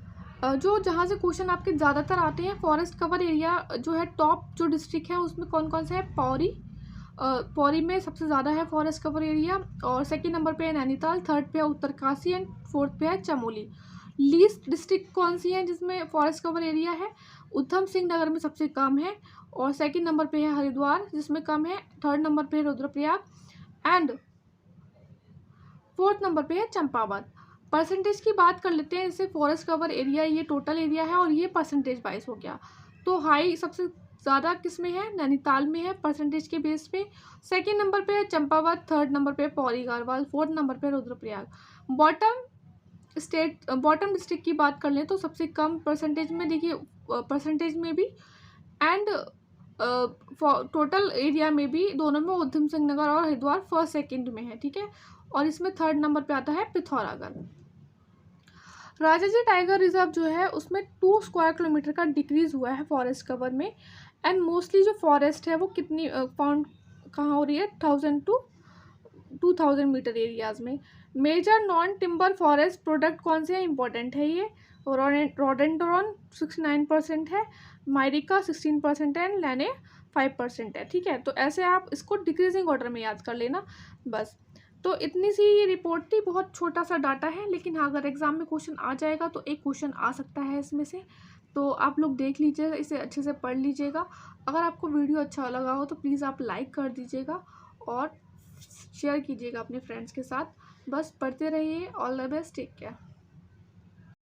S1: जो जहाँ से क्वेश्चन आपके ज़्यादातर आते हैं। फॉरेस्ट कवर एरिया जो है टॉप जो डिस्ट्रिक्ट है उसमें कौन कौन से है, पौरी, पौरी में सबसे ज़्यादा है फॉरेस्ट कवर एरिया, और सेकंड नंबर पे है नैनीताल, थर्ड पे है उत्तरकाशी एंड फोर्थ पे है चमोली। लीस्ट डिस्ट्रिक्ट कौन सी है जिसमें फॉरेस्ट कवर एरिया है, उधम सिंह नगर में सबसे कम है, और सेकंड नंबर पे है हरिद्वार जिसमें कम है, थर्ड नंबर पे है रुद्रप्रयाग एंड फोर्थ नंबर पे है चंपावत। परसेंटेज की बात कर लेते हैं, जैसे फॉरेस्ट कवर एरिया ये टोटल एरिया है और ये परसेंटेज वाइज हो गया। तो हाई सबसे ज़्यादा किस में है, नैनीताल में है परसेंटेज के बेस पे, सेकंड नंबर पे है चंपावत, थर्ड नंबर पे पौड़ी गढ़वाल, फोर्थ नंबर पे रुद्रप्रयाग। बॉटम डिस्ट्रिक्ट की बात कर लें तो सबसे कम परसेंटेज में, देखिए परसेंटेज में भी एंड टोटल एरिया में भी, दोनों में उधम सिंह नगर और हरिद्वार फर्स्ट सेकंड में है। ठीक है, और इसमें थर्ड नंबर पे आता है पिथौरागढ़। राजाजी टाइगर रिजर्व जो है उसमें 2 स्क्वायर किलोमीटर का डिक्रीज़ हुआ है फॉरेस्ट कवर में। एंड मोस्टली जो फॉरेस्ट है वो कितनी फाउंड कहाँ हो रही है, 1000 टू 2000 मीटर एरियाज़ में। Major non timber forest product कौन से हैं, इंपॉर्टेंट है ये। रोडेंड्रॉन 69% है, माइरिका 16% है, एंड लेने 5% है। ठीक है, तो ऐसे आप इसको डिक्रीजिंग ऑर्डर में याद कर लेना बस। तो इतनी सी ये रिपोर्ट थी, बहुत छोटा सा डाटा है, लेकिन हाँ अगर एग्ज़ाम में क्वेश्चन आ जाएगा तो एक क्वेश्चन आ सकता है इसमें से। तो आप लोग देख लीजिएगा, इसे अच्छे से पढ़ लीजिएगा। अगर आपको वीडियो अच्छा लगा हो तो प्लीज़ आप लाइक कर दीजिएगा और शेयर कीजिएगा अपने फ्रेंड्स के साथ। बस पढ़ते रहिए। All the best, take care.